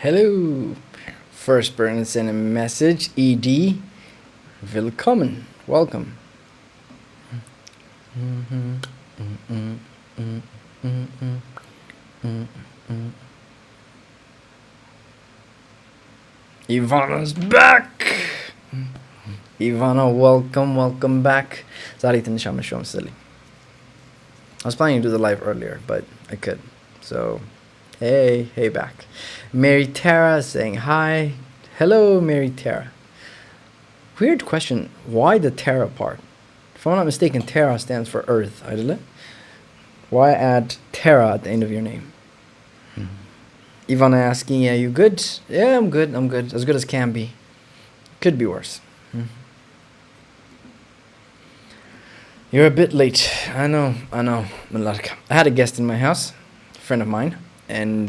Hello. First person send a message. ED. Willkommen. Welcome. Ivana's back. Ivana, welcome back. I was planning to do the live earlier, but I could. So, hey back. Mary Tara saying hi. Hello, Mary Tara. Weird question. Why the Terra part? If I'm not mistaken, Terra stands for Earth, idle. Why add Terra at the end of your name? Ivana asking, yeah, you good? Yeah, I'm good. As good as can be. Could be worse. You're a bit late. I know. I had a guest in my house, a friend of mine, and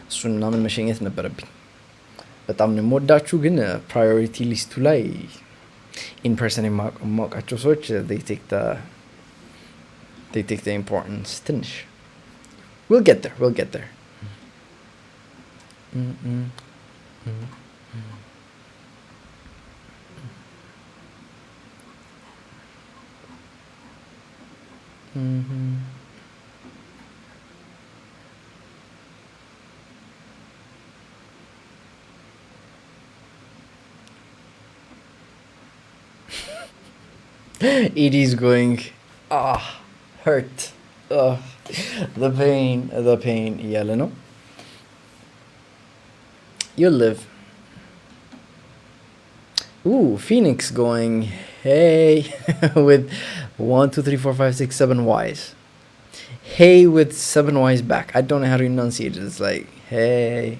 sunan machine ነበረብኝ በጣም ነው የምወዳችሁ ግን ፕራዮሪቲ ሊስቱ ላይ in person የማውቃቸው ሰዎች they take the importance ትንሽ we'll get there Edie's going, hurt. The pain. Yeah, no? You'll live. Ooh, Phoenix going, hey, with 1, 2, 3, 4, 5, 6, 7 Y's. Hey with 7 Y's back. I don't know how to enunciate it. It's like, hey.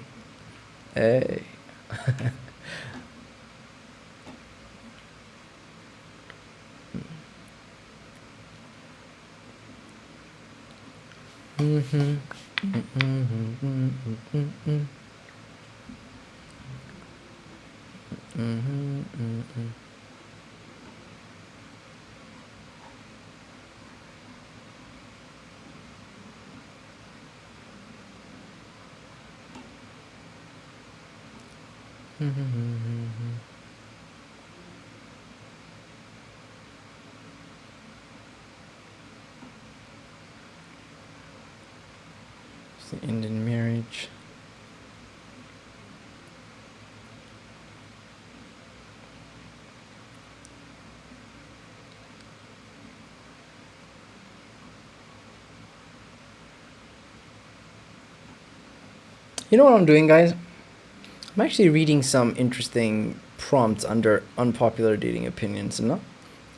The Indian marriage. You know what I'm doing, guys? I'm actually reading some interesting prompts under unpopular dating opinions, and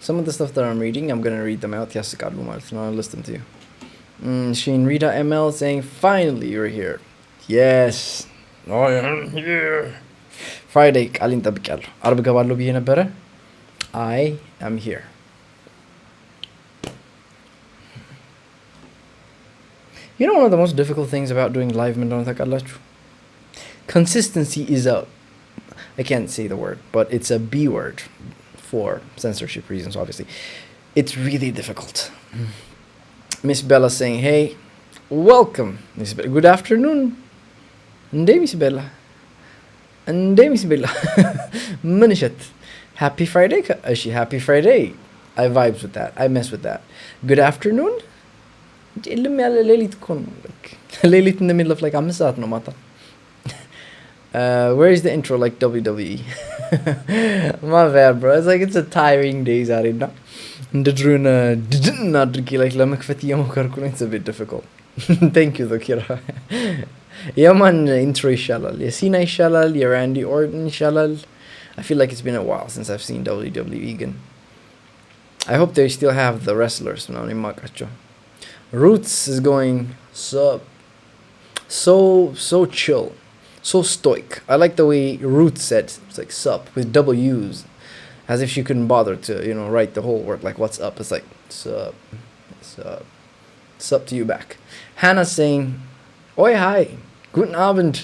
some of the stuff that I'm reading, I'm gonna read them out. Yes, I'll list them to you. Sheen Rita ML saying, finally you're here. Yes, I am here. Friday, ቃሌን ጠብቄያለሁ። አርብ ገባለሁ ብዬ ነበረ. I am here. You know one of the most difficult things about doing live ምን እንደሆነ ታውቃላችሁ? Consistency is I can't say the word, but it's a B word for censorship reasons, obviously. It's really difficult. Miss Bella saying, hey, welcome, Miss Bella. Good afternoon. Miss Bella. Manishat. Happy Friday. Happy Friday. I vibes with that. I mess with that. Good afternoon. Late in the middle of like Amsat no mata. Where is the intro like WWE? My bad, bro. It's like it's a tiring day, Zarina. It's a bit difficult. Thank you, though, Kira. Yaman intro shalal. Yasina shalal. Randy Orton shalal. I feel like it's been a while since I've seen WWE again. I hope they still have the wrestlers. Roots is going, sup. so chill, so stoic. I like the way Ruth said it's like sup with double U's, as if she couldn't bother to write the whole word like what's up. It's like sup, sup, sup to you back. Hannah's saying, oi hi, guten Abend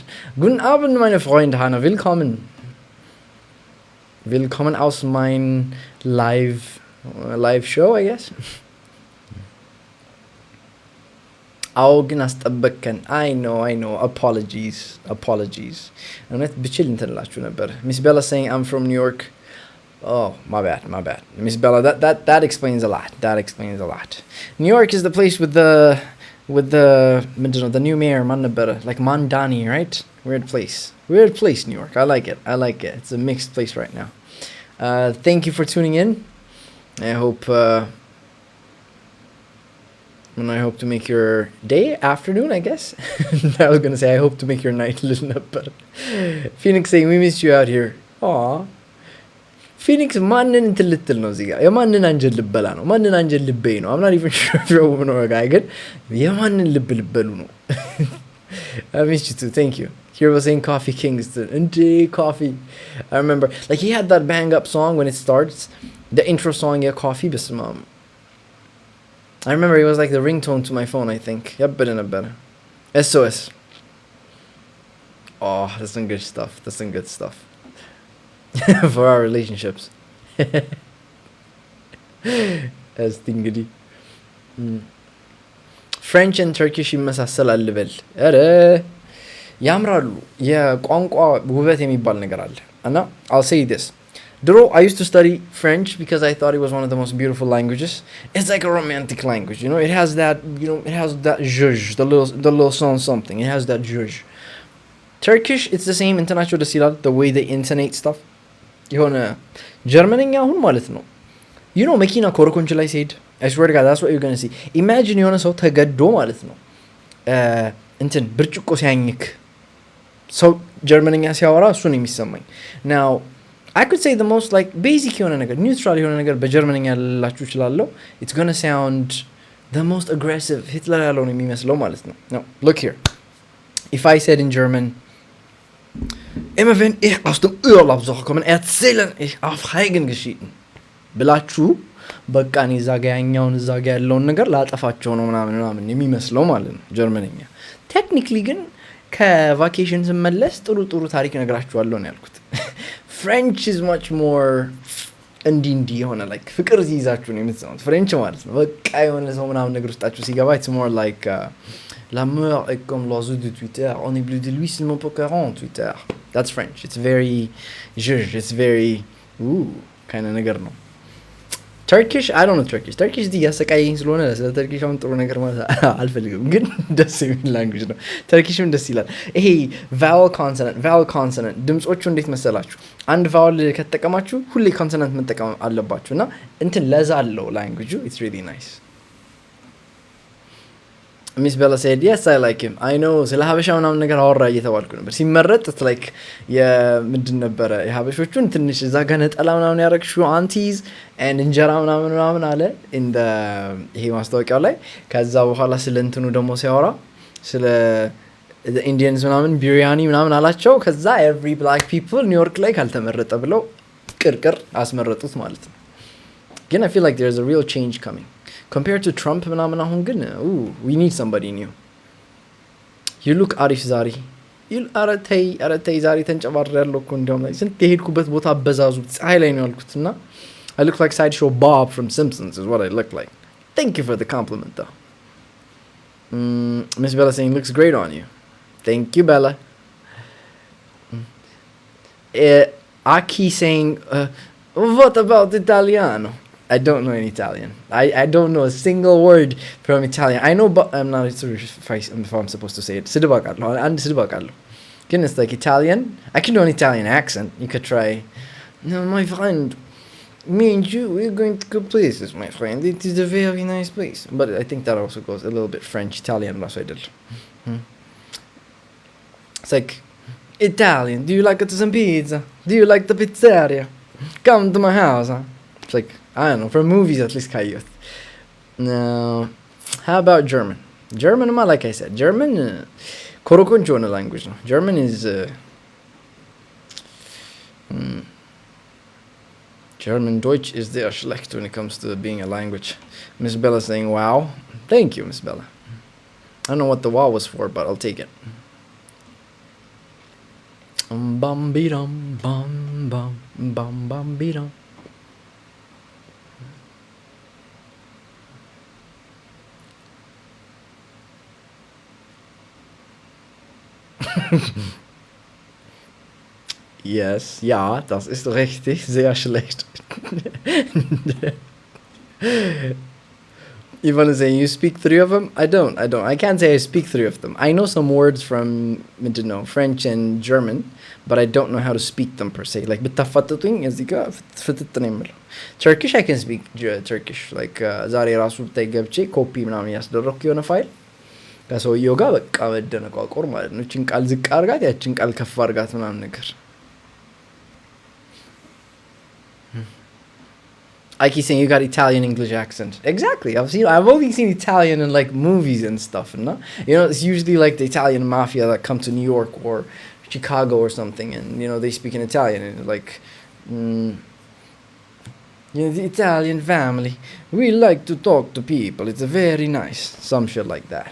meine Freunde. Hannah, willkommen aus mein live show, I guess. አውግን አስጠበቅከን። I know. Apologies. እውነት ብችል እንትንላችሁ ነበር። Miss Bella saying I'm from New York. Oh, my bad. Miss Bella, that explains a lot. New York is the place with the the new mayor, man ነበረ, like Mandani, right? Weird place, New York. I like it. It's a mixed place right now. Thank you for tuning in. I hope to make your day, afternoon, I guess. I was gonna say I hope to make your night a little better. Phoenix saying we missed you out here. Aw. Phoenix ማንን እንትን ልትል ነው እዚህ ጋር? የማንን አንጀል ልበላ ነው? ማንን አንጀል ልበይ ነው? I'm not even sure if you're a woman or a guy, ግን የማንን ልብ ልበሉ ነው? I missed you too. Thank you. Here was saying Coffee Kingston. And Coffee. I remember like he had that bang up song when it starts. The intro song, yeah, Coffee Bismam. I remember it was like the ringtone to my phone, I think. Yep, better. SOS. Oh, that's some good stuff. For our relationships. As thingy. French and Turkish ይመሳሰላል ልበል። ኧረ ያምራሉ። የቋንቋ ውበት የሚባል ነገር አለ። እና I'll say this. Dro, I used to study French because I thought it was one of the most beautiful languages. It's like a romantic language, It has that, it has that zhuzh, the little something. It has that zhuzh. Turkish, it's the same. International ደስ the way they intonate stuff. የሆነ ጀርመንኛ አሁን ማለት ነው። መኪና ኮረኮንች ላይ ሲሄድ I swear to God, that's what you're gonna see. Imagine የሆነ ሰው ተገዶ ማለት ነው እንትን ብርጭቆ ሲያኝክ ሰው ጀርመንኛ ሲያወራ እሱን የሚሰማኝ now. I could say the most like basic የሆነ ነገር neutral የሆነ ነገር በጀርመንኛ ልላችሁ እችላለሁ. It's gonna sound the most aggressive. ሂትለር ያለው ነው የሚመስለው ማለት ነው. Now, look here. If I said in German, immer wenn ich aus dem Urlaub zurückkomme, erzählen ich auf Heigengeschichten. ብላችሁ በቃ እኔ እዛ ጋ ያኛውን እዛ ጋ ያለውን ነገር ላጠፋቸው ነው ምናምን የሚመስለው ማለት ነው ጀርመንኛ። ቴክኒክሊ ግን ከቫኬሽን ስመለስ ጥሩ ታሪክ ነግራችኋለሁ ነው ያልኩት። French is much more እንዲህ የሆነ like ፍቅር ይዛችሁ ነው የምትሰሙት ፍሬንች ማለት ነው። በቃ የሆነ ሰው ምናምን ነገር ውስጣችሁ ሲገባ it's more like l'amour est comme l'oiseau de Twitter, on est bleu de lui seulement pour 40 Twitter. That's French. It's very it's very kind of ነገር ነው. Turkish, I don't know Turkish. Turkish ያሰቃየኝ ስለሆነ ስለ Turkish አሁን ጥሩ ነገር ማለት አልፈልግም፣ ግን ደስ የሚል ላንጉዌጅ ነው። Turkishም ደስ ይላል። ይሄ vowel consonant ድምጾቹ እንዴት መሰላችሁ? አንድ vowel ከተጠቀማችሁ ሁሌ consonant መጠቀም አለባችሁ እና እንትን ለዛ አለው ላንጉዌጁ። It's really nice. Miss Bella said, yes, I like him. I know. ስለ ሀበሻ ምናምን ነገር አወራ እየተባልኩ ነበር። ሲመረጥ it's like ምንድን ነበረ የሀበሾቹን ትንሽ እዛ ጋር ነጠላ ምናምን ያረግሽው አንቲዝ and እንጀራ ምናምን አለ ይሄ ማስታወቂያው ላይ። ከዛ በኋላ ስለ እንትኑ ደግሞ ሲያወራ ስለ ኢንዲያንስ ምናምን ቢሪያኒ ምናምን አላቸው። ከዛ every black people ኒውዮርክ ላይ ካልተመረጠ ብለው ቅርቅር አስመረጡት ማለት ነው። ግን I feel like there's a real change coming. Compared to Trump ምናምን አሁን ግን we need somebody new. You look አሪፍ ዛሬ አረተይ ዛሬ ተንጨባር ያለው እኮ እንደውም ላይ ስንት የሄድኩበት ቦታ አበዛዙ ፀሐይ ላይ ነው ያልኩትና I look like sideshow Bob from Simpsons is what I look like. Thank you for the compliment though. Miss Bella saying looks great on you. Thank you, Bella. Aki saying what about Italiano? I don't know any Italian. I don't know a single word from Italian. I know, but I'm not sure if I'm supposed to say it. Sidibaqallo. And Sidibaqallo. Goodness, like Italian. I can do an Italian accent. You could try. No, my friend. Me and you, we're going to good places, my friend. It is a very nice place. But I think that also goes a little bit French, Italian, that's what I did. It's like, Italian. Do you like some pizza? Do you like the pizzeria? Come to my house, huh? It's like, I don't know, for movies at least Kayuth. Now, how about German? German, like I said, German, ኮሮኮንች የሆነ ላንጉጅ ነው። ጀርመን is German Deutsch is sehr schlecht when it comes to being a language. Miss Bella saying wow. Thank you, Miss Bella. I don't know what the wow was for, but I'll take it. Bum be dum bum bum bum bum be dum. Yes, ja, das ist richtig, sehr schlecht. Ivan is saying, you speak 3 of them? I don't. I can't say I speak 3 of them. I know some words from, I don't know, French and German, but I don't know how to speak them per se. Like, Turkish, I can speak Turkish. Like, ዛሬ ራሱ ገብቼ ኮፒ ምናምን ያስደረኩ የሆነ ፋይል ከሰውየው ጋር በቃ መደነቋቆር ማለት ነው። እቺን ቃል ዝቅ አርጋት ያቺን ቃል ከፍ አርጋት ምናምን ነገር I keep saying you got Italian English accent. Exactly. I've only seen Italian in like movies and stuff, no? You know, it's usually like the Italian mafia that come to New York or Chicago or something, and you know they speak in Italian, and like, you know, the Italian family, we like to talk to people. It's very nice. Some shit like that.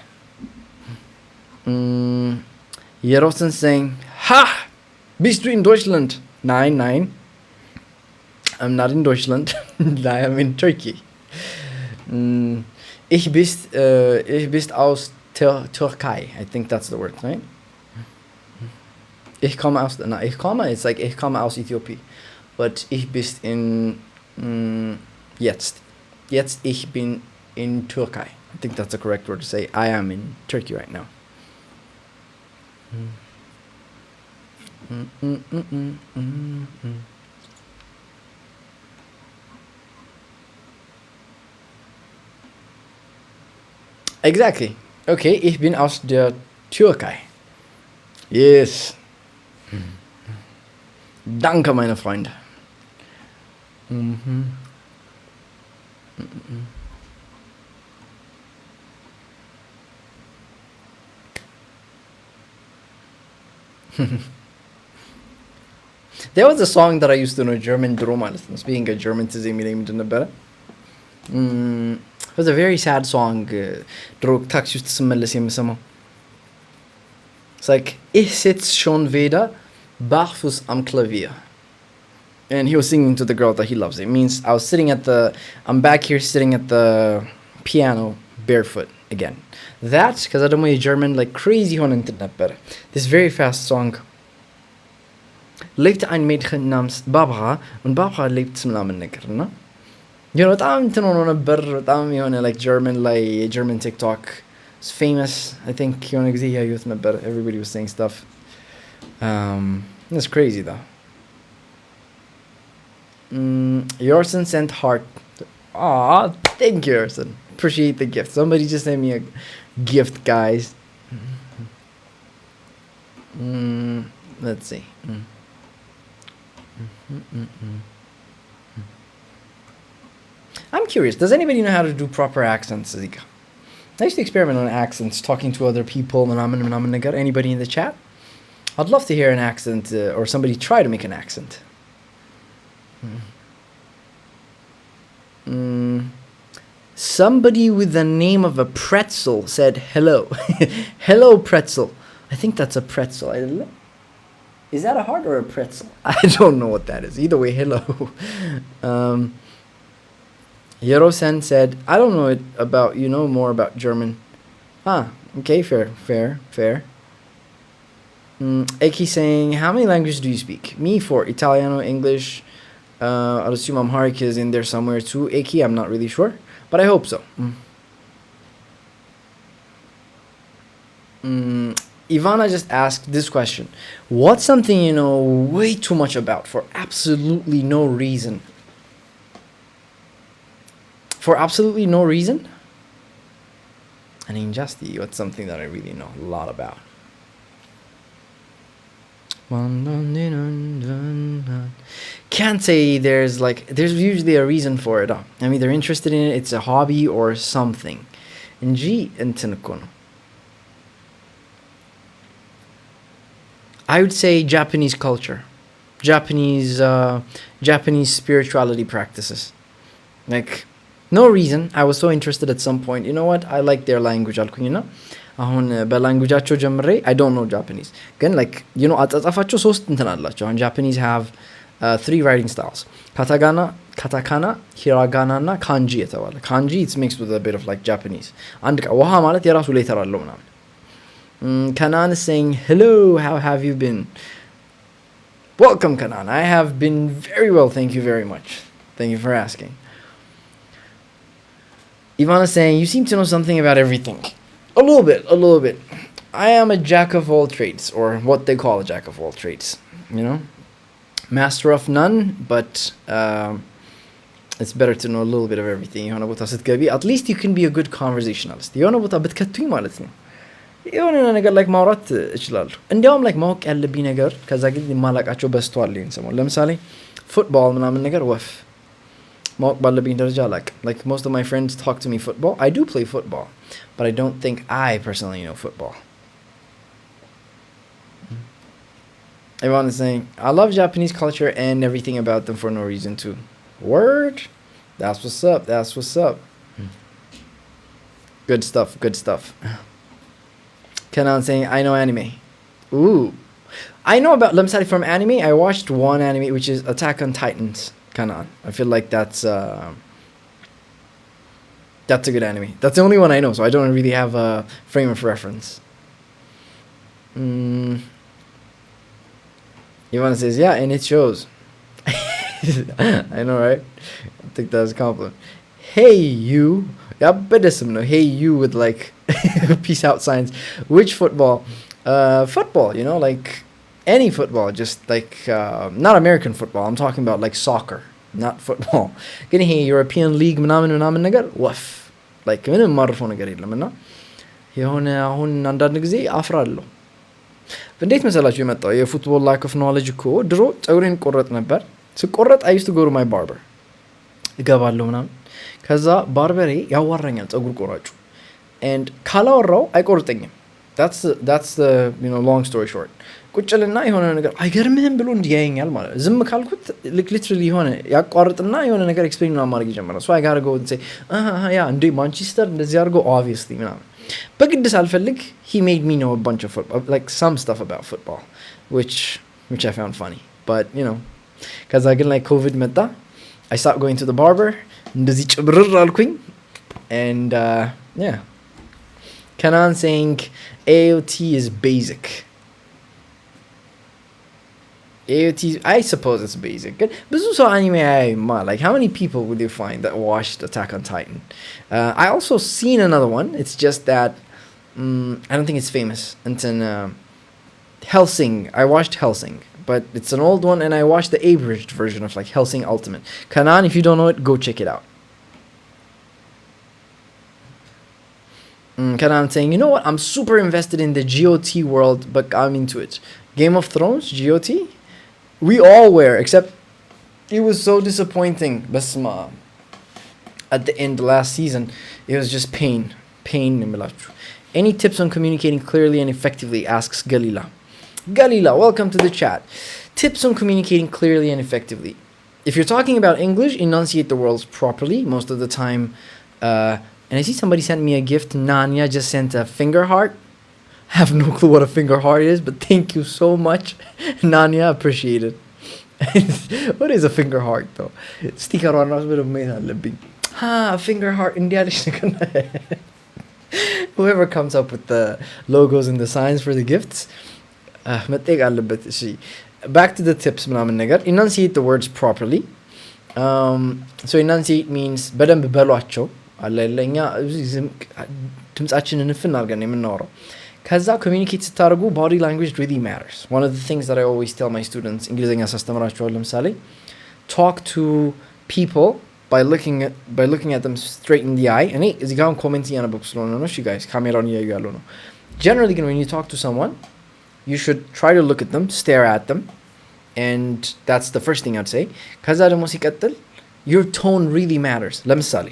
Jerosen saying, "Ha, bist du in Deutschland?" Nein. I'm not in Deutschland. I am in Turkey. Ich bist aus Türkei. I think that's the word, right? Ich komme aus... No, it's like ich komme aus Ethiopia. But ich bist in... jetzt. Jetzt ich bin in Türkei. I think that's the correct word to say. I am in Turkey right now. Exactly. Okay, ich bin aus der Türkei. Yes. Danke, meine Freunde. There was a song that I used to know German ድሮ ማለት ነው። Speaking of German ትዝ የሚለኝ ምንድን ነበረ? It was a very sad song. ድሮ ታክሲ ውስጥ ስመለስ የምሰማው. It's like, ich sitz schon wieder barfuß am Klavier. And he was singing to the girl that he loves. It means I'm back here sitting at the piano barefoot again. That, because I don't know German, like crazy on internet better. This very fast song. Lebte ein Mädchen namens Barbara und Barbara lebt zum Namen Neger, ne? You know, በጣም እንትን ሆኖ ነበር በጣም የሆነ like German TikTok is famous. I think የሆነ ጊዜ ያዩት ነበር. Everybody was saying stuff. It's crazy though. Yorson sent heart. Aw, thank you, Yorson. Appreciate the gift. Somebody just sent me a gift, guys. Let's see. I'm curious. Does anybody know how to do proper accents? I used to experiment on accents, talking to other people. Anybody in the chat? I'd love to hear an accent or somebody try to make an accent. Somebody with the name of a pretzel said hello. Hello, pretzel. I think that's a pretzel. Is that a heart or a pretzel? I don't know what that is. Either way, hello. Yerosen said, I don't know it about, you know more about German. Okay, fair. Eki saying, how many languages do you speak? Me, 4. Italiano, English. I'll assume Amharic is in there somewhere too. Eki, I'm not really sure, but I hope so. Ivana just asked this question. What's something you know way too much about for absolutely no reason? For absolutely no reason? And injustice, what's something that I really know a lot about? Can't say there's usually a reason for it. I'm either interested in it, it's a hobby or something. And G and I would say Japanese culture, Japanese spirituality practices. Like, no reason. I was so interested at some point. You know what? I like their language. አልኩኝና አሁን በላንጉጃቸው ጀምሬ I don't know Japanese. ግን like you know አጻጻፋቸው ሶስት እንትን አላቸው። አሁን Japanese have three writing styles. katakana, hiragana እና kanji የተባለ kanji it's mixed with a bit of like Japanese. አንድ ውሃ ማለት የራሱ ሌተር አለው ምናምን Kanan is saying, hello, how have you been? Welcome, Kanan. I have been very well, thank you very much. Thank you for asking. Ivan is saying, you seem to know something about everything. A little bit. I am a jack of all trades, or what they call a jack of all trades. You know? Master of none, but it's better to know a little bit of everything. At least you can be a good conversationalist. የሆነ ነገር ላይክ ማውራት እችላለሁ እንዲያውም ላይክ ማወቅ ያለብኝ ነገር ከዛ ግን የማላቃቸው በስተዋል ይሄን ሰሞን ለምሳሌ ፉትቦል ምናምን ነገር ወፍ ማወቅ ባለብኝ ደረጃ አላቅ like most of my friends talk to me football I do play football but I don't think I personally know football. Everyone is saying I love Japanese culture and everything about them for no reason too. Word? That's what's up. Good stuff. Kenan saying, I know anime. Ooh. I know about, let me say from anime, I watched one anime, which is Attack on Titans, Kenan. I feel like that's a good anime. That's the only one I know, so I don't really have a frame of reference. Ivana says, yeah, and it shows. I know, right? I think that's a compliment. Hey, you. Yeah, but hey, you with like peace out signs. Which football? Football, you know, like any football, just like not American football. I'm talking about like soccer, not football. Getting here, European League, ምናምን ነገር ወፍ like ምንም ማርፈው ነገር የለም እና የሆነ አሁን አንዳንድ ጊዜ አፍራለሁ። እንዴት መሰላችሁ የመጣው የፉትቦል lack of knowledge እኮ ድሮ ፀጉሬን ቆረጥ ነበር። ስቆረጥ I used to go to my barber. እገባለሁ ምናምን ከዛ ባርበሬ ያዋራኛል ፀጉር ቆራጩ and ካላወራው አይቆርጠኝም that's the you know long story short ቁጭልና የሆነ ነገር አይገርምህም ብሎ እንዲያየኛል ማለት ዝም ካልኩት literally የሆነ ያቋርጥና የሆነ ነገር ኤክስፕሌን ማድረግ ይጀምራል so I gotta go and say yeah እንዴ ማንቸስተር እንደዚህ አድርጎ obviously ምናምን በግድ ሳልፈልግ he made me know a bunch of football like some stuff about football which I found funny but you know ከዛ ግን like covid መጣ I stopped going to the barber እንደዚህ ጭብርር አልኩኝ and yeah Kenan saying AOT is basic. AOT I suppose it's basic. But also anime like how many people would you find that watched Attack on Titan? I also seen another one. It's just that I don't think it's famous. It's in Hellsing. I watched Hellsing. But it's an old one and I watched the abridged version of like Hellsing Ultimate. Kenan, if you don't know it, go check it out. Kenan saying, you know what? I'm super invested in the GOT world, but I'm into it. Game of Thrones, GOT? We all were, except it was so disappointing. Basma. At the end, last season, it was just pain. Any tips on communicating clearly and effectively, asks Galila. Galila, welcome to the chat. Tips on communicating clearly and effectively. If you're talking about English, enunciate the words properly. Most of the time, and I see somebody sent me a gift. Nanya just sent a finger heart. I have no clue what a finger heart is, but thank you so much. Nanya, appreciate it. What is a finger heart though? Sticker on us with a a finger heart. India. Whoever comes up with the logos and the signs for the gifts. Back to the tips. Enunciate the words properly. So enunciate means በደንብ በሏቸው አለለኛ ድምጻችንን እንፍን አድርገን የምናወራው ከዛ ኮሚኒኬት ስታደርጉ body language really matters. One of the things that I always tell my students እንግሊዘኛ ሳስተምራቸው ለምሳሌ talk to people by looking at them straight in the eye. እኔ እዚህ ጋር ኮሜንት እያነበብኩ ስለሆነ ነው እሺ guys ካሜራውን እያዩ ያለው ነው generally when you talk to someone you should try to look at them, stare at them, and that's the first thing I'd say. ከዛ ደግሞ ሲቀጥል your tone really matters. ለምሳሌ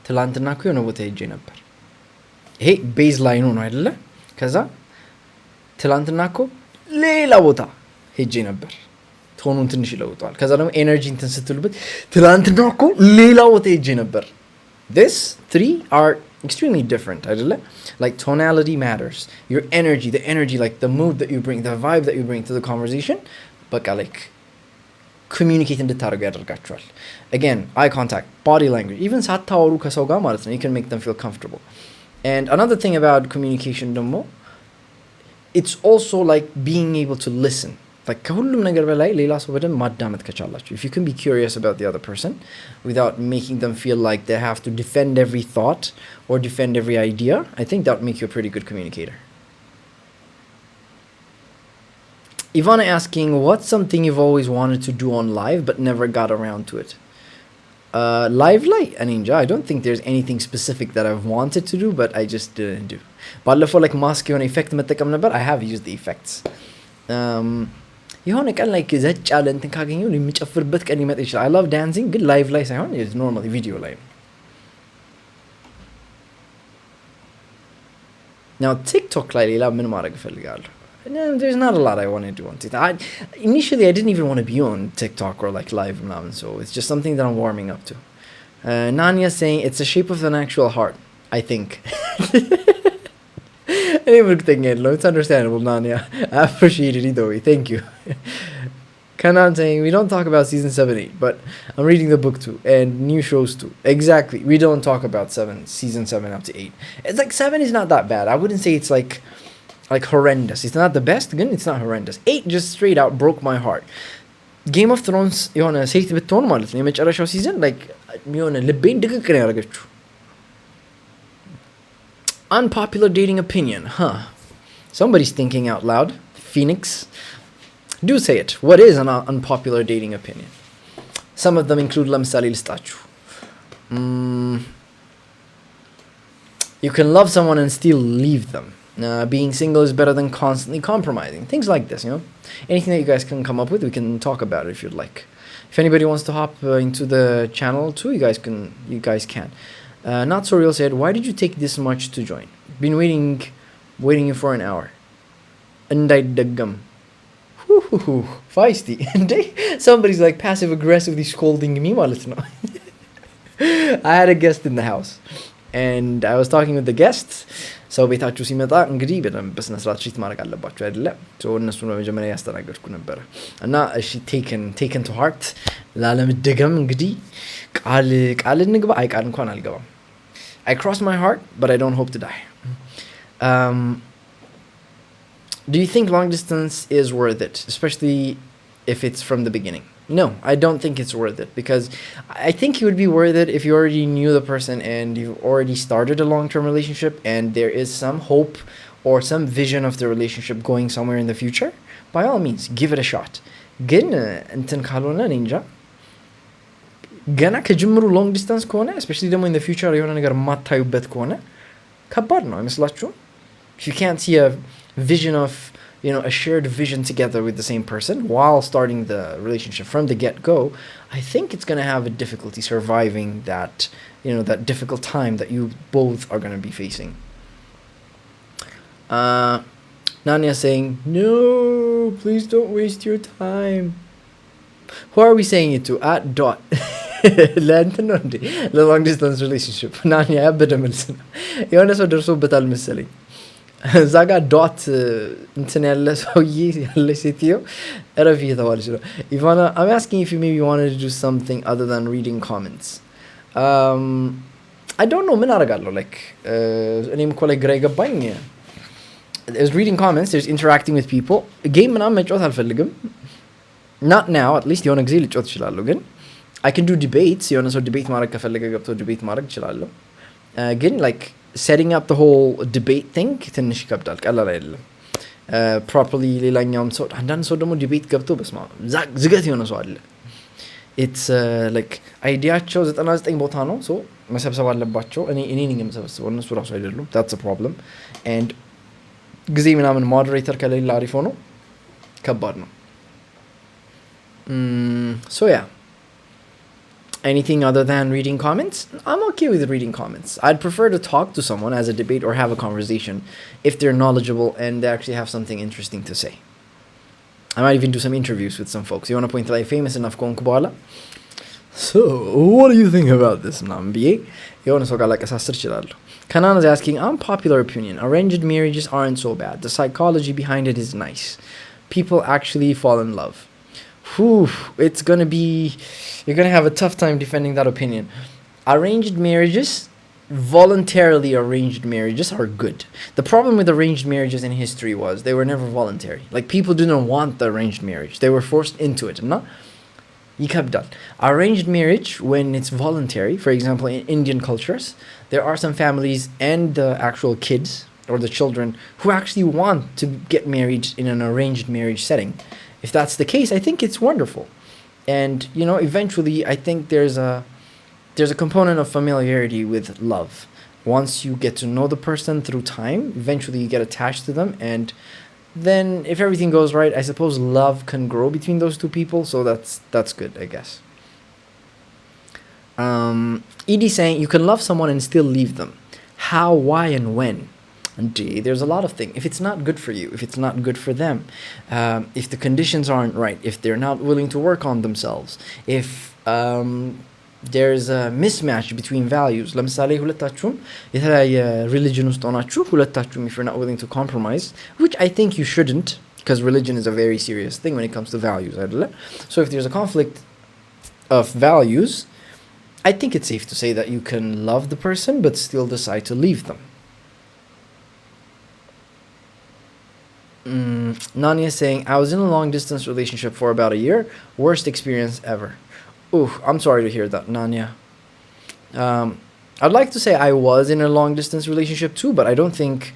ትላንትና እኮ የሆነ ቦታ ሄጄ ነበር ይሄ ቤዝ ላይኑ ነው አይደለ ከዛ ትላንትና እኮ ሌላ ቦታ ሄጄ ነበር ቶኑን ትንሽ ይለውጠዋል ከዛ ደግሞ ኤነርጂ እንትን ስትሉበት ትላንትና እኮ ሌላ ቦታ ሄጄ ነበር this three are extremely different አይደለ like tonality matters your energy the energy like the mood that you bring the vibe that you bring to the conversation በቃ like communicate እንድታደርጉ ያደርጋቸዋል again eye contact body language even ሳታወሩ ከሰው ጋር ማለት ነው you can make them feel comfortable and another thing about communication ደግሞ it's also like being able to listen like ከሁሉም ነገር በላይ ሌላ ሰው በደንብ ማዳመጥ ከቻላችሁ if you can be curious about the other person without making them feel like they have to defend every thought or defend every idea I think that would make you a pretty good communicator Ivana asking what's something you've always wanted to do on live but never got around to it live light ninja I don't think there's anything specific that I've wanted to do but I just didn't do ባለፈው like mask የሆነ effect መጠቀም ነበር I have used the effects የሆነ ቀን like ዘጭ ያለ እንትን ካገኘው የሚጨፍርበት ቀን ይመጣ ይችላል I love dancing ግን live ላይ ሳይሆን it's normally video ላይ now TikTok ላይ ሌላ ምን ማድረግ እፈልጋለሁ there's not a lot I want to do on TikTok initially I didn't even want to be on TikTok or like live so it's just something that I'm warming up to Nanya saying it's the shape of an actual heart I think it's understandable Nanya I appreciate it either way thank you Kanan saying we don't talk about season 7 8 but I'm reading the book too and new shows too exactly we don't talk about season 7 up to 8 it's like 7 is not that bad I wouldn't say it's like horrendous it's not the best again it's not horrendous 8 just straight out broke my heart Game of Thrones የሆነ ሴት ብትሆን ማለት ነው የመጨረሻው season like የሆነ ልቤን ድቅቅ ነው ያደረገችው Unpopular dating opinion huh somebody's thinking out loud Phoenix do say it what is an unpopular dating opinion some of them include ለምሳሌ ልስጣችሁ you can love someone and still leave them being single is better than constantly compromising things like this anything that you guys can come up with we can talk about it if you'd like if anybody wants to hop into the channel too you guys can not so real said why did you take this much to join been waiting for an hour እንዳይደገም feisty somebody's like passive aggressively scolding me ማለት ነው I had a guest in the house and I was talking with the guest ሰው ቤታችሁ ሲመጣ እንግዲህ በደንብ በስነ ስርዓት ትሪት ማድረግ አለባችሁ አይደለ ሶ እነሱ ነው መጀመሪያ ያስተናገድኩ ነበር እና እሺ taken to heart ላለመደገም እንግዲህ ቃል እንግባ አይ ቃል እንኳን አልገባም I cross my heart but I don't hope to die do you think long distance is worth it especially if it's from the beginning No, I don't think it's worth it because I think it would be worth it if you already knew the person and you've already started a long-term relationship and there is some hope or some vision of the relationship going somewhere in the future. By all means, give it a shot. ግን እንትን ካልሆነ ninja ገና ከጅምሩ long distance ከሆነ especially ደግሞ in the future የሆነ ነገር ማታዩበት ከሆነ ከባድ ነው አይመስላችሁም? If you can't see a vision of a shared vision together with the same person while starting the relationship from the get-go, I think it's going to have a difficulty surviving that, that difficult time that you both are going to be facing. Nanya saying, no, please don't waste your time. Who are we saying it to? At dot. The long distance relationship. Nanya, abda መልስና የሆነ ሰው ደርሶበታል መሰለኝ እዛ ጋር ዶት እንትን ያለ ሰውዬ ያለ ሴትዮ ረፍ እየተባለች ነው Ivana I'm asking if you maybe wanted to do something other than reading comments I don't know ምን አደርጋለሁ like እኔም እኮ ላይ ግራ የገባኝ there's reading comments there's interacting with people game ምናምን መጫወት አልፈልግም not now at least የሆነ ጊዜ ልጫወት እችላለሁ ግን I can do debates የሆነ ሰው ዲቤት ማድረግ ከፈለገ ገብቶ ዲቤት ማድረግ እችላለሁ ግን like setting up the whole debate thing ትንሽ ይከብዳል ቀላል አይደለም properly ሌላኛውም ሰው አንዳንድ ሰው ደግሞ ዲቤት ገብቶ በስማ ዝገት የሆነ ሰው አለ it's like አይዲያቸው 99 ቦታ ነው so መሰብሰብ አለባቸው እኔ ነኝ የምሰበስበው እነሱ ራሱ አይደሉም that's a problem and ጊዜ ምናምን moderator ከሌላ አሪፍ ሆኖ ከባድ ነው so yeah Anything other than reading comments? I'm okay with reading comments. I'd prefer to talk to someone as a debate or have a conversation if they're knowledgeable and they actually have something interesting to say. I might even do some interviews with some folks. You want to point like famous enough ከሆንኩ በኋላ So, what do you think about this? ምናምን ብዬ የሆነ ሰው ጋር ላቀሳስር እችላለሁ። Kanan is asking, unpopular opinion. Arranged marriages aren't so bad. The psychology behind it is nice. People actually fall in love. Whew, it's gonna be... You're gonna have a tough time defending that opinion. Arranged marriages, voluntarily arranged marriages are good. The problem with arranged marriages in history was they were never voluntary. Like, people didn't want the arranged marriage. They were forced into it. No? ይከብዳል. Arranged marriage, when it's voluntary, for example, in Indian cultures, there are some families and the actual kids or the children who actually want to get married in an arranged marriage setting. If that's the case, I think it's wonderful. And, you know, eventually, I think there's a component of familiarity with love. Once you get to know the person through time, eventually you get attached to them, and then if everything goes right, I suppose love can grow between those two people, so that's good, I guess. Edie saying, you can love someone and still leave them. How, why, and when? And there's a lot of things. If it's not good for you, if it's not good for them, if the conditions aren't right, if they're not willing to work on themselves, if there's a mismatch between values. ለምሳሌ ሁለታችሁም የተለያየ religion ውስጥ ሆናችሁ ሁለታችሁም if you're not willing to compromise, which I think you shouldn't, because religion is a very serious thing when it comes to values, አይደለ? So if there's a conflict of values, I think it's safe to say that you can love the person but still decide to leave them. Nanya saying, I was in a long distance relationship for about a year. Worst experience ever. Ooh, I'm sorry to hear that, Nanya. I'd like to say I was in a long distance relationship too, but I don't think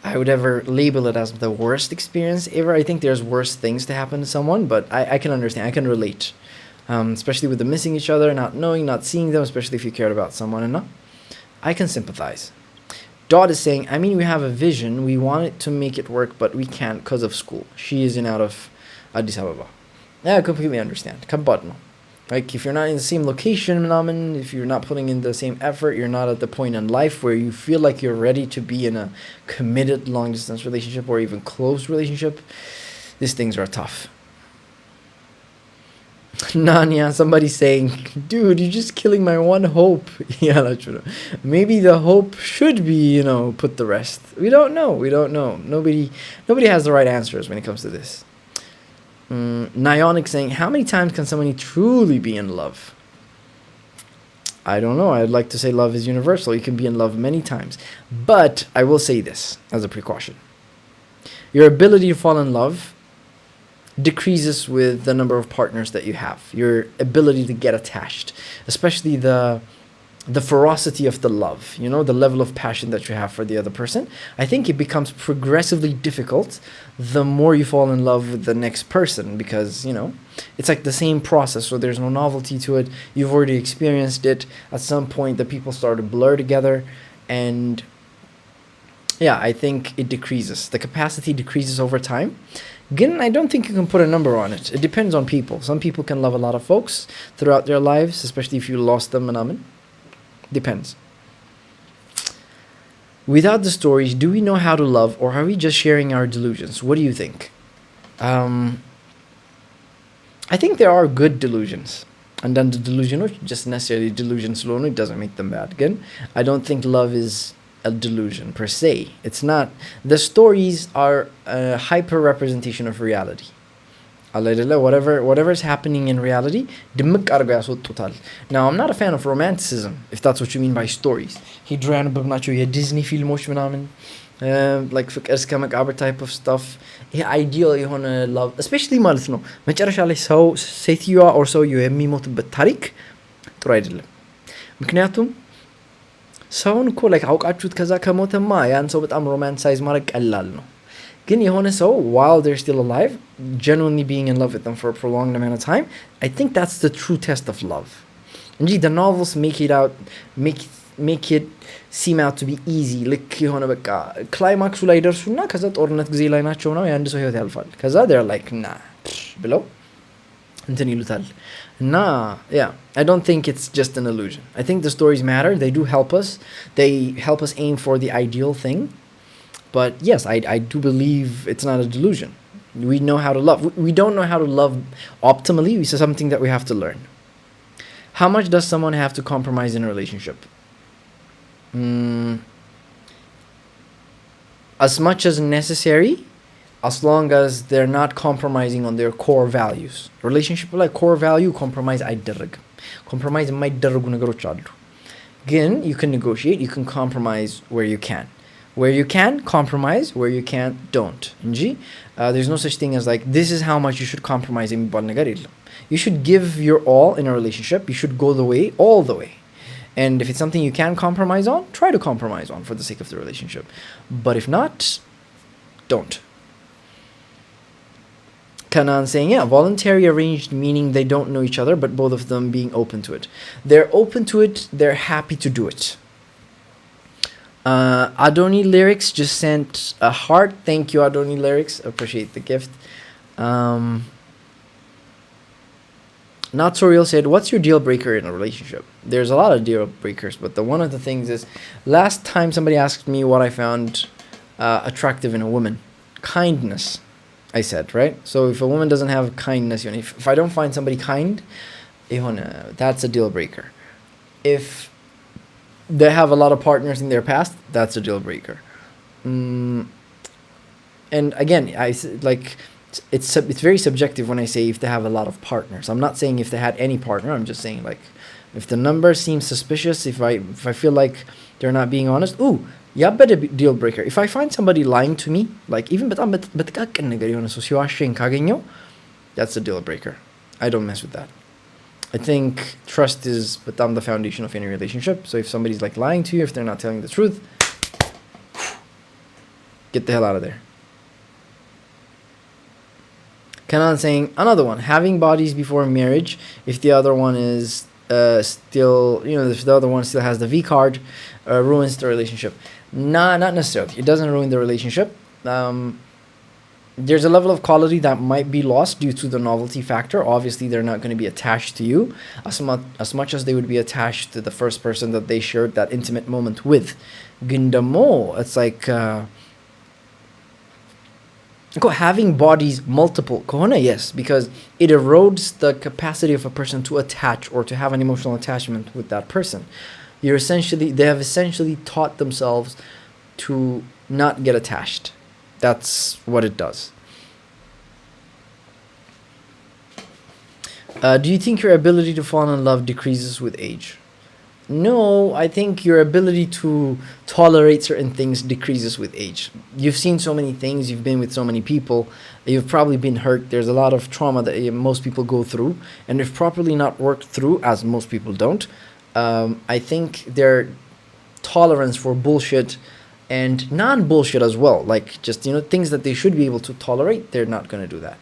I would ever label it as the worst experience ever. I think there's worse things to happen to someone, but I can understand, I can relate. Especially with the missing each other, not knowing, not seeing them, especially if you cared about someone enough. I can sympathize. Dot is saying, I mean, we have a vision, we want it to make it work, but we can't because of school. She is in out of Addis Ababa. Yeah, I completely understand. ከባድ ነው. Like, if you're not in the same location, if you're not putting in the same effort, you're not at the point in life where you feel like you're ready to be in a committed long-distance relationship or even close relationship, these things are tough. Nanya, somebody saying, dude, you're just killing my one hope. Yeah, that's true. Maybe the hope should be, put the rest. We don't know. Nobody has the right answers when it comes to this. Nionic saying, how many times can somebody truly be in love? I don't know. I'd like to say love is universal. You can be in love many times. But I will say this as a precaution. Your ability to fall in love decreases with the number of partners that you have. Your ability to get attached, especially the ferocity of the love, the level of passion that you have for the other person. I think it becomes progressively difficult the more you fall in love with the next person, because, it's like the same process, so there's no novelty to it. You've already experienced it. At some point, the people start to blur together, and yeah, I think it decreases. The capacity decreases over time. Again, I don't think you can put a number on it. It depends on people. Some people can love a lot of folks throughout their lives, especially if you lost them. Depends. Without the stories, do we know how to love, or are we just sharing our delusions? What do you think? I think there are good delusions. And then the delusion, just necessarily delusions alone, it doesn't make them bad. Again, I don't think love is a delusion per se. It's not. The stories are a hyper representation of reality. Whatever is happening in reality, ድምቅ አድርገው ያስወጡታል. Now, I'm not a fan of romanticism, if that's what you mean by stories. ሂድሮ ያነበብናቸው የዲዝኒ ፊልሞች ምናምን, like ፍቅር እስከ መቃብር type of stuff, ይሄ ideal የሆነ love, especially ማለት ነው መጨረሻ ላይ ሴትዮዋ or ሰውየው የሚሞትበት ታሪክ ጥሩ አይደለም። ምክንያቱም ሰውን እኮ like አውቃችሁት ከዛ ከሞተማ ያን ሰው በጣም ሮማንሳይዝ ማድረግ ቀላል ነው። ግን የሆነ ሰው while they're still alive, genuinely being in love with them for a prolonged amount of time, I think that's the true test of love. And the novels make it seem out to be easy. ልክ የሆነ በቃ ክላይማክሱ ላይ ደርሱና ከዛ ጦርነት ጊዜ ላይ ናቸው ነው የአንድ ሰው ህይወት ያልፋል። ከዛ they're like nah ብለው እንትን ይሉታል እና yeah, I don't think it's just an illusion. I think the stories matter. They do help us. They help us aim for the ideal thing. But yes, I do believe it's not a delusion. We know how to love. We don't know how to love optimally. It's something that we have to learn. How much does someone have to compromise in a relationship? As much as necessary, as long as they're not compromising on their core values. Relationship like core value compromise አይደረግም. Compromise የማይደረጉ ነገሮች አሉ. ግን you can negotiate, you can compromise where you can. Where you can, compromise. Where you can't, don't. እንጂ there's no such thing as like this is how much you should compromise የሚባል ነገር የለም. You should give your all in a relationship. You should go the way, all the way. And if it's something you can compromise on, try to compromise on for the sake of the relationship. But if not, don't. Kanan saying, yeah, voluntary arranged, meaning they don't know each other, but both of them being open to it. They're open to it. They're happy to do it. Adoni Lyrics just sent a heart. Thank you, Adoni Lyrics. Appreciate the gift. Not So Real said, what's your deal breaker in a relationship? There's a lot of deal breakers, but one of the things is, last time somebody asked me what I found attractive in a woman. Kindness, I said, right? So if a woman doesn't have kindness, if I don't find somebody kind, that's a deal breaker. If they have a lot of partners in their past, that's a deal breaker. And again, it's very subjective when I say if they have a lot of partners. I'm not saying if they had any partner. I'm just saying like if the number seems suspicious, if I feel like they're not being honest, yeah, better deal breaker. If I find somebody lying to me, like even በጥቃቅን ነገር የሆነ ሰው ሲዋሸኝ ካገኘው, that's a deal breaker. I don't mess with that. I think trust is the foundation of any relationship. So if somebody's like lying to you, if they're not telling the truth, get the hell out of there. Kanan saying, another one, having bodies before marriage, if the other one is still, if the other one still has the V card, ruins the relationship. Nah, not necessarily. It doesn't ruin the relationship. There's a level of quality that might be lost due to the novelty factor. Obviously, they're not going to be attached to you as much as they would be attached to the first person that they shared that intimate moment with. Gindamo, it's like... having bodies multiple kohona, yes, because it erodes the capacity of a person to attach or to have an emotional attachment with that person. They have essentially taught themselves to not get attached. That's what it does. Do you think your ability to fall in love decreases with age? No, I think your ability to tolerate certain things decreases with age. You've seen so many things, you've been with so many people, you've probably been hurt. There's a lot of trauma that most people go through, and if properly not worked through, as most people don't, I think their tolerance for bullshit and non-bullshit as well, like just, things that they should be able to tolerate, they're not going to do that.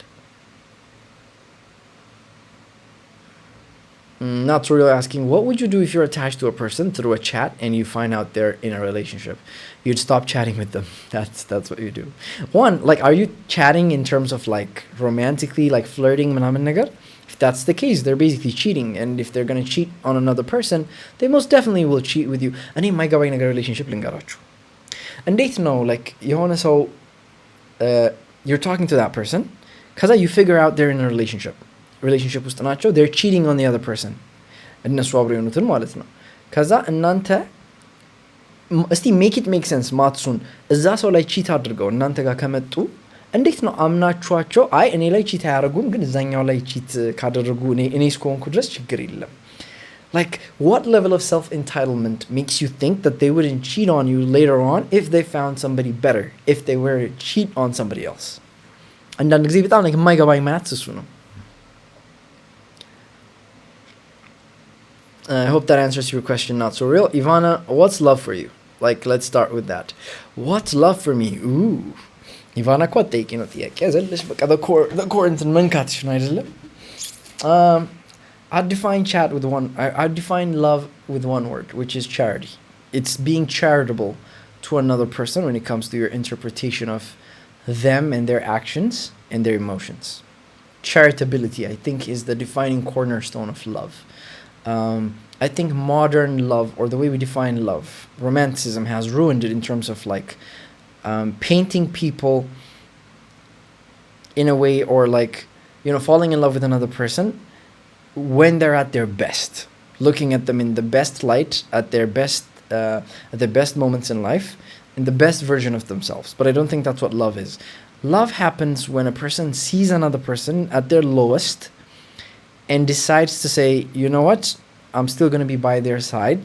Not really asking, what would you do if you're attached to a person through a chat and you find out they're in a relationship? You'd stop chatting with them. That's what you do. One, like, are you chatting in terms of like romantically, like flirting? If that's the case, they're basically cheating. And if they're going to cheat on another person, they most definitely will cheat with you. And in my relationship, and they know, like, so you're talking to that person because you figure out they're in a relationship ውስጥ ናቸው. they're cheating on the other person. እነሱ አብረው የሆኑትን ማለት ነው. ከዛ እናንተ እስቲ make it make sense ማትሱን እዛ ሰው ላይ ቺት አድርገው እናንተ ጋር ከመጡ እንዴት ነው አምናችኋቸው አይ እኔ ላይ ቺት አያደርጉም ግን እዛኛው ላይ ቺት ካደረጉ እኔ እስከሆንኩ ድረስ ችግር የለም? Like, what level of self-entitlement makes you think that they wouldn't cheat on you later on if they found somebody better, if they were to cheat on somebody else? አንዳንድ ጊዜ በጣም like የማይገባኝ ማትስ እሱ ነው. I hope that answers your question. Not so real. Ivana, what's love for you? Like, let's start with that. What's love for me? Ooh. Ivana, what take you know the core into መንካትሽ ነው አይደለም? I'd define love with one word, which is charity. It's being charitable to another person when it comes to your interpretation of them and their actions and their emotions. charitability, I think, is the defining cornerstone of love. I think modern love, or the way we define love, romanticism has ruined it in terms of like painting people in a way, or like, falling in love with another person when they're at their best, looking at them in the best light, at their best moments in life, in the best version of themselves. But I don't think that's what love is. Love happens when a person sees another person at their lowest and decides to say, you know what, I'm still going to be by their side,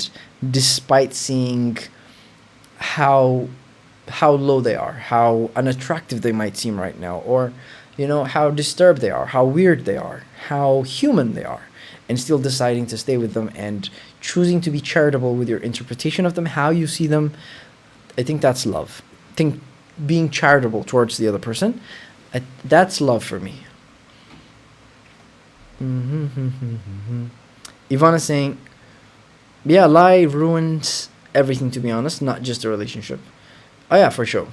despite seeing how low they are, how unattractive they might seem right now, or how disturbed they are, how weird they are, how human they are, and still deciding to stay with them and choosing to be charitable with your interpretation of them, how you see them. I think that's love. I think being charitable towards the other person, that's love for me. Ivan is saying, yeah, lie ruins everything, to be honest, not just a relationship. Oh yeah, for sure.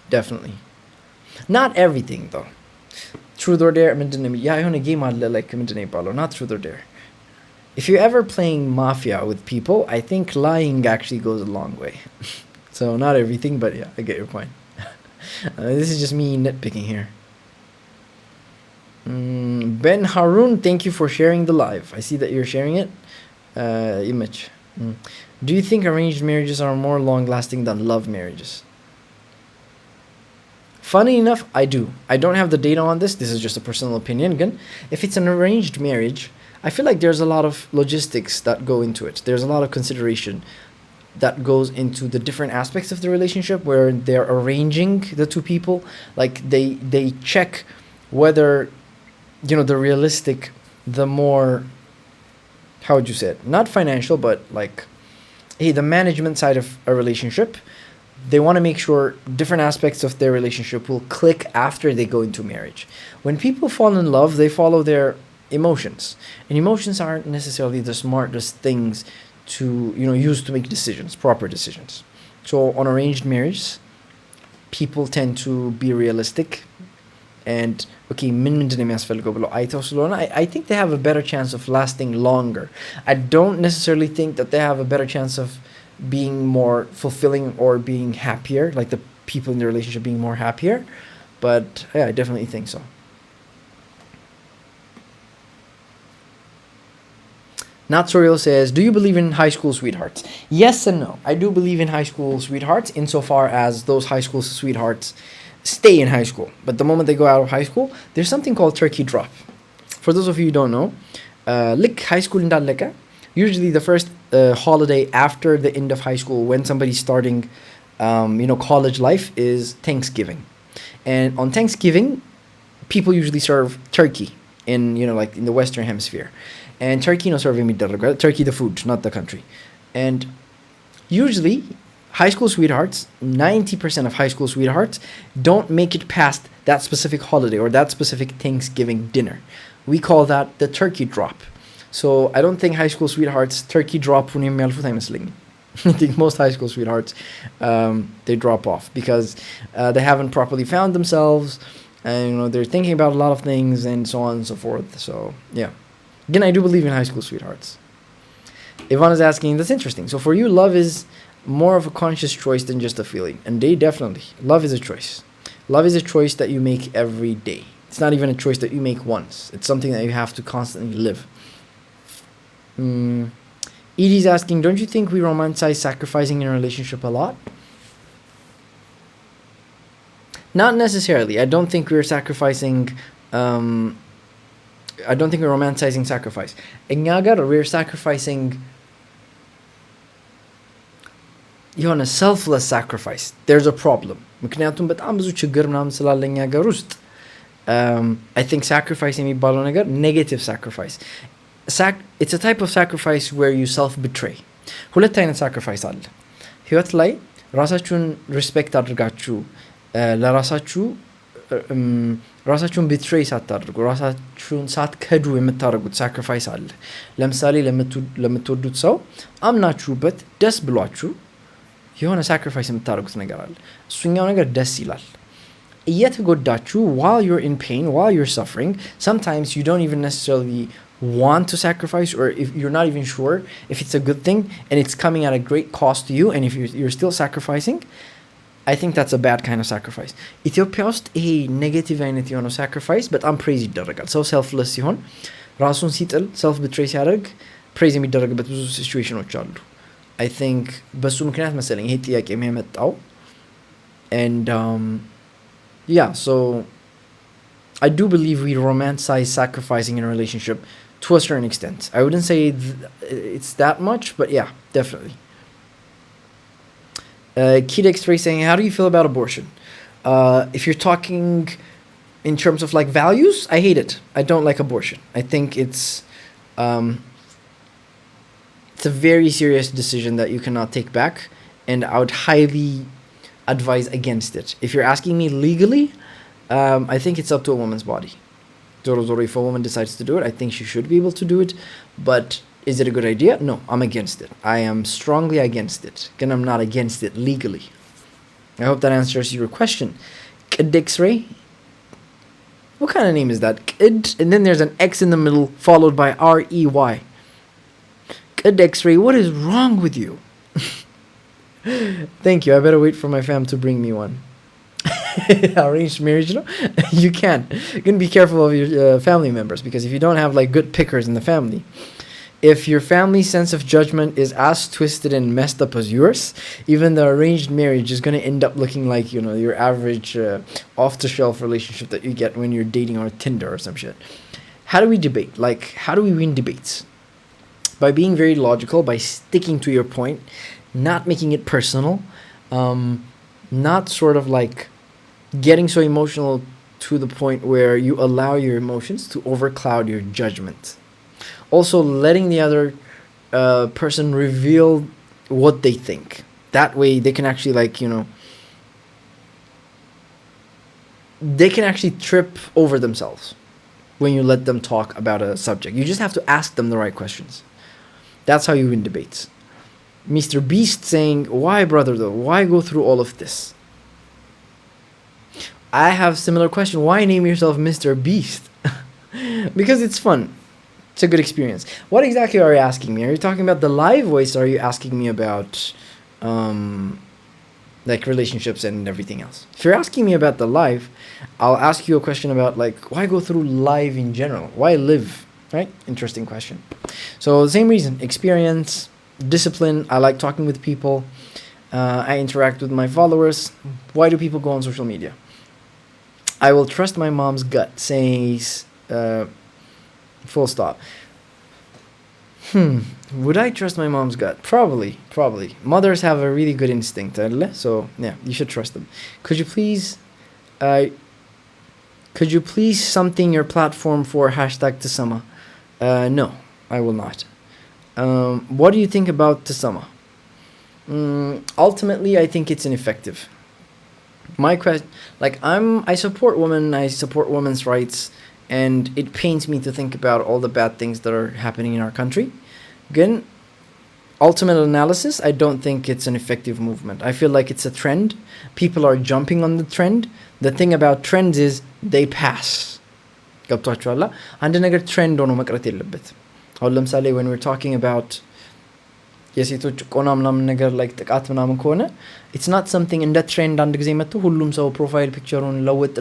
Definitely. Not everything though. Truth or dare, yeah, I only game like not truth or dare. If you're ever playing Mafia with people, I think lying actually goes a long way. So not everything, but yeah, I get your point. This is just me nitpicking here. Ben Harun, thank you for sharing the live. I see that you're sharing it. Image. Do you think arranged marriages are more long-lasting than love marriages? Funny enough, I do. I don't have the data on this. This is just a personal opinion. Again, if it's an arranged marriage, I feel like there's a lot of logistics that go into it. There's a lot of consideration that goes into the different aspects of the relationship where they're arranging the two people. Like they check whether, the realistic, the more, how would you say it? Not financial, but like, hey, the management side of a relationship. They want to make sure different aspects of their relationship will click after they go into marriage. When people fall in love, they follow their emotions. And emotions aren't necessarily the smartest things to, use to make decisions, proper decisions. So on arranged marriage, people tend to be realistic and, okay, I think they have a better chance of lasting longer. I don't necessarily think that they have a better chance of being more fulfilling or being happier, like the people in the relationship being more happier, but yeah, I definitely think so. Natsoriel says, do you believe in high school sweethearts? Yes and no. I do believe in high school sweethearts insofar as those high school sweethearts stay in high school, but the moment they go out of high school, there's something called turkey drop. For those of you who don't know, like high school in Daleka, usually the first holiday after the end of high school, when somebody's starting, college life, is Thanksgiving. And on Thanksgiving, people usually serve turkey in, like in the Western Hemisphere. And turkey, turkey the food, not the country. And usually, high school sweethearts, 90% of high school sweethearts don't make it past that specific holiday or that specific Thanksgiving dinner. We call that the turkey drop. So I don't think high school sweethearts turkey drop when I think most high school sweethearts they drop off because they haven't properly found themselves, and they're thinking about a lot of things and so on and so forth. So yeah, again, I do believe in high school sweethearts. Ivan is asking, that's interesting. So for you, love is more of a conscious choice than just a feeling, and they definitely, love is a choice. Love is a choice that you make every day. It's not even a choice that you make once. It's something that you have to constantly live. Edie's asking, don't you think we romanticize sacrificing in a relationship a lot? Not necessarily. I don't think we're sacrificing. I don't think we're romanticizing sacrifice. We're sacrificing a selfless sacrifice. There's a problem. I think sacrifice negative sacrifice. It's a type of sacrifice where you self-betray. ሁለት አይነት ሳክሪፋይስ አለ ህይወት ላይ ራሳችሁን ሪስፔክት አድርጋችሁ ራሳችሁን ቢትሬይ ሳታደርጉ ራሳችሁን ሳትከዱ የምታደርጉት ሳክሪፋይስ አለ። ለምሳሌ ለምትወዱት ሰው አምናችሁበት ደስ ብሏችሁ የሆነ ሳክሪፋይስ የምታደርጉት ነገር አለ። እሱኛው ነገር ደስ ይላል። እየተጎዳችሁ while you're in pain, while you're suffering, sometimes you don't even necessarily want to sacrifice, or if you're not even sure if it's a good thing and it's coming at a great cost to you, and if you're still sacrificing, I think that's a bad kind of sacrifice. ኢትዮጵያ ውስጥ ይሄ ኔጌቲቭ አይነት የሆነው ሳክሪፋይስ በጣም ፕሬዝ ይደረጋል። ሰው ሴልፍለስ ሲሆን ራሱን ሲጥል ሰልፍ ብትሬ ሲያደርግ ፕሬዝ የሚደረግበት ብዙ ሲቹዌሽኖች አሉ። አይ ቲንክ በሱ ምክንያት መሰለኝ ይሄ ጥያቄ የሚያመጣው። and yeah, so I do believe we romanticize sacrificing in a relationship to a certain extent. I wouldn't say it's that much, but yeah, definitely. Kid X-Ray saying, how do you feel about abortion? If you're talking in terms of like values, I hate it. I don't like abortion. I think it's a very serious decision that you cannot take back, and I would highly advise against it. If you're asking me legally, I think it's up to a woman's body. If a woman decides to do it, I think she should be able to do it. But is it a good idea? No, I'm against it. I am strongly against it. And I'm not against it legally. I hope that answers your question. Kid X-Ray? What kind of name is that? Kid, and then there's an X in the middle followed by R-E-Y. Kid X-Ray, what is wrong with you? Thank you. I better wait for my fam to bring me one. Arranged marriage, no? You can. You can be careful of your family members, because if you don't have like good pickers in the family, if your family's sense of judgment is as twisted and messed up as yours, even the arranged marriage is going to end up looking like, you know, your average off-the-shelf relationship that you get when you're dating on Tinder or some shit. How do we debate? Like, how do we win debates? By being very logical, by sticking to your point, not making it personal, not sort of like getting so emotional to the point where you allow your emotions to overcloud your judgment. Also, letting the other person reveal what they think. That way, they can actually, like, you know, they can actually trip over themselves when you let them talk about a subject. You just have to ask them the right questions. That's how you win debates. Mr. Beast saying, why, brother, though? Why go through all of this? I have a similar question. Why name yourself Mr. Beast? Because it's fun. It's a good experience. What exactly are you asking me? Are you talking about the live voice, or are you asking me about like relationships and everything else? If you're asking me about the live, I'll ask you a question about like, why go through live in general? Why live? Right? Interesting question. So the same reason. Experience, discipline. I like talking with people. I interact with my followers. Why do people go on social media? I will trust my mom's gut, says full stop. Would I trust my mom's gut? Probably. Mothers have a really good instinct, so yeah, you should trust them. Could you please something your platform for #Tasama? No, I will not. What do you think about Tasama? Ultimately, I think it's ineffective. My question, like, I support women, I support women's rights, and it pains me to think about all the bad things that are happening in our country. Again, ultimate analysis, I don't think it's an effective movement. I feel like it's a trend. People are jumping on the trend. The thing about trends is they pass. ገብቷችኋል? አንድ ነገር ትሬንድ ሆኖ መቅረት የለበት። አሁን ለምሳሌ when we're talking about የሴቶች ቆና ምናምን ነገር like ጥቃት ምናምን ከሆነ it's not something እንደ ትሬንድ አንድ ጊዜ መጥቶ ሁሉም ሰው ፕሮፋይል ፒክቸሩን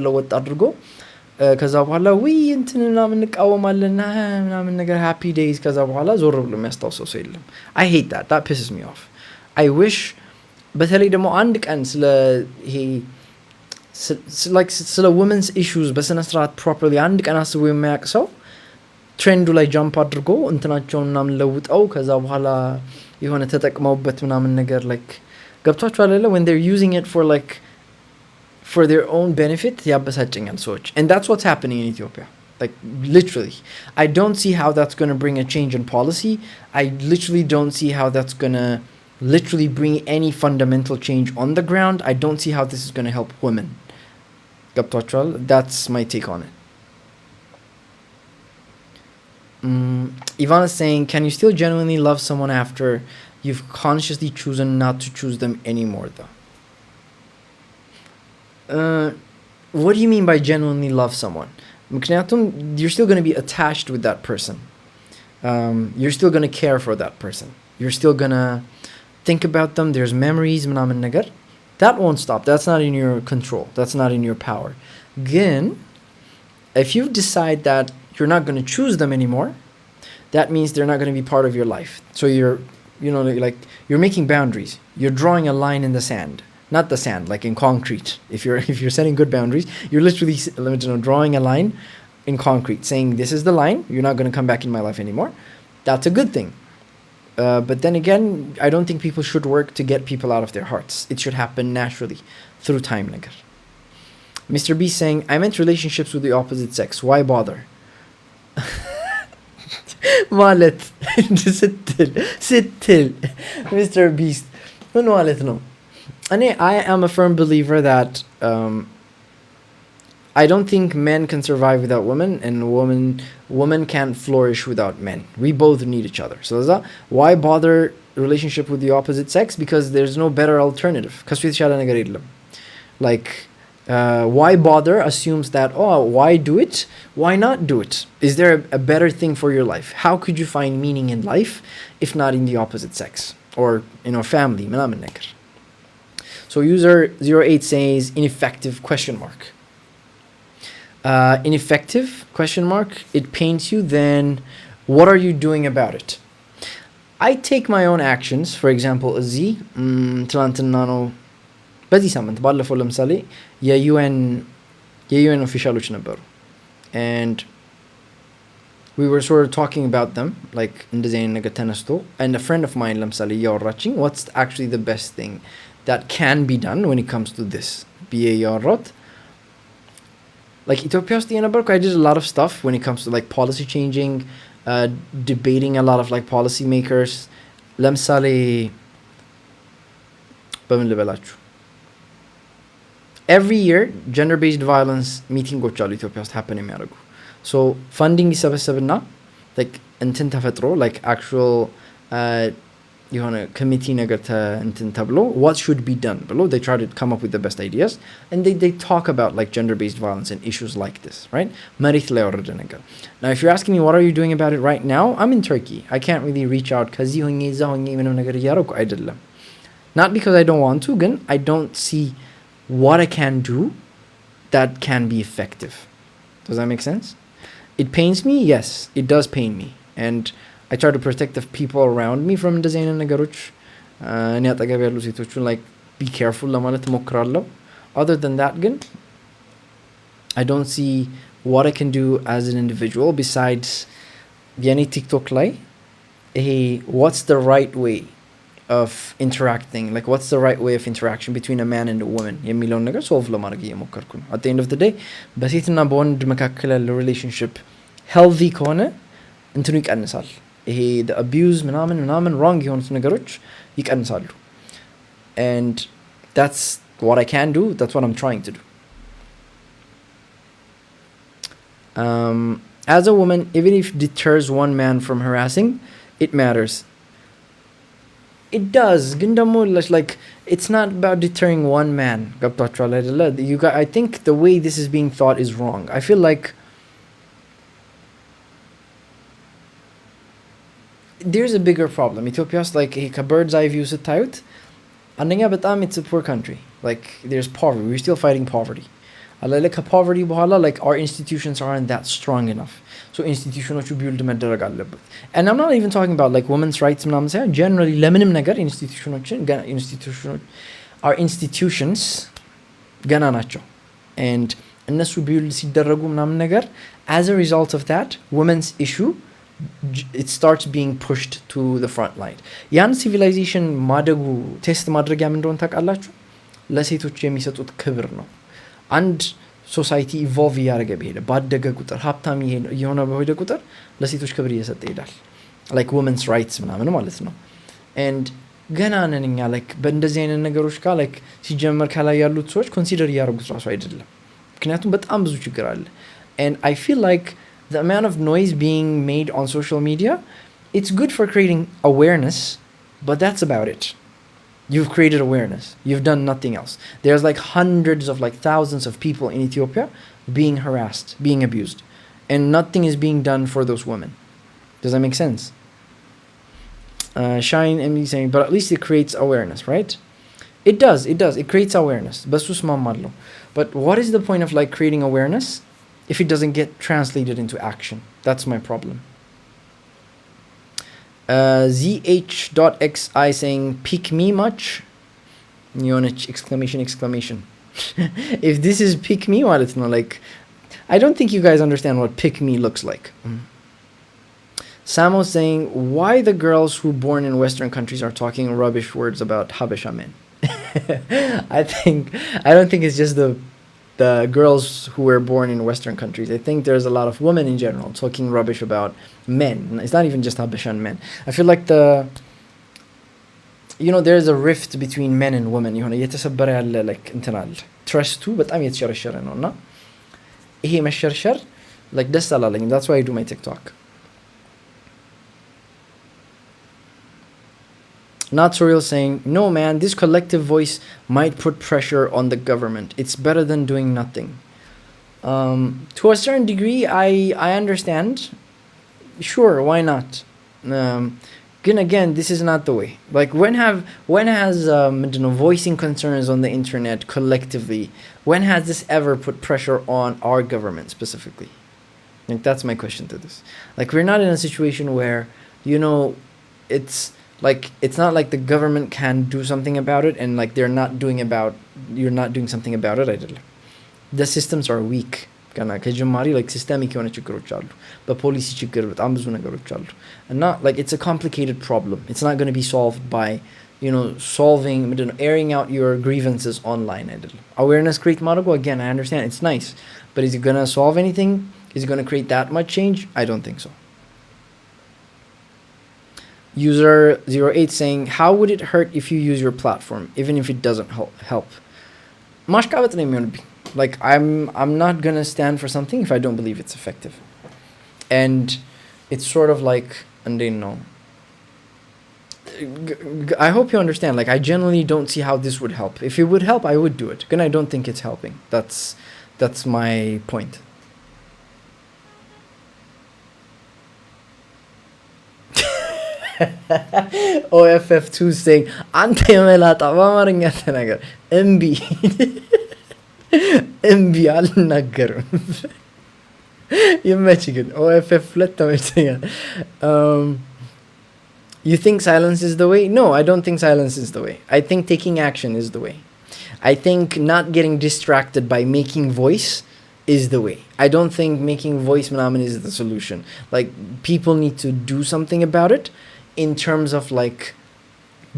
ለወጥ አድርጎ ከዛ በኋላ እንትን ምናምን እንቃወማለን ምናምን ነገር ሃፒ ዴይዝ ከዛ በኋላ ዞር ብሎ የሚያስታውሰው ሰው የለም። I hate that pisses me off. I wish በተለይ ደግሞ አንድ ቀን ስለ ይሄ like ስለ women's issues በስነ ስርዓት properly አንድ ቀን አስቦ የሚያውቅ ሰው ትሬንዱ ላይ ጃምፕ አድርጎ እንትናቸውን ምናምን ለውጠው ከዛ በኋላ የሆነ ተጠቅመውበት ምናምን ነገር like ገብቷችኋል አይደለ? when they're using it for like for their own benefit ያበሳጨኛል ሰዎች. And that's what's happening in Ethiopia. Like, literally. I don't see how that's going to bring a change in policy. I literally don't see how that's going to literally bring any fundamental change on the ground. I don't see how this is going to help women. That's my take on it. Ivan is saying, can you still genuinely love someone after you've consciously chosen not to choose them anymore, though? what do you mean by genuinely love someone? ምክንያቱም you're still going to be attached with that person. You're still going to care for that person. You're still going to think about them. There's memories ምናምን ነገር. That won't stop. That's not in your control. That's not in your power. Again, if you decide that you're not going to choose them anymore, that means they're not going to be part of your life. So you're, you know, like you're making boundaries. You're drawing a line in the sand. Not the sand, like in concrete. If you're setting good boundaries, you're literally drawing a line in concrete, saying this is the line. You're not going to come back in my life anymore. That's a good thing. But then again, I don't think people should work to get people out of their hearts. It should happen naturally through time. Mr. B saying, I meant relationships with the opposite sex. Why bother? ማለት ስትል Mr. Beast ምን ማለት ነው? I am a firm believer that I don't think men can survive without women, and women can't flourish without men. We both need each other. So why bother relationship with the opposite sex? Because there's no better alternative. Like why bother assumes that, oh, why do it? Why not do it? Is there a better thing for your life? How could you find meaning in life if not in the opposite sex or in a family? So user 08 says ineffective question mark. Ineffective question mark. It pains you, then what are you doing about it? I take my own actions. For example, እዚህ ትናንትና ነው በዚህ ሳምንት ባለፈው ለምሳሌ የዩኤን ኦፊሻሎች ነበሩ, and we were sort of talking about them, like እንደዚህ አይነት ነገር ተነስቶ, and a friend of mine ለምሳሌ እያወራችኝ what's actually the best thing that can be done when it comes to this ብዬ እያወራሁት, like ኢትዮጵያ ውስጥ የነበርኩ I did a lot of stuff when it comes to like policy changing, debating a lot of like policy makers. ለምሳሌ በምን ልበላችሁ, every year gender-based violence meetingoች አሉ ኢትዮጵያ ውስጥ happen የሚያደርጉ. So funding ይሰበሰብና like እንትን ተፈጥሮ like actual የሆነ committee ነገር እንትን ተብሎ what should be done ብሎ they try to come up with the best ideas, and they talk about like gender-based violence and issues like this, right? መሬት ላይ ወረደ ነገር. Now if you're asking me what are you doing about it right now, I'm in Turkey. I can't really reach out ከዚህ ሆኜ እዛ ሆኜ ምንም ነገር እያደረኩ አይደለም. Not because I don't want to, ግን I don't see what I can do that can be effective. Does that make sense? It pains me, yes, it does pain me, and I try to protect the people around me from እንደዚህ አይነት ነገሮች. እኔ አጠገብ ያሉ ሴቶቹን like be careful ለማለት እሞክራለሁ. Other than that ግን I don't see what I can do as an individual besides የኔ ቲክቶክ ላይ ይሄ what's the right way of interacting, like what's the right way of interaction between a man and a woman የሚለውን ነገር ሶልቭ ለማድረግ እየሞከርኩ ነው. at the end of the day በሴትና በወንድ መካከል ያለው relationship healthy ከሆነ እንትኑ ይቀንሳል. ይሄ the abuse ምናምን wrong የሆኑት ነገሮች ይቀንሳሉ, and that's what I can do. That's what I'm trying to do. As a woman, even if it deters one man from harassing, it matters. It does. ግን ደግሞ like it's not about deterring one man. ገብቷችኋል አይደለ? I think the way this is being thought is wrong. I feel like there's a bigger problem. Ethiopia is like a bird's eye view ስታዩት አንደኛ በጣም it's a poor country. Like there's poverty. We're still fighting poverty. like ከፖቨርቲ በኋላ like our institutions aren't that strong enough. So institutions build መደረግ አለበት. And I'm not even talking about like women's rights ምናምን ሳይሆን generally ለምንም ነገር our institutions ገና ናቸው. And እነሱ build ሲደረጉ ምናምን ነገር as a result of that women's issue it starts being pushed to the front line. ያን civilization ማደጉ ቴስት ማድረጊያ ምን እንደሆነ ታውቃላችሁ? ለሴቶች የሚሰጡት ክብር ነው. አንድ ሶሳይቲ ኢቮልቭ እያደረገ በሄደ ባደገ ቁጥር ሀብታም የሆነ በሆነ ቁጥር ለሴቶች ክብር እየሰጠ ይሄዳል. like women's rights ምናምን ማለት ነው. and ገና ነን እኛ like በእንደዚህ አይነት ነገሮች ጋር like ሲጀመር ከላይ ያሉት ሰዎች ኮንሲደር እያደረጉት ራሱ አይደለም. ምክንያቱም በጣም ብዙ ችግር አለ. and I feel like the amount of noise being made on social media, it's good for creating awareness, but that's about it. You've created awareness. You've done nothing else. There's like hundreds of like thousands of people in Ethiopia being harassed, being abused, and nothing is being done for those women. Does that make sense? Shine MD saying, but at least it creates awareness, right? It does. It creates awareness. But what is the point of like creating awareness if it doesn't get translated into action? That's my problem. ZH.xi saying, pick me much? Exclamation. If this is pick me, well, it's not like, I don't think you guys understand what pick me looks like. Samo saying, why the girls who born in Western countries are talking rubbish words about Habesha men? I don't think it's just the girls who were born in Western countries. I think there's a lot of women in general talking rubbish about men. It's not even just Habeshan men. I feel like there's a rift between men and women. የተሰበረ ያለ like እንትናል ትረስቱ በጣም የተሸረሸረ ነውና ይሄ መሸርሸር like ደስ አላለኝም. That's why I do my TikTok. Not surreal saying, no man, this collective voice might put pressure on the government. It's better than doing nothing. To a certain degree, I understand. Sure, why not? Again, this is not the way. Like when has voicing concerns on the internet collectively, when has this ever put pressure on our government specifically? Like that's my question to this. Like we're not in a situation where, it's not like the government can do something about it and like you're not doing something about it. The systems are weak. ከጀማሪ like systemic የሆነ ችግሮች አሉ በፖሊሲ ችግር በጣም ብዙ ነገሮች አሉ እና like it's a complicated problem. It's not going to be solved by solving airing out your grievances online. Awareness create ማድረጉ again I understand it's nice, but is it going to solve anything? Is it going to create that much change? I don't think so. User 08 saying, how would it hurt if you use your platform, even if it doesn't help? ማሽቃበጥ ነው የሚሆንብኝ. Like I'm not gonna stand for something if I don't believe it's effective. And it's sort of like, and they know. I hope you understand. Like I genuinely don't see how this would help. If it would help, I would do it. Again, I don't think it's helping. That's my point. OFF2 saying, አንተ የመላጣ በአማርኛ ተናገር እምቢ አልናገርም ይመች ግን OFF2 ተመችቶኛል. You think silence is the way? No, I don't think silence is the way. I think taking action is the way. I think not getting distracted by making voice is the way. I don't think making voice manaman is the solution. Like people need to do something about it in terms of like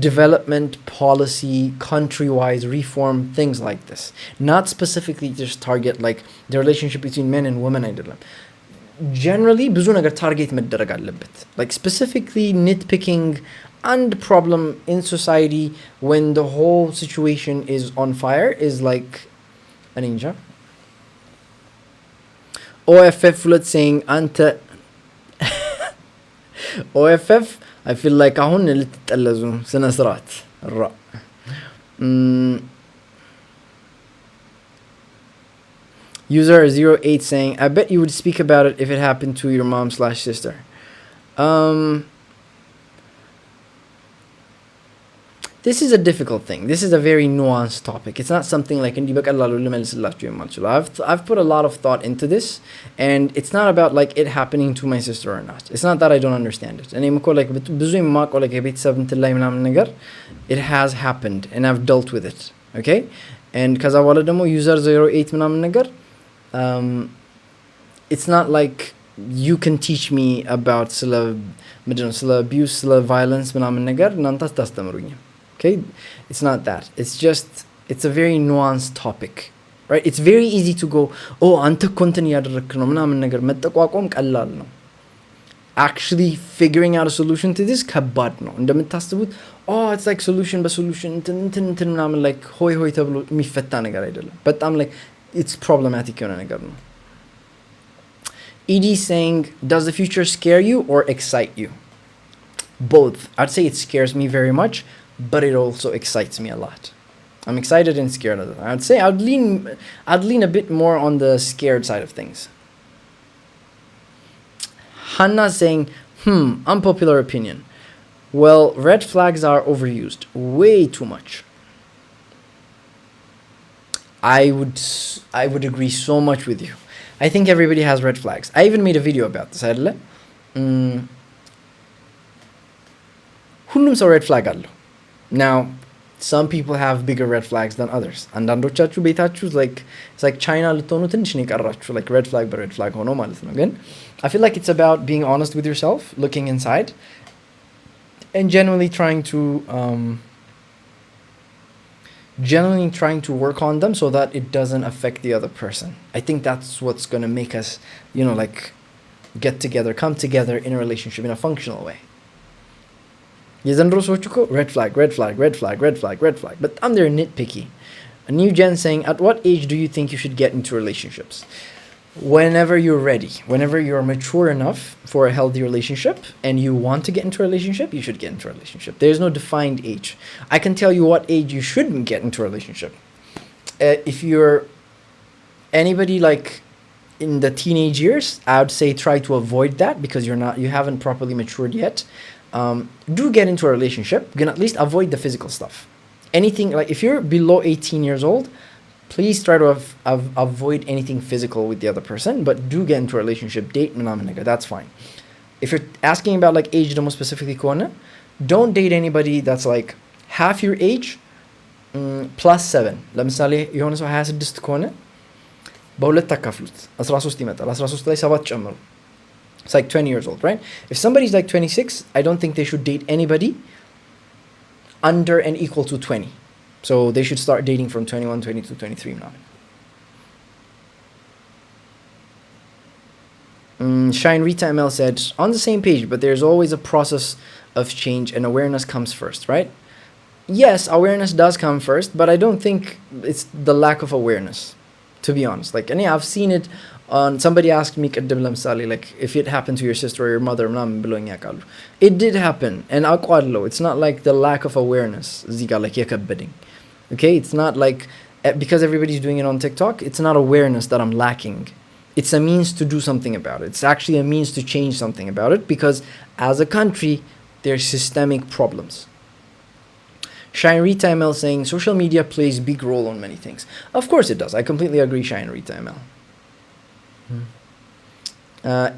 development, policy, country-wise reform, things like this. Not specifically just target like the relationship between men and women. Generally, ብዙ ነገር target መደረግ አለበት. Like specifically nitpicking and problem in society when the whole situation is on fire is like an ninja. OFF let's saying anta OFF I feel like አሁን ልትጠለዙ ስነ ስርዓት User 08 saying, I bet you would speak about it if it happened to your mom/sister. This is a difficult thing. This is a very nuanced topic. It's not something like I've put a lot of thought into this, and it's not about like it happening to my sister or not. It's not that I don't understand it. And it has happened, and I've dealt with it. Okay? And user 08 it's not like you can teach me about abuse, violence, okay? It's not that. It's just, it's a very nuanced topic, right? It's very easy to go, oh, anta konten yadarek no ምናምን ነገር መጠቋቋም ቀላል ነው. Actually figuring out a solution to this ከባድ ነው. እንደምታስቡት oh, it's like solution እንትን ምናምን like ሆይ ተብሎ የሚፈታ ነገር አይደለም. በጣም like it's problematic የሆነ ነገር ነው. ED saying, does the future scare you or excite you? Both. I'd say it scares me very much, but it also excites me a lot. I'm excited and scared of it. I'd say I'd lean a bit more on the scared side of things. Hannah saying, unpopular opinion. Well, red flags are overused. Way too much. I would agree so much with you. I think everybody has red flags. I even made a video about this. ሁሉም ሰው red flag አለው. Now, some people have bigger red flags than others. አንዳንዶቻችሁ ቤታችሁ it's like China ልትሆኑ ትንሽ ነው የቀራችሁ, like red flag በred flag ሆኖ ማለት ነው. ግን I feel like it's about being honest with yourself, looking inside, and genuinely trying to work on them so that it doesn't affect the other person. I think that's what's going to make us, like get together, come together in a relationship in a functional way. የዘንድሮ ሰዎች እኮ red flag, red flag, red flag, red flag, red flag. But I'm there nitpicky. A new gen saying, at what age do you think you should get into relationships? Whenever you're ready, whenever you're mature enough for a healthy relationship and you want to get into a relationship, you should get into a relationship. There's no defined age. I can tell you what age you shouldn't get into a relationship. If you're anybody like in the teenage years, I would say try to avoid that because you haven't properly matured yet. Do get into a relationship. You can at least avoid the physical stuff. Anything like if you're below 18 years old, please try to avoid anything physical with the other person, but do get into a relationship, date, that's fine. If you're asking about like age more specifically, don't date anybody that's like half your age plus 7. ለምሳሌ የሆነ ሰው 26 ከሆነ በሁለት ተካፍሉት 13 ይመጣል 13 ላይ 7 ጨምሩ. It's like 20 years old, right? If somebody's like 26, I don't think they should date anybody under and equal to 20. So they should start dating from 21, 22, 23 now. Shine Rita ML said, on the same page, but there's always a process of change and awareness comes first, right? Yes, awareness does come first, but I don't think it's the lack of awareness, to be honest. Like, and yeah, I've seen it on, somebody asked me, like, if it happened to your sister or your mother, it did happen. And it's not like the lack of awareness. Okay, it's not like, because everybody's doing it on TikTok, it's not awareness that I'm lacking. It's a means to do something about it. It's actually a means to change something about it because as a country, there's systemic problems. Shine Rita ML saying, social media plays big role on many things. Of course it does. I completely agree, Shine Rita ML.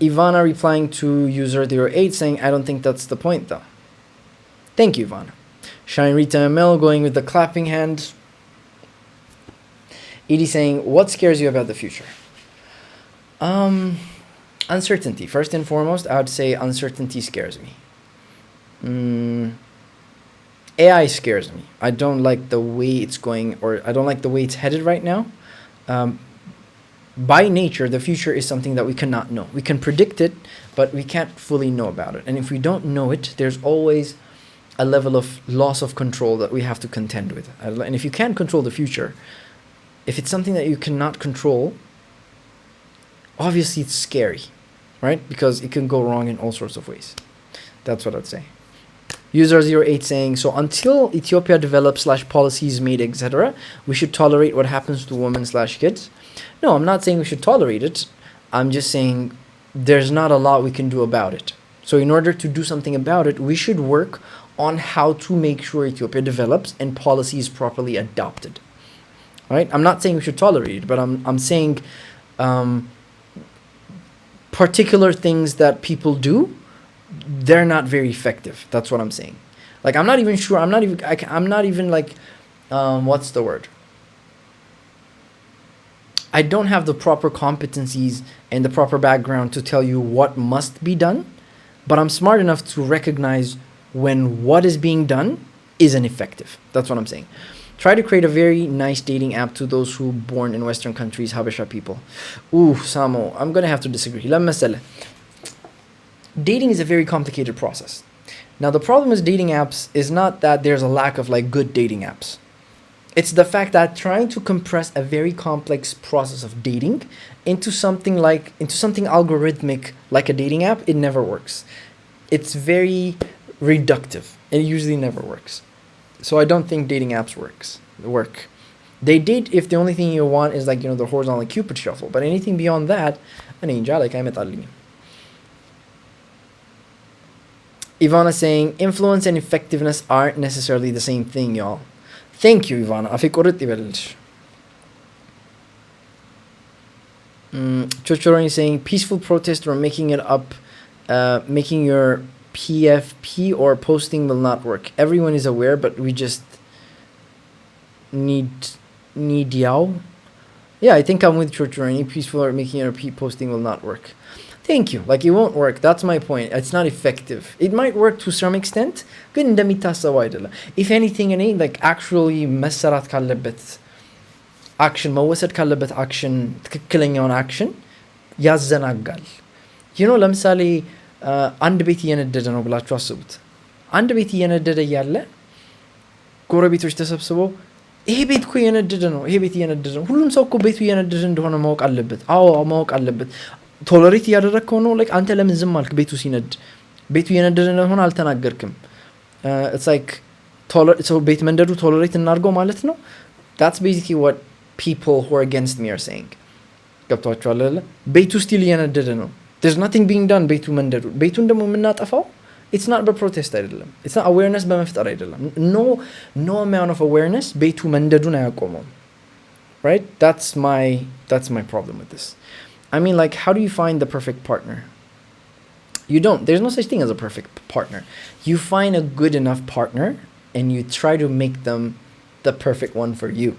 Ivana replying to user 08 saying, I don't think that's the point though. Thank you, Ivana. Shine Rita ML going with the clapping hand. Edie saying, what scares you about the future? Uncertainty. First and foremost, I would say uncertainty scares me. AI scares me. I don't like the way it's going, or I don't like the way it's headed right now. By nature, the future is something that we cannot know. We can predict it, but we can't fully know about it. And if we don't know it, there's always a level of loss of control that we have to contend with. And if you can't control the future, if it's something that you cannot control, obviously it's scary, right? Because it can go wrong in all sorts of ways. That's what I'd say. User 08 saying, so until Ethiopia develops /policies made, etc., we should tolerate what happens to women/kids. No, I'm not saying we should tolerate it. I'm just saying there's not a lot we can do about it. So in order to do something about it, we should work on how to make sure Ethiopia develops and policy is properly adopted. Right? I'm not saying we should tolerate it, but I'm saying particular things that people do, they're not very effective. That's what I'm saying. Like, I'm not even sure. I'm not even like, what's the word? I don't have the proper competencies and the proper background to tell you what must be done, but I'm smart enough to recognize when what is being done isn't effective. That's what I'm saying. Try to create a very nice dating app to those who born in Western countries, Habesha people. Ooh, Samo, I'm going to have to disagree. Dating is a very complicated process. Now, the problem with dating apps is not that there's a lack of like good dating apps. It's the fact that trying to compress a very complex process of dating into something algorithmic like a dating app, it never works. It's very reductive. It usually never works. So I don't think dating apps work. They date if the only thing you want is like, the horizontal Cupid shuffle. But anything beyond that, እኔ እንጃ like አይመጣልኝም. Ivana saying influence and effectiveness aren't necessarily the same thing, y'all. Thank you, Ivana. አፌ ቁርጥ ይበልልሽ. Chochoroni saying peaceful protest or making it up, making your PFP or posting will not work. Everyone is aware, but we just need y'all. Yeah, I think I'm with Chochoroni. Peaceful or making your posting will not work. Thank you. Like, it won't work. That's my point. It's not effective. It might work to some extent. ግን እንደሚታሰበው አይደለም. If anything, እኔ like actually መሰራት ካለበት አክሽን መወሰድ ካለበት አክሽን ትክክለኛውን አክሽን ያዘናጋል. ለምሳሌ አንድ ቤት እየነደደ ነው ብላችሁ አስቡት. አንድ ቤት እየነደደ እያለ ጎረቤቶች ተሰብስበው ይሄ ቤት እኮ እየነደደ ነው፣ ይሄ ቤት እየነደደ ነው። ሁሉም ሰው እኮ ቤቱ እየነደደ እንደሆነ ማወቅ አለበት። አዎ ማወቅ አለበት። ቶለሬት እያደረግከው ነው። like አንተ ለምን ዝም አልክ? ቤቱ ሲነድ ቤቱ እየነደደ እንደሆነ አልተናገርክም። it's like so ቤት መንደዱ ቶለሬት እናድርገው ማለት ነው. That's basically what people who are against me are saying. ገብቷችኋል አይደለ? ቤቱ ስቲል እየነደደ ነው. There's nothing being done. ቤቱ መንደዱ ቤቱን ደግሞ የምናጠፋው it's not በፕሮቴስት አይደለም. it's not awareness በመፍጠር አይደለም. no amount of awareness ቤቱ መንደዱን አያቆመውም. right? That's my problem with this. I mean, like, how do you find the perfect partner? You don't. There's no such thing as a perfect partner. You find a good enough partner and you try to make them the perfect one for you.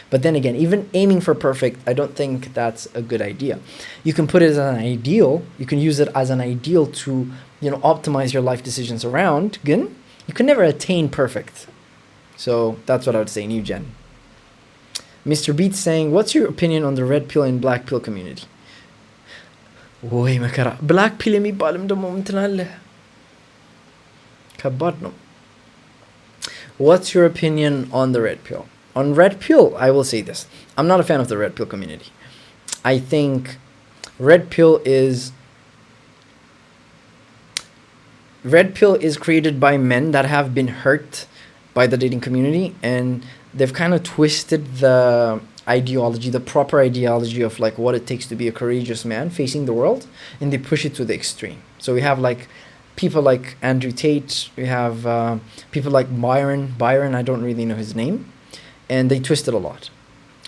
But then again, even aiming for perfect, I don't think that's a good idea. You can put it as an ideal. You can use it as an ideal to, optimize your life decisions around. Again, you can never attain perfect. So that's what I would say, new gen. Mr. Beats saying, what's your opinion on the red pill and black pill community? ወይ መከራ ብላክ ፒል የሚባልም ደግሞ እንትን አለ ከባድ ነው. What's your opinion on the red pill? On red pill, I will say this. I'm not a fan of the red pill community. I think red pill is created by men that have been hurt by the dating community, and they've kind of twisted the ideology, the proper ideology of like what it takes to be a courageous man facing the world, and they push it to the extreme. So we have like people like Andrew Tate, we have people like Byron, I don't really know his name, and they twist it a lot.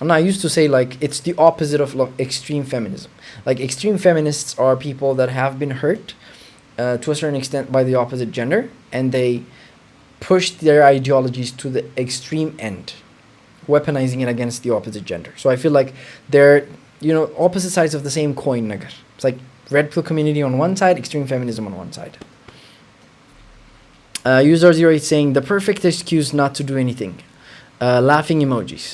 And I used to say like it's the opposite of like extreme feminism. Like extreme feminists are people that have been hurt to a certain extent by the opposite gender, and they push their ideologies to the extreme end, weaponizing it against the opposite gender. So I feel like they're, opposite sides of the same coin. It's like red pill community on one side, extreme feminism on one side. User08 saying, the perfect excuse not to do anything. Laughing emojis.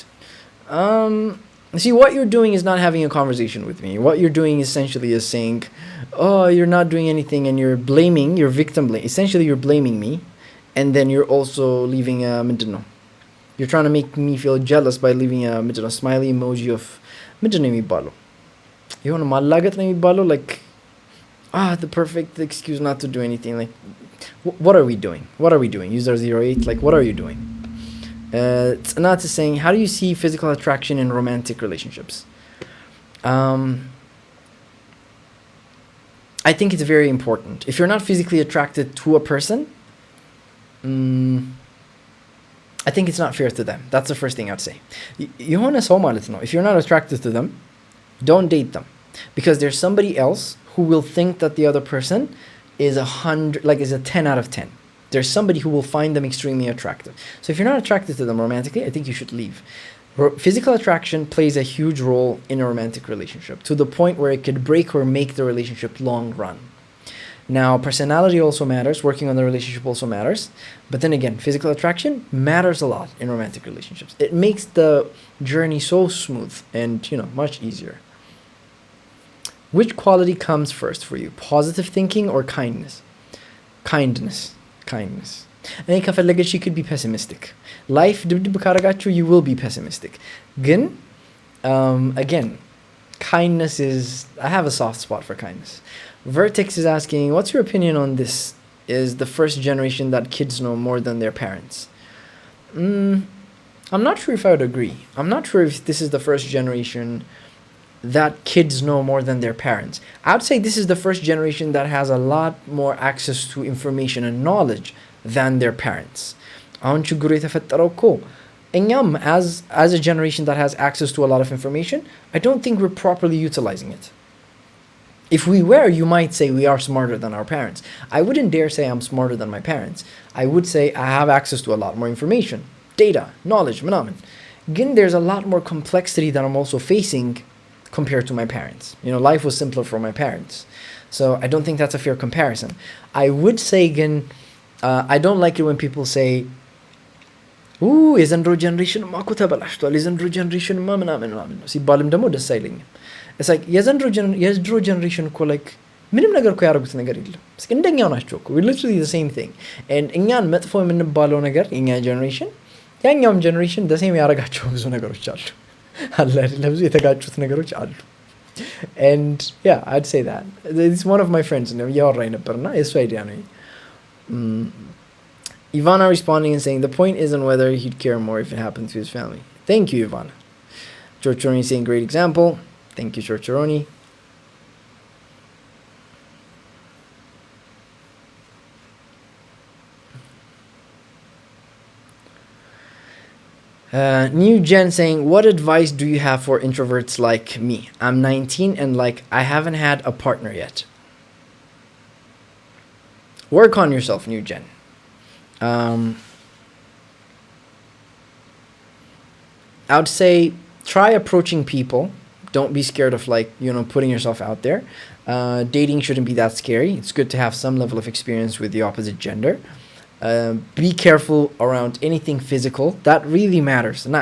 See, what you're doing is not having a conversation with me. What you're doing essentially is saying, oh, you're not doing anything, and you're victim blaming. Essentially, you're blaming me, and then you're also leaving a ምንድነው? You're trying to make me feel jealous by leaving a smiley emoji of ምንድነው የሚባለው? የሆነ ማላገጥ ነው የሚባለው, like the perfect excuse not to do anything. Like what are we doing? User08, like what are you doing? It's not saying, how do you see physical attraction in romantic relationships? I think it's very important. If you're not physically attracted to a person, I think it's not fair to them. That's the first thing I'd say. የሆነ ሰው ማለት ነው, if you're not attracted to them, don't date them, because there's somebody else who will think that the other person is is a 10 out of 10. There's somebody who will find them extremely attractive. So if you're not attracted to them romantically, I think you should leave. Physical attraction plays a huge role in a romantic relationship, to the point where it could break or make the relationship long run. Now, personality also matters. Working on the relationship also matters. But then again, physical attraction matters a lot in romantic relationships. It makes the journey so smooth and, much easier. Which quality comes first for you? Positive thinking or kindness? Kindness. እኔ ከፈለገች she could be pessimistic. Life ድብድብ ካረጋችሁ you will be pessimistic. ግን again, kindness is, I have a soft spot for kindness. Vertex is asking, what's your opinion on this? Is the first generation that kids know more than their parents? I'm not sure if I would agree. I'm not sure if this is the first generation that kids know more than their parents. I'd say this is the first generation that has a lot more access to information and knowledge than their parents. አሁን ችግሩ የተፈጠረው እኮ እኛም as a generation that has access to a lot of information, I don't think we're properly utilizing it. If we were, you might say we are smarter than our parents. I wouldn't dare say I'm smarter than my parents. I would say I have access to a lot more information, data, knowledge, ምናምን. Again, there's a lot more complexity that I'm also facing compared to my parents. Life was simpler for my parents. So I don't think that's a fair comparison. I would say again, I don't like it when people say, ooh, የዘንድሮ ጀነሬሽን ማ እኮ ተበላሽቷል፣ የዘንድሮ ጀነሬሽን ማ ምናምን ሲባልም ደግሞ ደስ አይለኝም። It's like የድሮ ጀነሬሽን እኮ like ምንም ነገር እኮ ያደረጉት ነገር የለም። እስኪ እንደኛው ናቸው እኮ we literally the same thing. and እኛን መጥፎ የምንባለው ነገር የኛ ጀነሬሽን ያኛውም ጀነሬሽን the same ያደረጋቸው ብዙ ነገሮች አሉ አለ አይደል ብዙ የተጋጩት ነገሮች አሉ and yeah I'd say that it's one of my friends ነው ያወራኝ ነበርና የሱ አይዲያ ነው Ivana responding and saying the point isn't whether he'd care more if it happened to his family. Thank you, Ivana. Chorchoroni saying great example. Thank you, Chorchoroni. New Gen saying, what advice do you have for introverts like me? I'm 19 and like I haven't had a partner yet. Work on yourself, New Gen. I would say try approaching people. Don't be scared of putting yourself out there. Dating shouldn't be that scary. It's good to have some level of experience with the opposite gender. Be careful around anything physical. That really matters. No,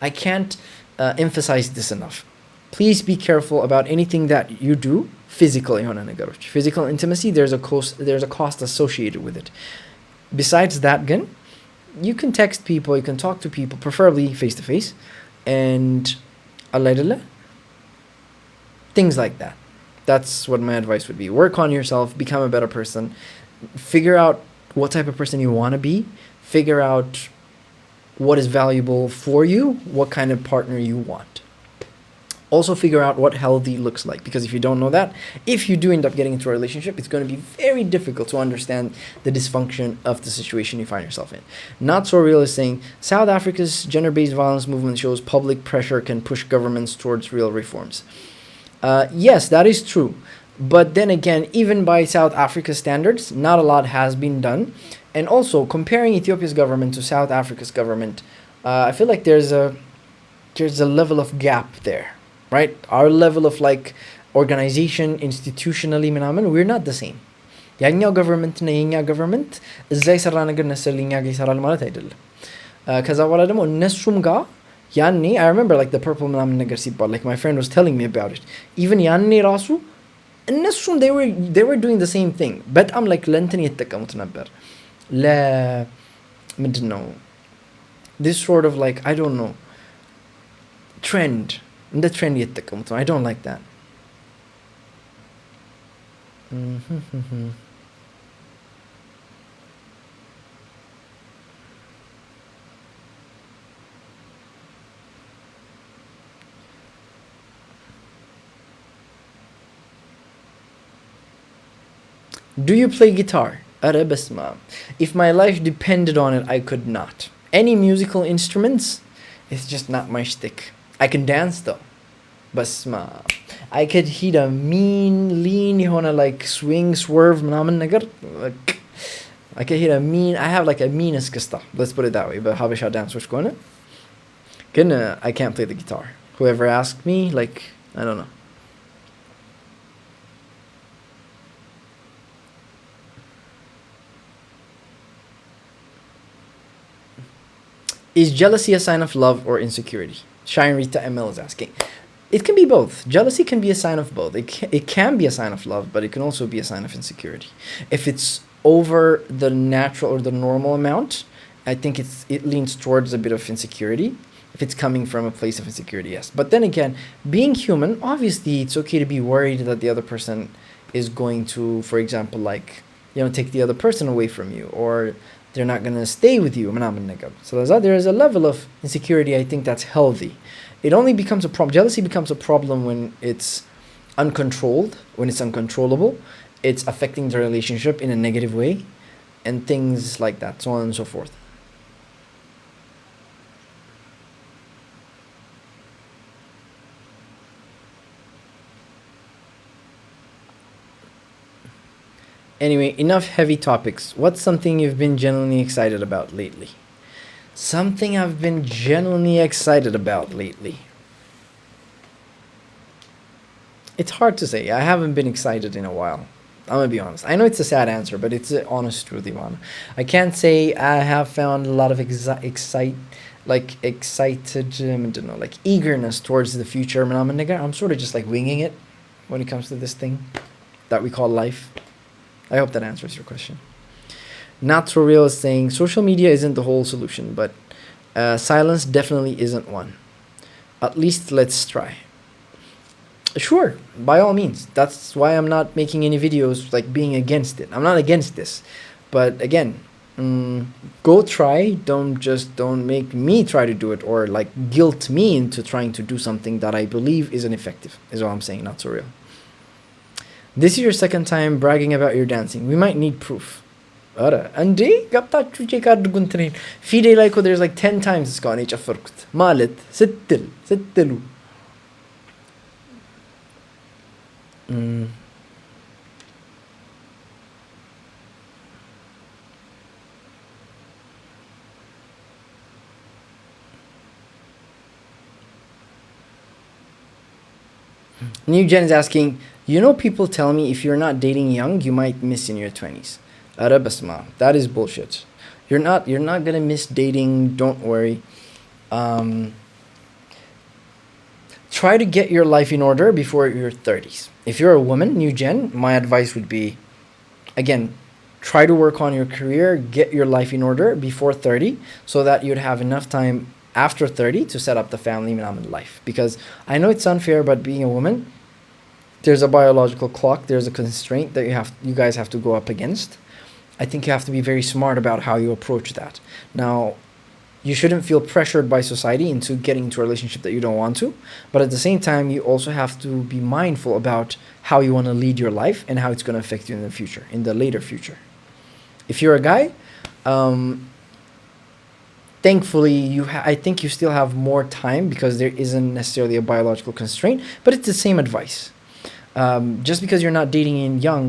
I can't emphasize this enough. Please be careful about anything that you do physically. Physical intimacy, there's a cost associated with it. Besides that, again, you can text people, you can talk to people, preferably face to face, and things like that. That's what my advice would be. Work on yourself, become a better person, figure out what type of person you want to be, figure out what is valuable for you, what kind of partner you want. Also figure out what healthy looks like, because if you don't know that, if you do end up getting into a relationship, it's going to be very difficult to understand the dysfunction of the situation you find yourself in. Not So Real is saying, South Africa's gender-based violence movement shows public pressure can push governments towards real reforms. Yes, that is true. But then again, even by South Africa's standards, not a lot has been done. And also, comparing Ethiopia's government to South Africa's government, I feel like there's a level of gap there. Right? Our level of organization, institutionally, we're not the same. ያኛው government እና የኛ government እዛ የሰራ ነገር necessarily እኛ ጋር ይሰራል ማለት አይደለም። ከዛ በኋላ ደግሞ እነሱም ጋር ያኔ I remember the purple ምናምን ነገር ሲባል my friend was telling me about it. Even ያኔ ራሱ እነሱም they were doing the same thing. በጣም ለእንትን የተጠቀሙት ነበር ምንድን ነው this sort of I don't know trend. The trend የተጠቀሙት ነው. I don't like that. Do you play guitar? ኧረ በስመ አብ. If my life depended on it, I could not. Any musical instruments? It's just not my shtick. I can dance though. Basma. I could hit a mean, lean, swing, swerve, ምናምን ነገር. I could hit a mean, I have a mean እስክስታ. Let's put it that way. But ሀበሻ ዳንሶች ከሆነ ግን I can't play the guitar. Whoever asked me, I don't know. Is jealousy a sign of love or insecurity? Shine Rita ML is asking. It can be both. Jealousy can be a sign of both. It can be a sign of love, but it can also be a sign of insecurity. If it's over the natural or the normal amount, I think it leans towards a bit of insecurity. If it's coming from a place of insecurity, yes. But then again, being human, obviously it's okay to be worried that the other person is going to, for example, take the other person away from you, or they're not gonna stay with you. So there is a level of insecurity, I think, that's healthy. It only becomes a problem. Jealousy becomes a problem when it's uncontrolled, when it's uncontrollable, it's affecting the relationship in a negative way, and things like that, so on and so forth. Anyway, enough heavy topics. What's something you've been genuinely excited about lately? Something I've been genuinely excited about lately. It's hard to say. I haven't been excited in a while. I'm gonna be honest. I know it's a sad answer, but it's the honest truth, Ivan. I can't say I have found a lot of excited, I don't know, like eagerness towards the future. I'm sort of just like winging it when it comes to this thing that we call life. I hope that answers your question. Not so real is saying social media isn't the whole solution, but silence definitely isn't one. At least let's try. Sure, by all means. That's why I'm not making any videos like being against it. I'm not against this, but again, go try. Don't make me try to do it or like guilt me into trying to do something that I believe isn't effective. Is what I'm saying. Not so real. This is your second time bragging about your dancing. We might need proof. እንዴ ገብታችሁ ቼክ አድርጉ እንትኔን ፊዴ ላይ እኮ there's like 10 times እስካሁን የጨፈርኩት ማለት ስትሉ New Gen is asking, you know, people tell me if you're not dating young, you might miss in your 20s. Arabasma, that is bullshit. You're not gonna miss dating. Don't worry. Try to get your life in order before your 30s. If you're a woman, New Gen, my advice would be, again, try to work on your career, get your life in order before 30, so that you'd have enough time after 30 to set up the family life. Because I know it's unfair, but being a woman, there's a biological clock, there's a constraint that you guys have to go up against. I think you have to be very smart about how you approach that. Now, you shouldn't feel pressured by society into getting into a relationship that you don't want to, but at the same time, you also have to be mindful about how you want to lead your life and how it's going to affect you in the future, in the later future. If you're a guy, thankfully, I think you still have more time because there isn't necessarily a biological constraint, but it's the same advice. Just because you're not dating in young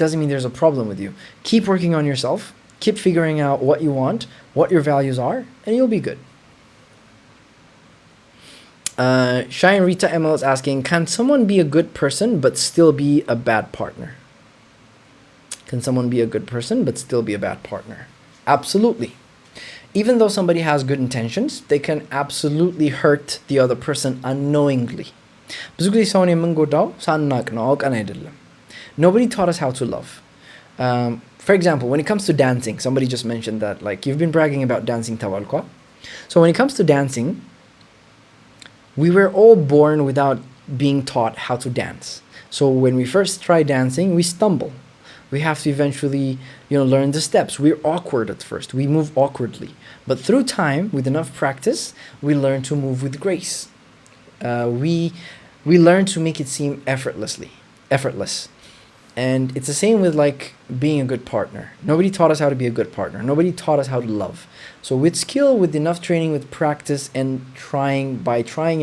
doesn't mean there's a problem with you. Keep working on yourself. Keep figuring out what you want, what your values are, and you'll be good. Shine Rita ML is asking, can someone be a good person but still be a bad partner? Can someone be a good person but still be a bad partner? Absolutely. Even though somebody has good intentions, they can absolutely hurt the other person unknowingly. ብዙ ጊዜ ሰውን የምንጎዳው ሳናቅ ነው አውቀን አይደለም nobody taught us how to love for example when it comes to dancing somebody just mentioned that like you've been bragging about dancing tawalqa so when it comes to dancing we were all born without being taught how to dance so when we first try dancing we stumble we have to eventually learn the steps we're awkward at first we move awkwardly but through time with enough practice we learn to move with grace we learn to make it seem effortless and it's the same with like being a good partner nobody taught us how to be a good partner nobody taught us how to love so with skill with enough training with practice and trying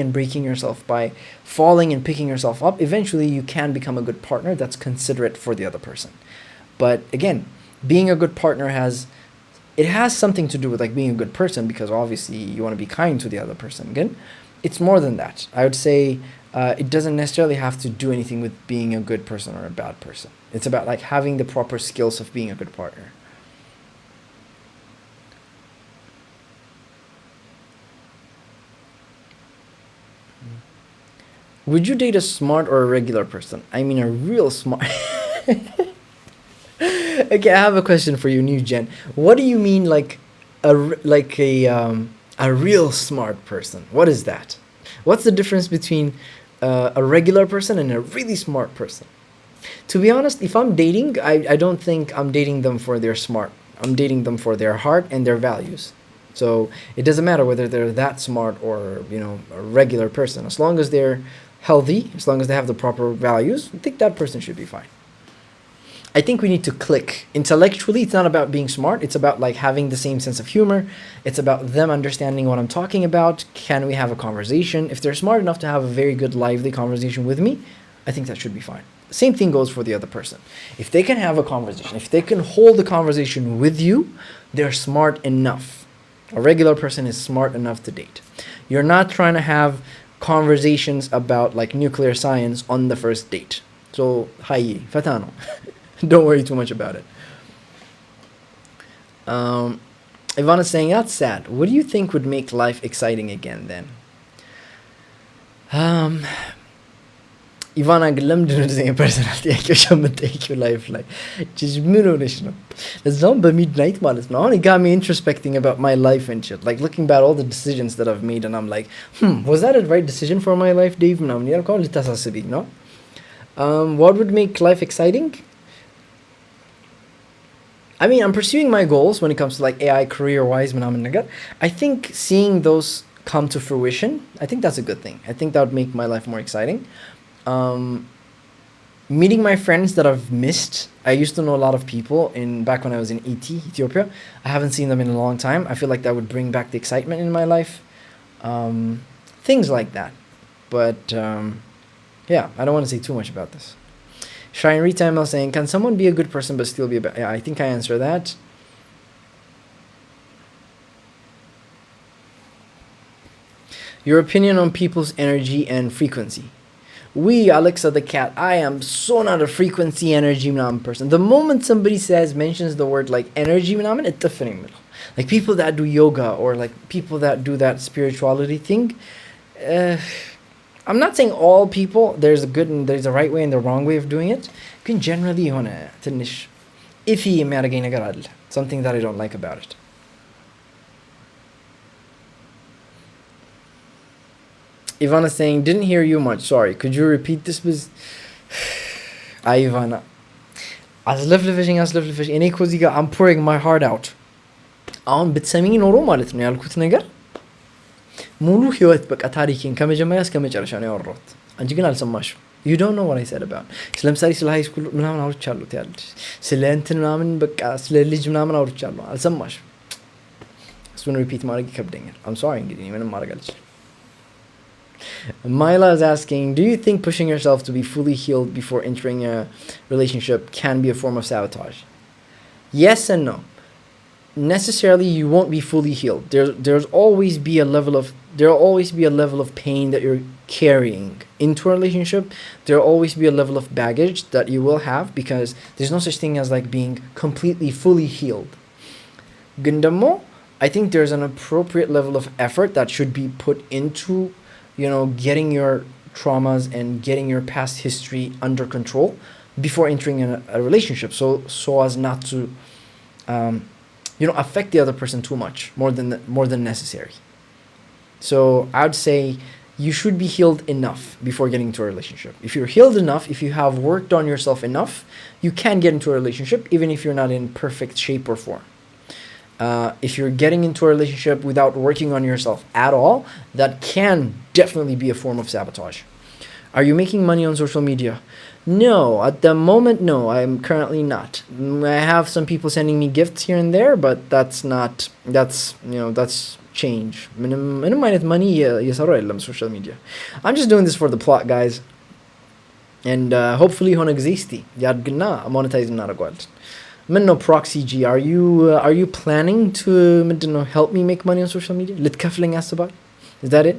and breaking yourself by falling and picking yourself up eventually you can become a good partner that's considerate for the other person but again being a good partner has something to do with like being a good person because obviously you want to be kind to the other person again it's more than that. I would say it doesn't necessarily have to do anything with being a good person or a bad person. It's about like having the proper skills of being a good partner. Would you date a smart or a regular person? I mean a real smart. Okay, I have a question for you, New Gen. What do you mean like a real smart person? What is that? What's the difference between a regular person and a really smart person? To be honest, if I'm dating, I don't think I'm dating them for their smart. I'm dating them for their heart and their values. So it doesn't matter whether they're that smart or, a regular person. As long as they're healthy, as long as they have the proper values, I think that person should be fine. I think we need to click intellectually. It's not about being smart. It's about like having the same sense of humor. It's about them understanding what I'm talking about. Can we have a conversation? If they're smart enough to have a very good lively conversation with me, I think that should be fine. Same thing goes for the other person. If they can have a conversation, if they can hold the conversation with you, they're smart enough. A regular person is smart enough to date. You're not trying to have conversations about like nuclear science on the first date. So, hi, fatano. Don't worry too much about it. Ivana is saying, that's sad. What do you think would make life exciting again then? ኢቫና ግን ለምንድን ነው እንደዚህ ፐርሰናል ጥያቄዎች የምትጠይቂው ላይፍ ላይ ምን ሆነሽ ነው? እዛውም በሚድናይት ማለት ነው። አሁን got me introspecting about my life and shit, like looking back all the decisions that I've made and I'm like, was that a right decision for my life, Dave? ምናምን ያልኩ አሁን ልታሳስቢኝ ነው። What would make life exciting? I mean, I'm pursuing my goals when it comes to like AI career-wise ምናምን ነገር. I think seeing those come to fruition, I think that's a good thing. I think that would make my life more exciting. Meeting my friends that I've missed. I used to know a lot of people back when I was in Ethiopia. I haven't seen them in a long time. I feel like that would bring back the excitement in my life. Things like that. But yeah, I don't want to say too much about this. Shine Rita ML saying, can someone be a good person but still be a bad? Yeah, I think I answered that. Your opinion on people's energy and frequency. We, Alexa the cat, I am so not a frequency energy person. The moment somebody mentions the word like energy, it's different. Like people that do yoga or like people that do that spirituality thing. I'm not saying all people, there's a good and there's a right way and the wrong way of doing it. You can generally iffy something that I don't like about it. Ivana saying, didn't hear you much, sorry. Could you repeat this, please? Ivana. አስለፍልፈሽኝ እኔ እኮ እዚህ ጋር I'm pouring my heart out. አሁን ብትሰሚኝ ኖሮ ማለት ነው ያልኩት ነገር ሙሉ ህይወት በቃ ታሪኬን ከመጀመሪያ እስከ መጨረሻ ነው ያወራሁት። አንቺ ግን አልሰማሽም. You don't know what I said about. ስለምሳሌ ስለ ሃይ ስኩል ምናምን አውርቻለሁ ያለሽ። ስለ እንትን ምናምን በቃ ስለ ልጅ ምናምን አውርቻለሁ። አልሰማሽም። እሱን ሪፒት ማድረግ ይከብደኛል. I'm sorry እንግዲህ ምንም ማድረግ አልችልም. Myla is asking, do you think pushing yourself to be fully healed before entering a relationship can be a form of sabotage? Yes and no. Necessarily, you won't be fully healed. There'll always be a level of pain that you're carrying into a relationship. There'll always be a level of baggage that you will have because there's no such thing as like being completely fully healed. Gundamo, I think there's an appropriate level of effort that should be put into getting your traumas and getting your past history under control before entering a relationship, so as not to affect the other person too much, more than necessary. So I would say you should be healed enough before getting into a relationship. If you're healed enough, if you have worked on yourself enough, you can get into a relationship even if you're not in perfect shape or form. If you're getting into a relationship without working on yourself at all, that can definitely be a form of sabotage. Are you making money on social media? No, at the moment, no, I'm currently not. I have some people sending me gifts here and there, but that's change. Minimum money, yes, social media. I'm just doing this for the plot, guys. And hopefully, hon existi. Yadgna, monetizing not a gold. Minno Proxy G, are you planning to help me make money on social media? Litkafling asabat? Is that it?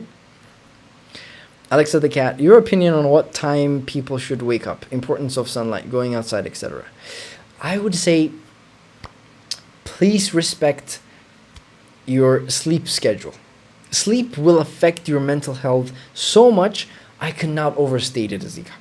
Alexa the cat, your opinion on what time people should wake up, importance of sunlight, going outside, etc. I would say, please respect your sleep schedule. Sleep will affect your mental health so much, I cannot overstate it, Azika.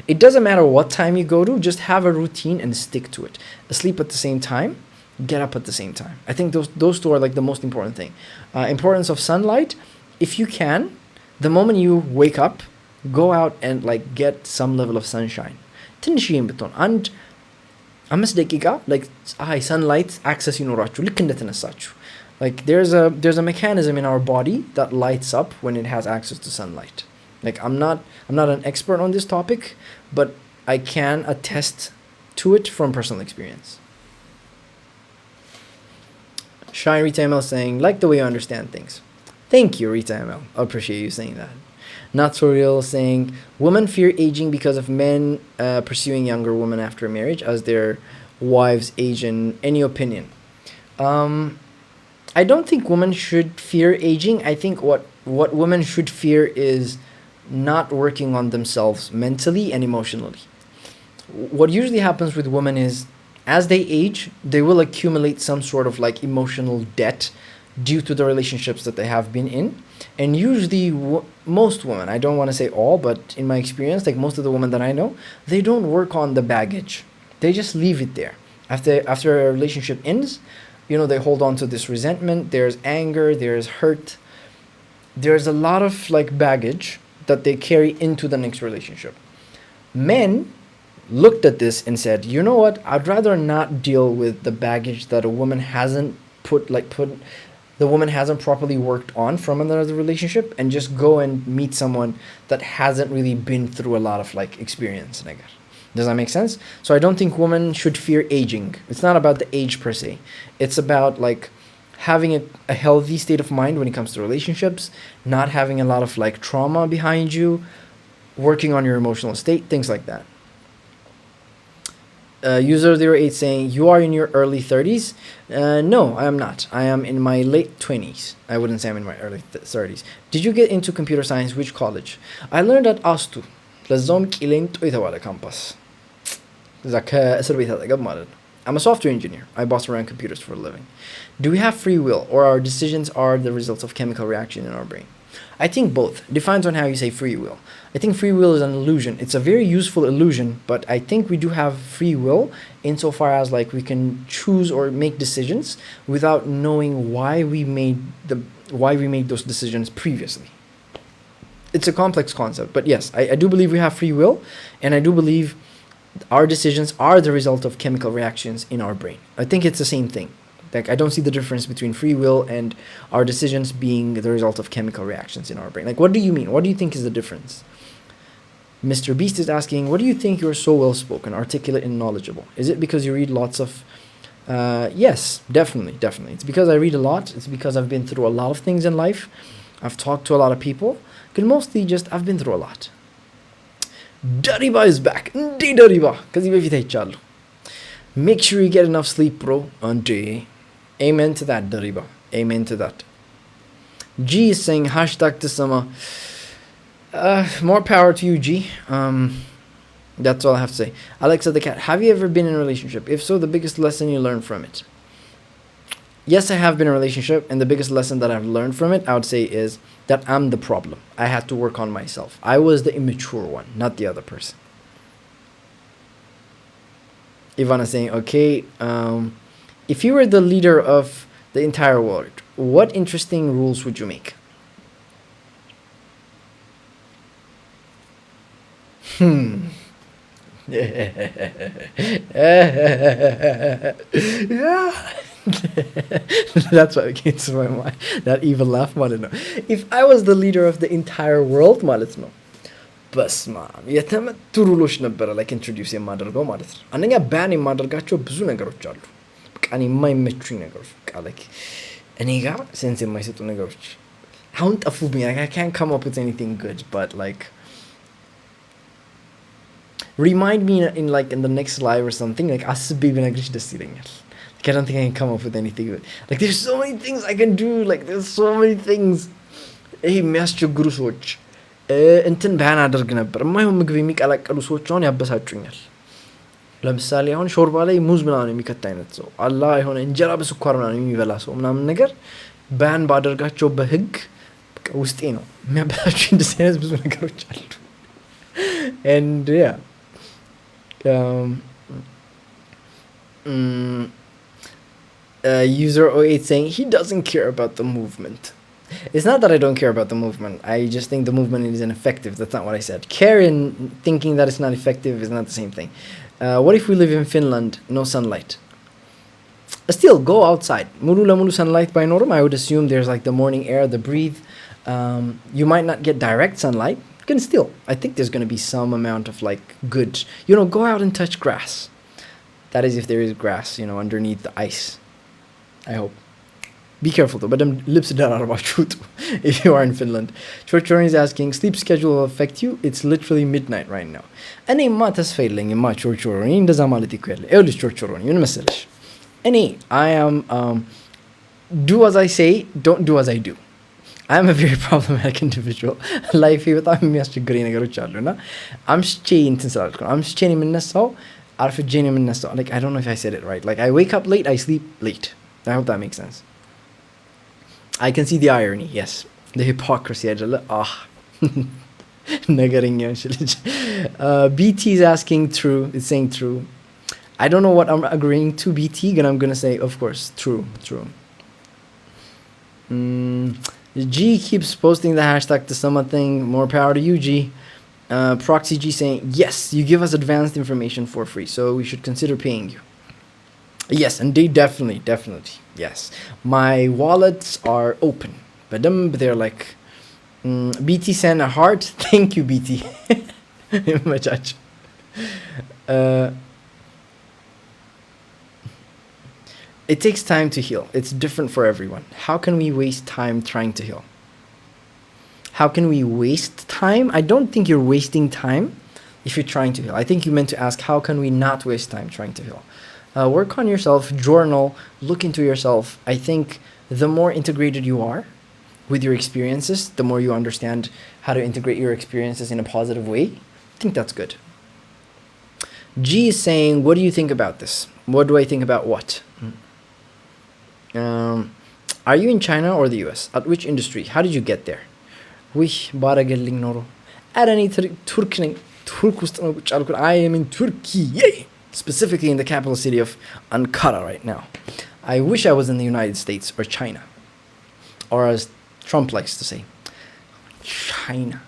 It doesn't matter what time you go to, just have a routine and stick to it. Sleep at the same time, get up at the same time. I think those two are like the most important thing. Importance of sunlight, if you can, the moment you wake up, go out and like get some level of sunshine. And 5 ደቂቃ like ፀሐይ sunlight access ይኖራችሁ ልክ እንደተነሳችሁ like there's a mechanism in our body that lights up when it has access to sunlight. Like I'm not an expert on this topic, but I can attest to it from personal experience. Shine Rita ML saying, like the way you understand things. Thank you, Rita ML. I appreciate you saying that. Not so real saying, women fear aging because of men pursuing younger women after marriage as their wives age. In any opinion? I don't think women should fear aging. I think what women should fear is not working on themselves mentally and emotionally. What usually happens with women is as they age, they will accumulate some sort of like emotional debt due to the relationships that they have been in. And usually most women, I don't want to say all, but in my experience, like most of the women that I know, they don't work on the baggage. They just leave it there. After a relationship ends, you know, they hold on to this resentment, there's anger, there's hurt, there's a lot of like baggage that they carry into the next relationship. Men looked at this and said, you know what, I'd rather not deal with the baggage that a woman hasn't the woman hasn't properly worked on from another relationship, and just go and meet someone that hasn't really been through a lot of like experience. Does that make sense? So I don't think women should fear aging. It's not about the age per se. It's about like having a healthy state of mind when it comes to relationships, not having a lot of like trauma behind you, working on your emotional state, things like that. User08 saying, you are in your early 30s? No, I am not. I am in my late 20s. I wouldn't say I'm in my early 30s. Did you get into computer science? Which college? I learned at ASTU. ለዛውም ቂሊንጦ የተባለ ካምፓስ እዛ ከእስር ቤት አጠገብ ማለት ነው. I'm a software engineer. I boss around computers for a living. Do we have free will, or our decisions are the results of chemical reaction in our brain? I think both. Depends on how you say free will. I think free will is an illusion. It's a very useful illusion, but I think we do have free will insofar as like we can choose or make decisions without knowing why we made those decisions previously. It's a complex concept, but yes, I do believe we have free will, and I do believe our decisions are the result of chemical reactions in our brain. I think it's the same thing. Like, I don't see the difference between free will and our decisions being the result of chemical reactions in our brain. Like, what do you mean? What do you think is the difference? Mr. Beast is asking, what do you think you're so well spoken, articulate, and knowledgeable? Is it because you read lots of... yes, definitely. It's because I read a lot. It's because I've been through a lot of things in life. I've talked to a lot of people. But mostly just I've been through a lot. Dariba is back. Dariba. Because you make sure you get enough sleep, bro. Amen to that, Dariba. Amen to that. G is saying hashtag to Sama. More power to you, G. That's all I have to say. Alexa the cat, have you ever been in a relationship? If so, the biggest lesson you learned from it? Yes, I have been in a relationship, and the biggest lesson that I've learned from it, I would say, is that I'm the problem. I had to work on myself. I was the immature one, not the other person. Ivana saying, okay, if you were the leader of the entire world, what interesting rules would you make? Yeah. That's what came to my mind. That evil laugh, ማለት ነው. If I was the leader of the entire world, ማለት ነው, በስማ የተመቱ ሩሎች ነበረ like introduce የማደርገው ማለት ነው. አንደኛ ባን የማደርጋቸው ብዙ ነገሮች አሉ. በቃ እኔ የማይመቹኝ ነገሮች በቃ like እኔ ጋር ሴንስ የማይሰጡ ነገሮች አሁን ጠፉብኝ. Like I can't come up with anything good, but like remind me in the next live or something. Like አስቤ ብነግርሽ ደስ ይለኛል. I don't think I can come up with anything good. Like there's so many things I can do. Like there's so many things. Hey, የሚያስቸግሩ ሰዎች እንትን ባን አደርግ ነበር. የማይሆን ምግብ የሚቀላቀሉ ሰዎች አሁን ያበሳጩኛል. ለምሳሌ አሁን ሾርባ ላይ ሙዝ ምናምን የሚከታ አይነት ሰው አላህ የሆነ እንጀራ በስኳር ምናምን የሚበላ ሰው ምናምን ነገር ባን ባደርጋቸው በህግ በቃ ውስጤ ነው የሚያበሳጩኝ። እንደዚህ አይነት ብዙ ነገሮች አሉ. And yeah. User08 saying he doesn't care about the movement. It's not that I don't care about the movement. I just think the movement is ineffective. That's not what I said. Care and thinking that it's not effective is not the same thing. What if we live in Finland, no sunlight? Still, go outside. Mulu la mulu sunlight by norm. I would assume there's like the morning air, the breathe. You might not get direct sunlight. Can still, I think there's going to be some amount of like good. Go out and touch grass. That is if there is grass, underneath the ice. I hope. Be careful though, but I'm lips about truth if you are in Finland. Chorchorin is asking, sleep schedule will affect you? It's literally midnight right now. እኔ ተስፋ የለኝም ቾርቾሮኒ እንደዛ ማለት ይቆያል ይኸውልሽ ቾርቾሮኒ ምን መሰለሽ እኔ I am do as I say, don't do as I do. I am a very problematic individual. Life በጣም የሚያስቸግረኝ ነገሮች አሉና አምሽቼ እንትን ስላልኩ ነው አምሽቼ ነው የምነሳው አርፍጄ ነው የምነሳው. Like I don't know if I said it right. Like I wake up late, I sleep late. I hope that makes sense. I can see the irony, yes. The hypocrisy. BT is asking true. It's saying true. I don't know what I'm agreeing to BT, and I'm going to say, of course, true. G keeps posting the hashtag to something. More power to you, G. Proxy G saying, yes, you give us advanced information for free, so we should consider paying you. Yes, indeed, definitely. Yes, my wallets are open, but they're like BT sent a heart. Thank you, BT. My judge. It takes time to heal. It's different for everyone. How can we waste time trying to heal? How can we waste time? I don't think you're wasting time if you're trying to heal. I think you meant to ask, how can we not waste time trying to heal? Work on yourself, journal, look into yourself. I think the more integrated you are with your experiences, the more you understand how to integrate your experiences in a positive way. I think that's good. G is saying, what do you think about this? What do I think about what? Are you in China or the US? At which industry? How did you get there? Baragelling noro. I am in Turkey. Yay! Specifically in the capital city of Ankara right now. I wish I was in the United States or China. Or as Trump likes to say, China.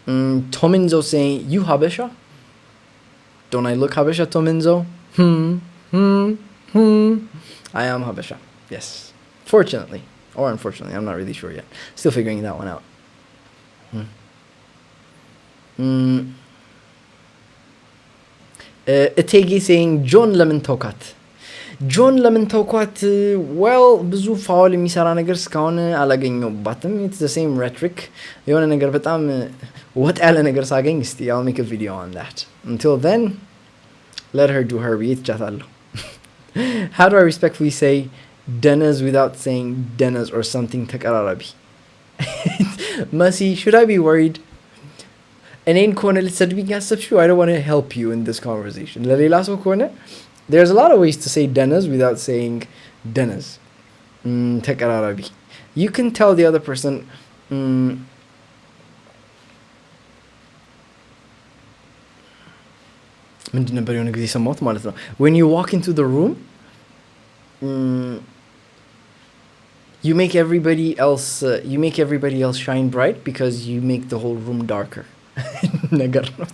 Tominzo saying, you Habesha? Don't I look Habesha, Tominzo? I am Habesha. Yes. Fortunately. Or unfortunately. I'm not really sure yet. Still figuring that one out. Etegi saying, John Lemon Tokat. John Lemon Tokat, well, ብዙ ፋውል የሚሰራ ነገር እስካሁን አላገኘሁባትም. It's the same rhetoric. የሆነ ነገር በጣም ወጥ ያለ ነገር ሳገኝ እስቲ I'll make a video on that. Until then, let her do her ብዬ ትቻታለሁ. How do I respectfully say Dennis without saying Dennis or something ተቀራራቢ? Mercy, should I be worried? እኔን ከሆነ ልትሰድቢኝ ያሰብሽው I don't want to help you in this conversation. ለሌላ ሰው ከሆነ there's a lot of ways to say Dennis without saying Dennis. ተቀራራቢ. You can tell the other person ምንድን ነበር የሆነ ጊዜ ሰማሁት ማለት ነው. When you walk into the room, you make everybody else shine bright because you make the whole room darker.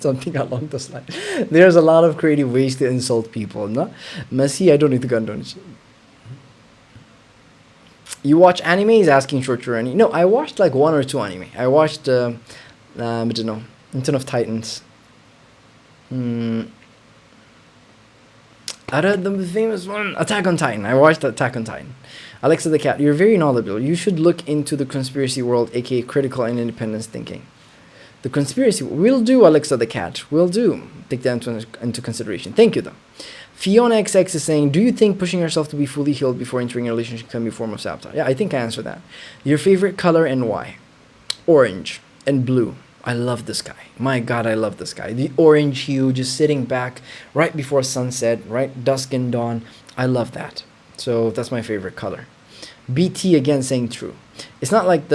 Something along those lines. There's a lot of creative ways to insult people, no? Messi, I don't need to condone it. You watch anime? He's asking Shortchurani. No, I watched like 1 or 2 anime. I watched I don't know, Return of Titans. I read the famous one, Attack on Titan. I watched Attack on Titan. Alexa the Cat, you're very knowledgeable. You should look into the conspiracy world, aka critical and independent thinking. The conspiracy, will do, Alexa the Cat. Will do. Take that into consideration. Thank you, though. Fiona XX is saying, do you think pushing yourself to be fully healed before entering a relationship can be a form of sabotage? Yeah, I think I answered that. Your favorite color and why? Orange and blue. I love this guy. My God, I love this guy. The orange hue, just sitting back right before sunset, right dusk and dawn. I love that. So that's my favorite color. BT again saying true. It's not like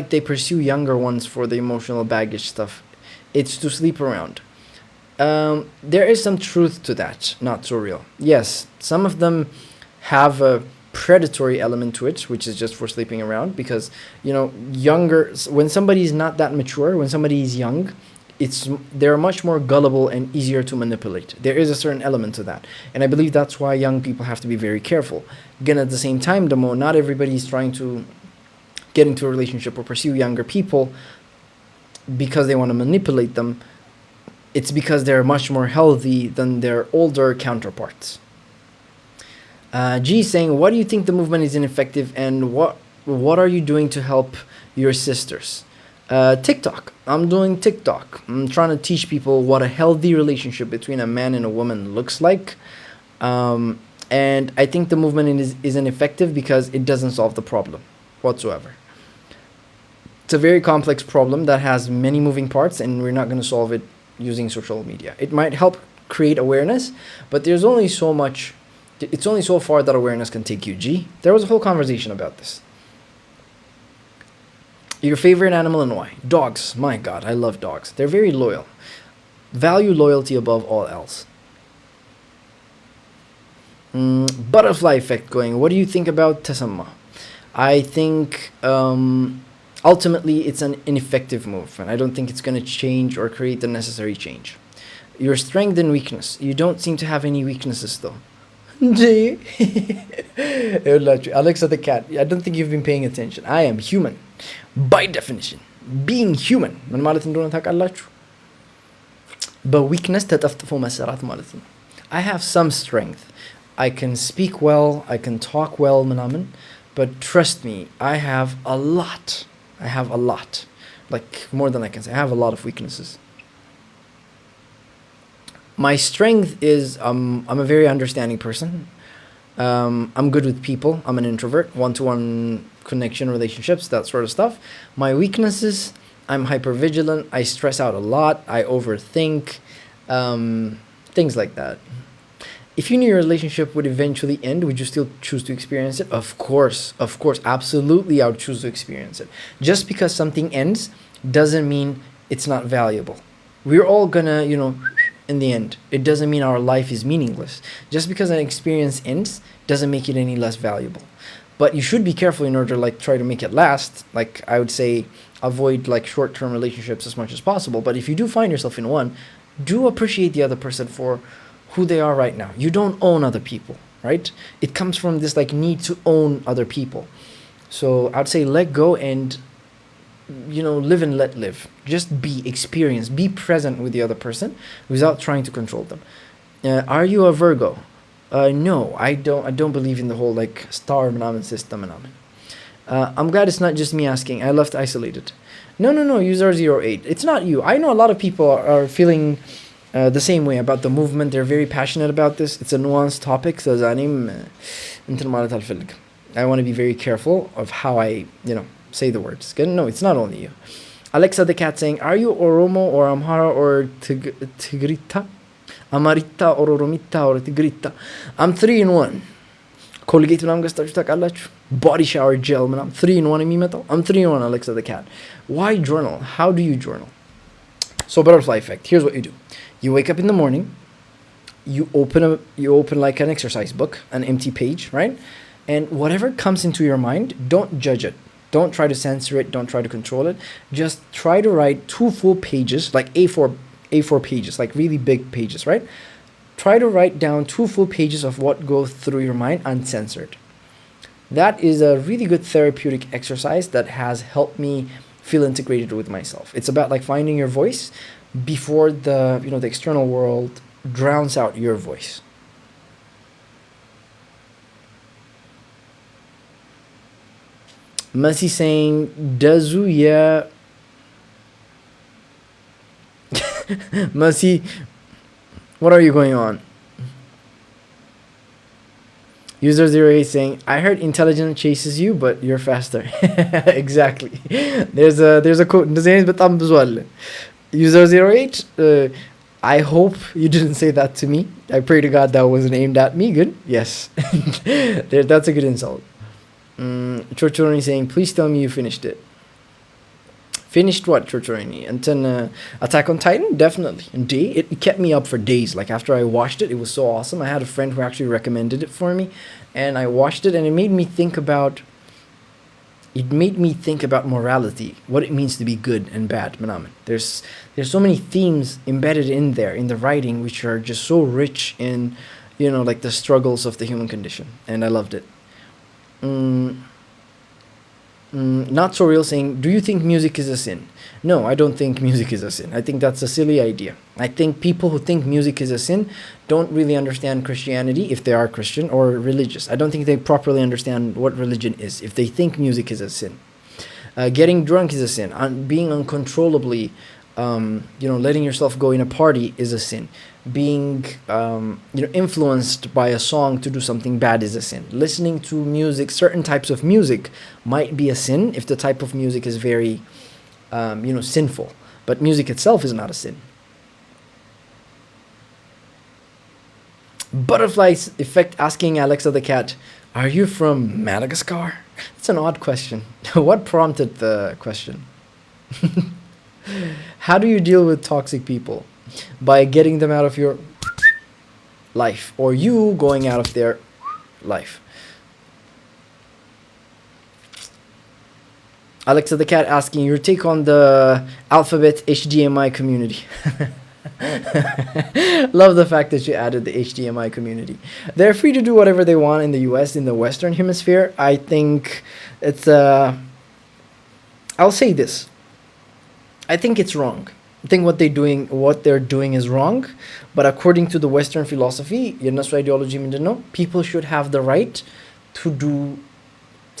they pursue younger ones for the emotional baggage stuff. It's to sleep around. There is some truth to that. Not so real. Yes, some of them have predatory element to it, which is just for sleeping around, because when somebody's not that mature, when somebody is young, they're much more gullible and easier to manipulate. There is a certain element to that, and I believe that's why young people have to be very careful. Again, at the same time, not everybody is trying to get into a relationship or pursue younger people because they want to manipulate them. It's because they're much more healthy than their older counterparts. G saying, what do you think the movement is ineffective, and what are you doing to help your sisters? TikTok. I'm doing TikTok. I'm trying to teach people what a healthy relationship between a man and a woman looks like. And I think the movement is ineffective because it doesn't solve the problem whatsoever. It's a very complex problem that has many moving parts, and we're not going to solve it using social media. It might help create awareness, but there's only so much. It's only so far that awareness can take you. G. There was a whole conversation about this. Your favorite animal and why? Dogs. My God, I love dogs. They're very loyal. Value loyalty above all else. Butterfly effect going. What do you think about tasamma? I think ultimately it's an ineffective move, and I don't think it's going to change or create the necessary change. Your strength and weakness. You don't seem to have any weaknesses though. G. Alexa the cat. I don't think you've been paying attention. I am human. By definition. Being human. ምን ማለት እንደሆነ ታውቃላችሁ? በዊክነስ ተጠፍጥፎ መሰራት ማለት ነው። I have some strength. I can speak well. I can talk well ምናምን. But trust me, I have a lot. Like more than I can say. I have a lot of weaknesses. My strength is I'm a very understanding person. I'm good with people. I'm an introvert. One-to-one connection, relationships, that sort of stuff. My weaknesses, I'm hypervigilant. I stress out a lot. I overthink. Things like that. If you knew your relationship would eventually end, would you still choose to experience it? Of course. Absolutely, I would choose to experience it. Just because something ends doesn't mean it's not valuable. We're all gonna, in the end. It doesn't mean our life is meaningless. Just because an experience ends doesn't make it any less valuable. But you should be careful in order to try to make it last. Like I would say, avoid short-term relationships as much as possible. But if you do find yourself in one, do appreciate the other person for who they are right now. You don't own other people, right? It comes from this need to own other people. So I'd say let go and live and let live. Just experience, be present with the other person without trying to control them. Are you a Virgo? No, I don't believe in the whole star system. I'm glad it's not just me asking. I left isolated. No, user 08. It's not you. I know a lot of people are feeling the same way about the movement. They're very passionate about this. It's a nuanced topic. So I want to be very careful of how I, say the words. No, it's not only you. Alexa the cat saying, are you Oromo or Amhara or Tigrita? Amarita or Oromita or Tigrita? I'm 3 in 1. Colgate ምናምን ገዝታችሁ ታውቃላችሁ? Body shower gel ምናምን 3 in 1 የሚመጣው? I'm 3 in 1, Alexa the cat. Why journal? How do you journal? So butterfly effect. Here's what you do. You wake up in the morning. You open like an exercise book, an empty page, right? And whatever comes into your mind, don't judge it. Don't try to censor it. Don't try to control it. Just try to write 2 full pages, like A4 pages, like really big pages, right? Try to write down 2 full pages of what goes through your mind uncensored. That is a really good therapeutic exercise that has helped me feel integrated with myself. It's about finding your voice before the external world drowns out your voice. Messi saying, Dazu yeah. Messi, what are you going on? User 08 saying, I heard intelligence chases you, but you're faster. Exactly. There's a quote. User 08, I hope you didn't say that to me. I pray to God that wasn't aimed at me. Good? Yes. That's a good insult. Chochoroni saying, please tell me you finished it. Finished what, Tortorini? And then Attack on Titan? Definitely. And it kept me up for days. Like, after I watched it, it was so awesome. I had a friend who actually recommended it for me, and I watched it, and it made me think about morality, what it means to be good and bad. There's so many themes embedded in there, in the writing, which are just so rich in, like the struggles of the human condition, and I loved it. Not so real saying, do you think music is a sin? No, I don't think music is a sin. I think that's a silly idea. I think people who think music is a sin don't really understand Christianity, if they are Christian, or religious. I don't think they properly understand what religion is if they think music is a sin. Getting drunk is a sin. Being uncontrollably, letting yourself go in a party is a sin. Being influenced by a song to do something bad is a sin. Listening to music, certain types of music, might be a sin if the type of music is very sinful, but music itself is not a sin. Butterfly effect asking Alexa the cat, are you from Madagascar? It's an odd question. What prompted the question? How do you deal with toxic people? By getting them out of your life, or you going out of their life. Alexa the cat asking your take on the alphabet HDMI community. Love the fact that you added the HDMI community. They're free to do whatever they want in the US, in the Western Hemisphere. I think it's I'll say this. I think it's wrong. I think what they're doing is wrong, but according to the Western philosophy, የነሱ ideology ምንድን ነው? People should have the right to do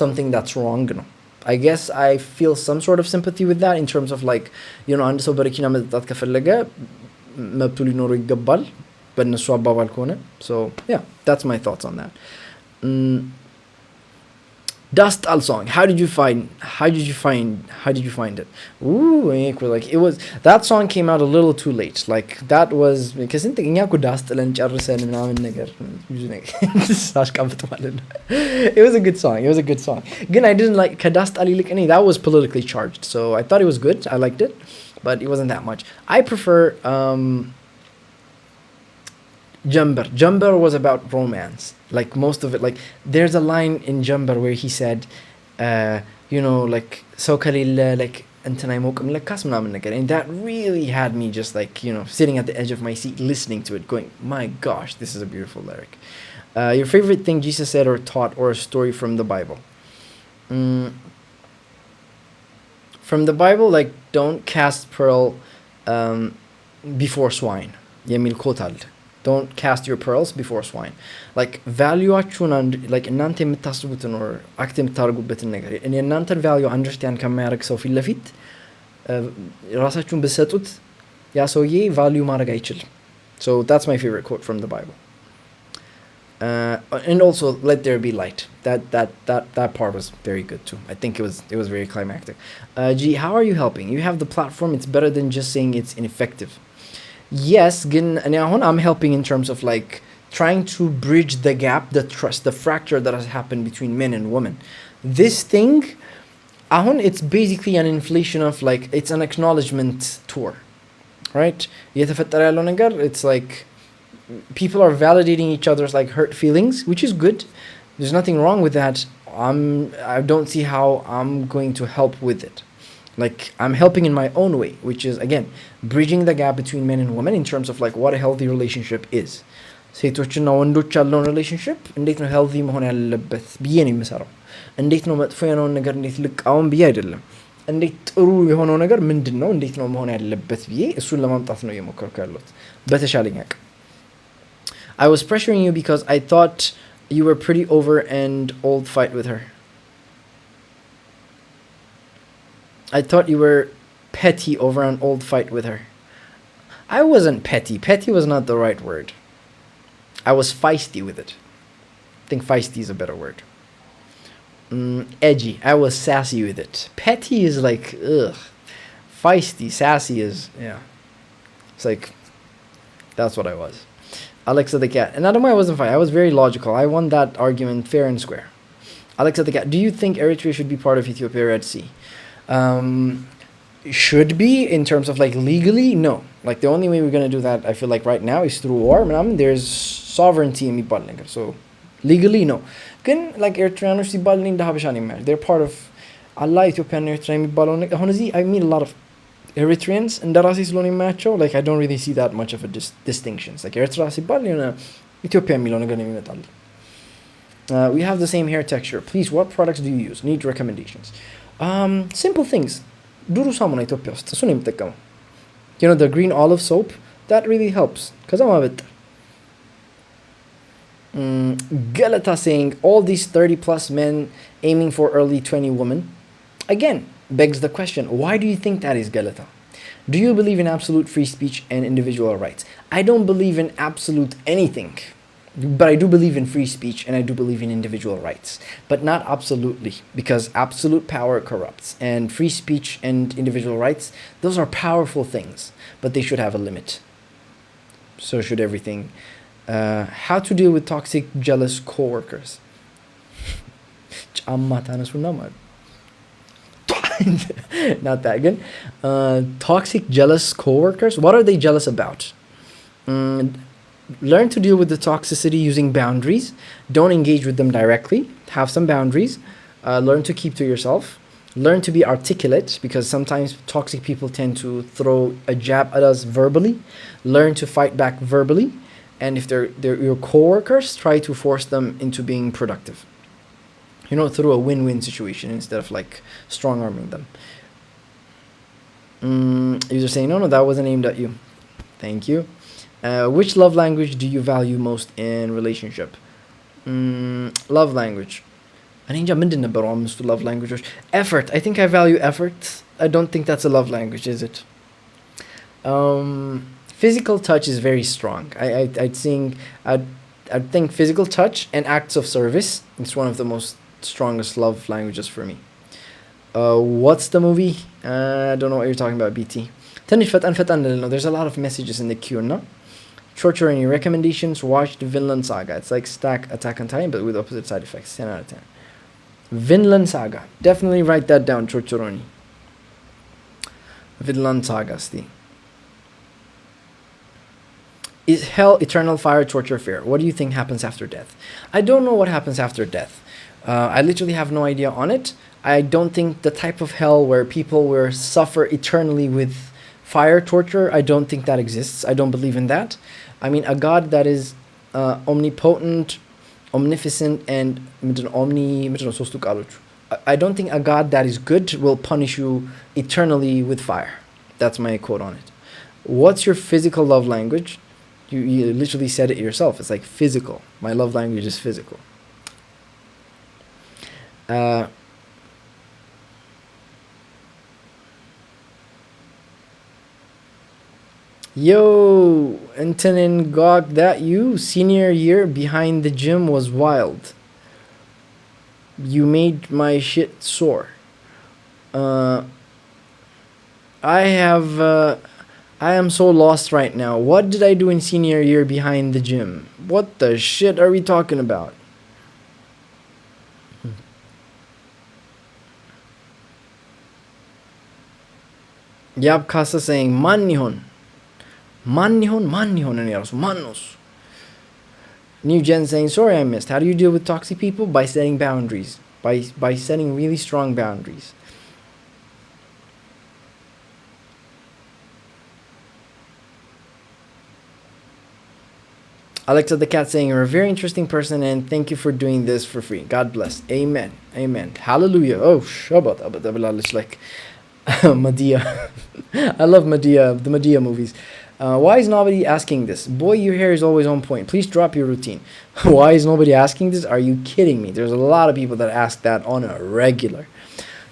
something that's wrong ነው. I guess I feel some sort of sympathy with that, in terms of like, አንድ ሰው በረኪና መጠጣት ከፈለገ መብቱ ሊኖረው ይገባል በእነሱ አባባል ከሆነ. So yeah, that's my thoughts on that. Dust Al song. How did you find it? Ooh, like, it was, that song came out a little too late. Like, that was because እኛ እኮ ዳስት ለን ጨርሰን ምናምን ነገር it was a good song. Again, I didn't like ከዳስት አል ይልቅ እኔ, that was politically charged, so I thought it was good. I liked it, but it wasn't that much. I prefer Jumber was about romance. Like, most of it, like, there's a line in Jumber where he said, like, so kalila, like, and that really had me just like, sitting at the edge of my seat listening to it, going, my gosh, this is a beautiful lyric. Your favorite thing Jesus said or taught, or a story from the Bible? From the Bible, like, don't cast pearl before swine. Yemil kotal. Don't cast your pearls before swine. Like, valueachun, like, እናንተ የምታስቡትን or አክት የምታደርጉበትን ነገር እኔ እናንተን value understand ከማያደርግ ሰው ፊት ለፊት ራሳችሁን ብትሰጡት ያ ሰውዬ value ማድረግ አይችልም. So that's my favorite quote from the Bible. And also, let there be light. That part was very good too. I think it was very climactic. G, how are you helping? You have the platform. It's better than just saying it's ineffective. Yes, I'm helping in terms of like trying to bridge the gap, the trust, the fracture that has happened between men and women. This thing, it's basically an inflation of, like, it's an acknowledgement tour, right? It's like people are validating each other's like hurt feelings, which is good. There's nothing wrong with that. I don't see how I'm going to help with it. Like, I'm helping in my own way, which is, again, bridging the gap between men and women in terms of like what a healthy relationship is. ሴቶችና ወንዶች ያለውን ሪሌሽንሽፕ እንዴት ነው ሄልዚ መሆን ያለበት ብዬ ነው የምሰራው። እንዴት ነው መጥፎ የሆነውን ነገር እንዴት ልቃወም ብዬ አይደለም። እንዴት ጥሩ የሆነው ነገር ምንድነው፣ እንዴት ነው መሆን ያለበት ብዬ እሱን ለማምጣት ነው እየሞከርኩ ያለሁት በተሻለኝ አቅም። I was pressuring you because I thought you were pretty over and old fight with her. I thought you were petty over an old fight with her. I wasn't petty. Petty was not the right word. I was feisty with it. I think feisty is a better word. Edgy. I was sassy with it. Petty is like, ugh. Feisty, sassy is, yeah. It's like, that's what I was. Alexa the cat. And not only I wasn't fine. I was very logical. I won that argument fair and square. Alexa the cat. Do you think Eritrea should be part of Ethiopia Red Sea? should be in terms of like legally, no. Like the only way we're gonna do that, I feel like right now, is through war. There's sovereignty in Mibalninger, so legally, no. Can like Eritreans Mibalning the Habashani, they're part of Allah, Ethiopian Eritrean Mibalon. Honestly, I meet a lot of Eritreans and Darasi Sloni Macho. Like I don't really see that much of a distinctions. Like Eritrean Mibalon, Ethiopian Milon. We have the same hair texture. Please, what products do you use? Need recommendations. Simple things. Duru samuna Ethiopia ውስጥ እሱን የምጠቀመው the green olive soap, that really helps. ከዛ ማበጠር Galata saying all these 30 plus men aiming for early 20 women, again begs the question, why do you think that is, Galata? Do you believe in absolute free speech and individual rights? I don't believe in absolute anything, but I do believe in free speech and I do believe in individual rights, but not absolutely, because absolute power corrupts, and free speech and individual rights, those are powerful things, but they should have a limit. So should everything. How to deal with toxic, jealous coworkers? Not that good. Toxic, jealous coworkers. What are they jealous about? Learn to deal with the toxicity using boundaries. Don't engage with them directly. Have some boundaries. Learn to keep to yourself. Learn to be articulate, because sometimes toxic people tend to throw a jab at us verbally. Learn to fight back verbally. And if they're your coworkers, try to force them into being productive. Through a win-win situation instead of like strong-arming them. User saying, no, that wasn't aimed at you. Thank you. Which love language do you value most in relationship? Love language. I think love language. Effort. I think I value effort. I don't think that's a love language, is it? Physical touch is very strong. I'd think physical touch and acts of service. It's one of the most strongest love languages for me. What's the movie? I don't know what you're talking about, BT. There's a lot of messages in the queue, no? Short any recommendations? Watch the Vinland Saga. It's like Attack on Titan, but with opposite side effects. 10 out of 10. Vinland Saga. Definitely write that down, Chorchoroni. Vinland Saga, Steve. Is hell, eternal fire, torture, fear? What do you think happens after death? I don't know what happens after death. I literally have no idea on it. I don't think the type of hell where people will suffer eternally with fire torture, I don't think that exists. I don't believe in that. I mean, a God that is omnipotent, omnificent, and I don't think a God that is good will punish you eternally with fire. That's my quote on it. What's your physical love language? You literally said it yourself. It's like physical. My love language is physical. Yo, Antonin Gog, that you? Senior year behind the gym was wild. You made my shit sore. I am so lost right now. What did I do in senior year behind the gym? What the shit are we talking about? Yab Kasa saying, Mannihon. Mannihon and else. Mannos. New Gen saying, sorry I missed. How do you deal with toxic people? By setting boundaries. By setting really strong boundaries. Alexa the Cat saying, you're a very interesting person and thank you for doing this for free. God bless. Amen. Amen. Hallelujah. Oh, Shabbat. Like Medea. I love Medea, the Medea movies. Why is nobody asking this? Boy, your hair is always on point. Please drop your routine. Why is nobody asking this? Are you kidding me? There's a lot of people that ask that on a regular.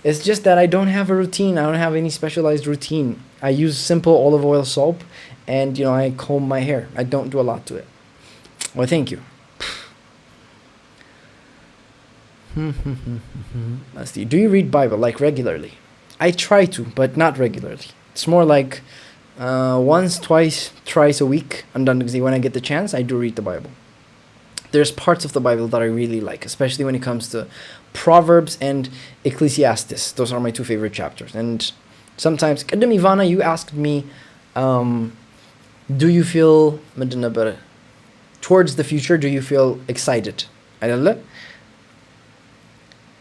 It's just that I don't have a routine. I don't have any specialized routine. I use simple olive oil soap and, I comb my hair. I don't do a lot to it. Well, thank you. Let's see. Do you read Bible like regularly? I try to, but not regularly. It's more like once, twice, thrice a week. And then when I get the chance, I do read the Bible. There's parts of the Bible that I really like, especially when it comes to Proverbs and Ecclesiastes. Those are my two favorite chapters. And Sometimes, Kadam Ivana, you asked me, do you feel towards the future? Do you feel excited? Ayalla?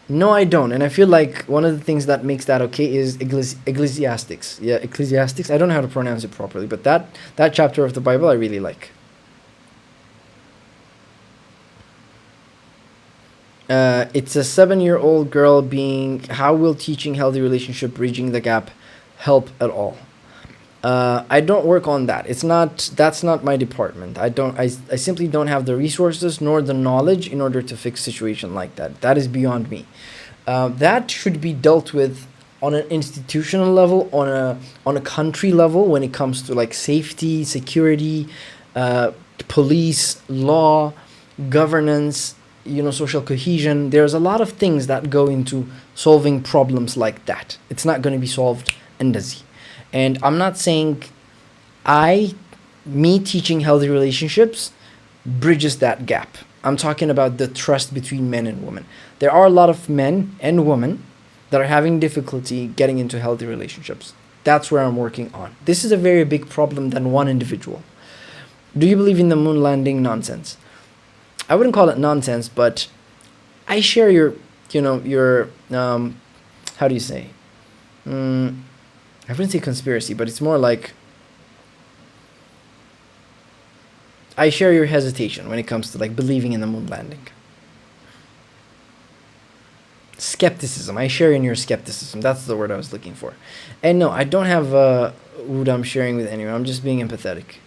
No, I don't, and I feel like one of the things that makes that okay is Ecclesiastics. Yeah, Ecclesiastics. I don't know how to pronounce it properly, but that chapter of the Bible I really like. It's a 7-year-old girl being. How will teaching healthy relationship bridging the gap help at all? I don't work on that. That's not my department. I simply don't have the resources nor the knowledge in order to fix a situation like that. That is beyond me. That should be dealt with on an institutional level, on a country level, when it comes to like safety, security, uh, police, law, governance, social cohesion. There's a lot of things that go into solving problems like that. It's not going to be solved endezi. And I'm not saying me teaching healthy relationships bridges that gap. I'm talking about the trust between men and women. There are a lot of men and women that are having difficulty getting into healthy relationships. That's where I'm working on. This is a very big problem than one individual. Do you believe in the moon landing nonsense? I wouldn't call it nonsense, but I share your, how do you say? I wouldn't say conspiracy, but it's more like I share your hesitation when it comes to like believing in the moon landing. Skepticism. I share in your skepticism. That's the word I was looking for. And no, I don't have what I'm sharing with anyone. I'm just being empathetic.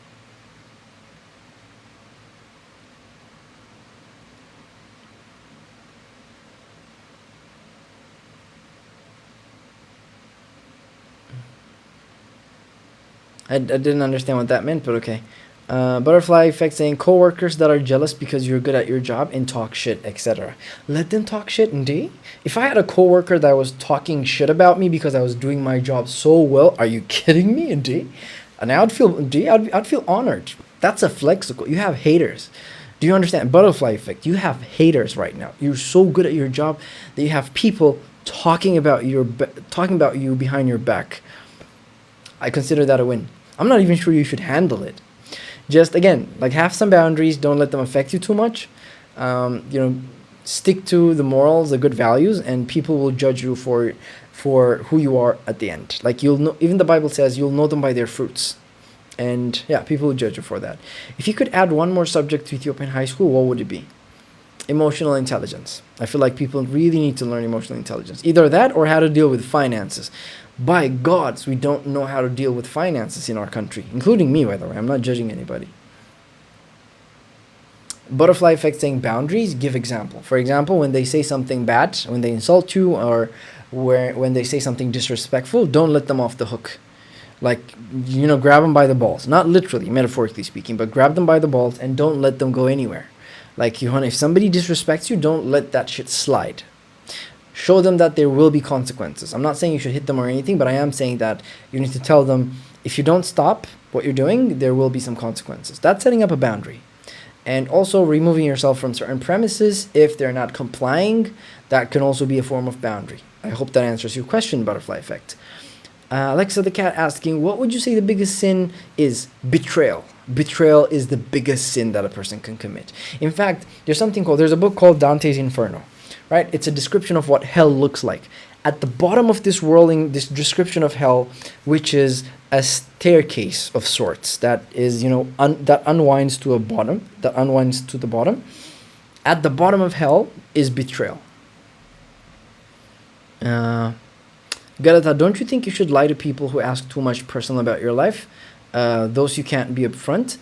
I didn't understand what that meant, but okay. Butterfly effect saying co-workers that are jealous because you're good at your job and talk shit, etc. Let them talk shit, indeed. If I had a co-worker that was talking shit about me because I was doing my job so well, are you kidding me, indeed? And I'd feel honored. That's a flexible. You have haters. Do you understand? Butterfly effect. You have haters right now. You're so good at your job that you have people talking about you behind your back. I consider that a win. I'm not even sure you should handle it. Just again, like have some boundaries. Don't let them affect you too much. Stick to the morals, the good values, and people will judge you for who you are at the end. Like you'll know. Even the Bible says you'll know them by their fruits. And yeah, people will judge you for that. If you could add one more subject to Ethiopian high school, what would it be? Emotional intelligence. I feel like people really need to learn emotional intelligence. Either that or how to deal with finances. By gods, we don't know how to deal with finances in our country, including me, by the way. I'm not judging anybody. Butterfly effect saying boundaries, give example. For example, when they say something bad, when they insult you, or when they say something disrespectful, don't let them off the hook. Like, grab them by the balls. Not literally, metaphorically speaking, but grab them by the balls and don't let them go anywhere. Like, if somebody disrespects you, don't let that shit slide. Show them that there will be consequences. I'm not saying you should hit them or anything, but I am saying that you need to tell them, if you don't stop what you're doing, there will be some consequences. That's setting up a boundary. And also removing yourself from certain premises if they're not complying. That can also be a form of boundary. I hope that answers your question, Butterfly Effect. Alexa the cat asking, what would you say the biggest sin is? Betrayal. Betrayal is the biggest sin that a person can commit. In fact, there's a book called Dante's Inferno. Right? It's a description of what hell looks like. At the bottom of this this description of hell, which is a staircase of sorts that is, that unwinds to the bottom. At the bottom of hell is betrayal. Galata, don't you think you should lie to people who ask too much personal about your life? Those you can't be upfront.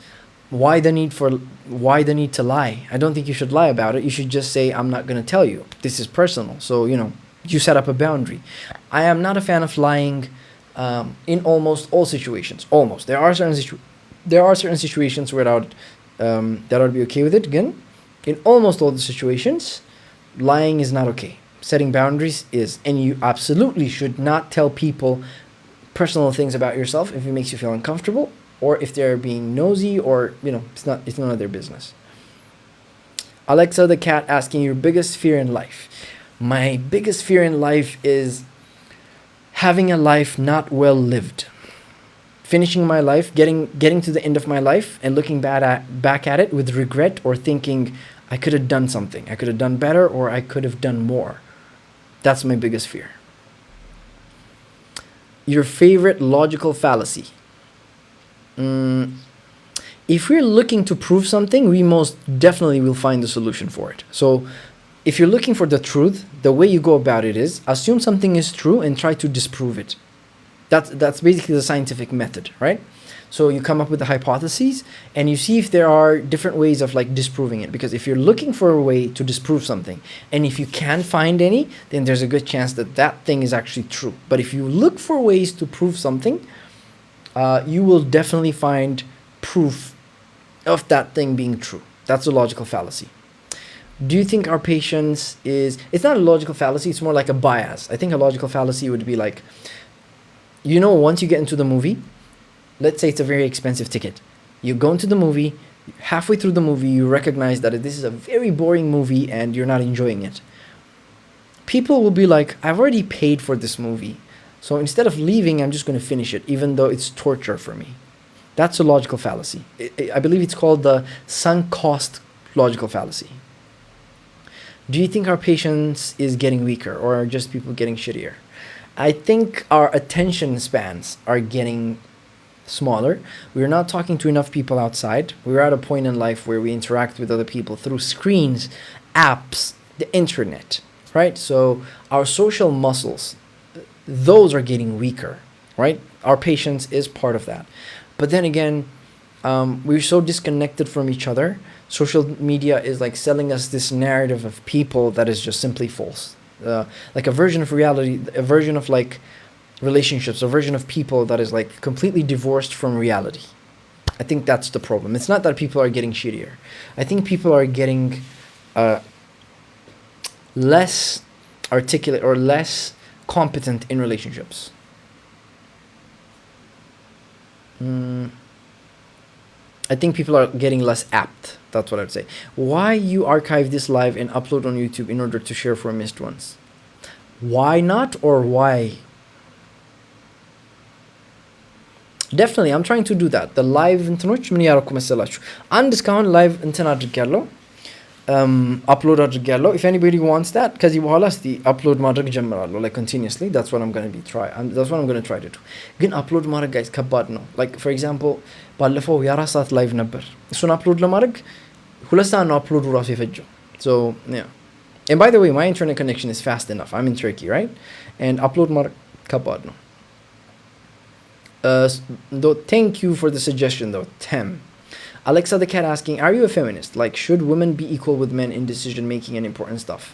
Why the need to lie? I don't think you should lie about it. You should just say, I'm not going to tell you. This is personal. So, you set up a boundary. I am not a fan of lying in almost all situations. Almost. There are certain situations where that would be okay with it. Again, in almost all the situations, lying is not okay. Setting boundaries is. And you absolutely should not tell people personal things about yourself if it makes you feel uncomfortable, or if they're being nosy, or it's none of their business. Alexa the cat asking, your biggest fear in life. My biggest fear in life is having a life not well lived. Finishing my life, getting to the end of my life and looking back at it with regret, or thinking I could have done something, I could have done better, or I could have done more. That's my biggest fear. Your favorite logical fallacy. If we're looking to prove something, we most definitely will find the solution for it. So if you're looking for the truth, the way you go about it is assume something is true and try to disprove it. That's basically the scientific method, right? So you come up with the hypotheses and you see if there are different ways of like disproving it. Because if you're looking for a way to disprove something, and if you can't find any, then there's a good chance that that thing is actually true. But if you look for ways to prove something, you will definitely find proof of that thing being true. That's a logical fallacy. Do you think our patience is... It's not a logical fallacy, it's more like a bias. I think a logical fallacy would be like, you know, once you get into the movie, let's say it's a very expensive ticket. You go into the movie, halfway through the movie, you recognize that this is a very boring movie and you're not enjoying it. People will be like, I've already paid for this movie, so instead of leaving, I'm just going to finish it, even though it's torture for me. That's a logical fallacy. I believe it's called the sunk cost logical fallacy. Do you think our patience is getting weaker, or are just people getting shittier? I think our attention spans are getting smaller. We're not talking to enough people outside. We're at a point in life where we interact with other people through screens, apps, the internet, right? So our social muscles, those are getting weaker, right? Our patience is part of that. But then again, we're so disconnected from each other. Social media is like selling us this narrative of people that is just simply false. Like a version of reality, a version of like relationships, a version of people that is like completely divorced from reality. I think that's the problem. It's not that people are getting shittier. I think people are getting less articulate or less competent in relationships. I think people are getting less apt. That's what I'd say. Why you archive this live and upload on YouTube in order to share for missed ones? Why not, or why? Definitely, I'm trying to do that. The live እንትኖች ምን ያረኩ መሰላችሁ? አንድ እስካሁን live እንትን አድርጌያለሁ. Upload አድርጌያለሁ. If anybody wants that, ከዚህ በኋላ እስቲ upload ማድረግ ጀምራለሁ, like continuously. That's what I'm going to try to do. ግን upload ማድረግ guys ከባድ ነው. Like for example, ባለፈው የ4 ሰዓት live ነበር. እሱን upload ለማድረግ 2 ሰዓት ነው upload ራሱ የፈጀው. So, yeah. And by the way, my internet connection is fast enough. I'm in Turkey, right? And upload ማድረግ ከባድ ነው. Though, thank you for the suggestion though, Tem. Alexa the cat asking, are you a feminist? Like, should women be equal with men in decision making and important stuff?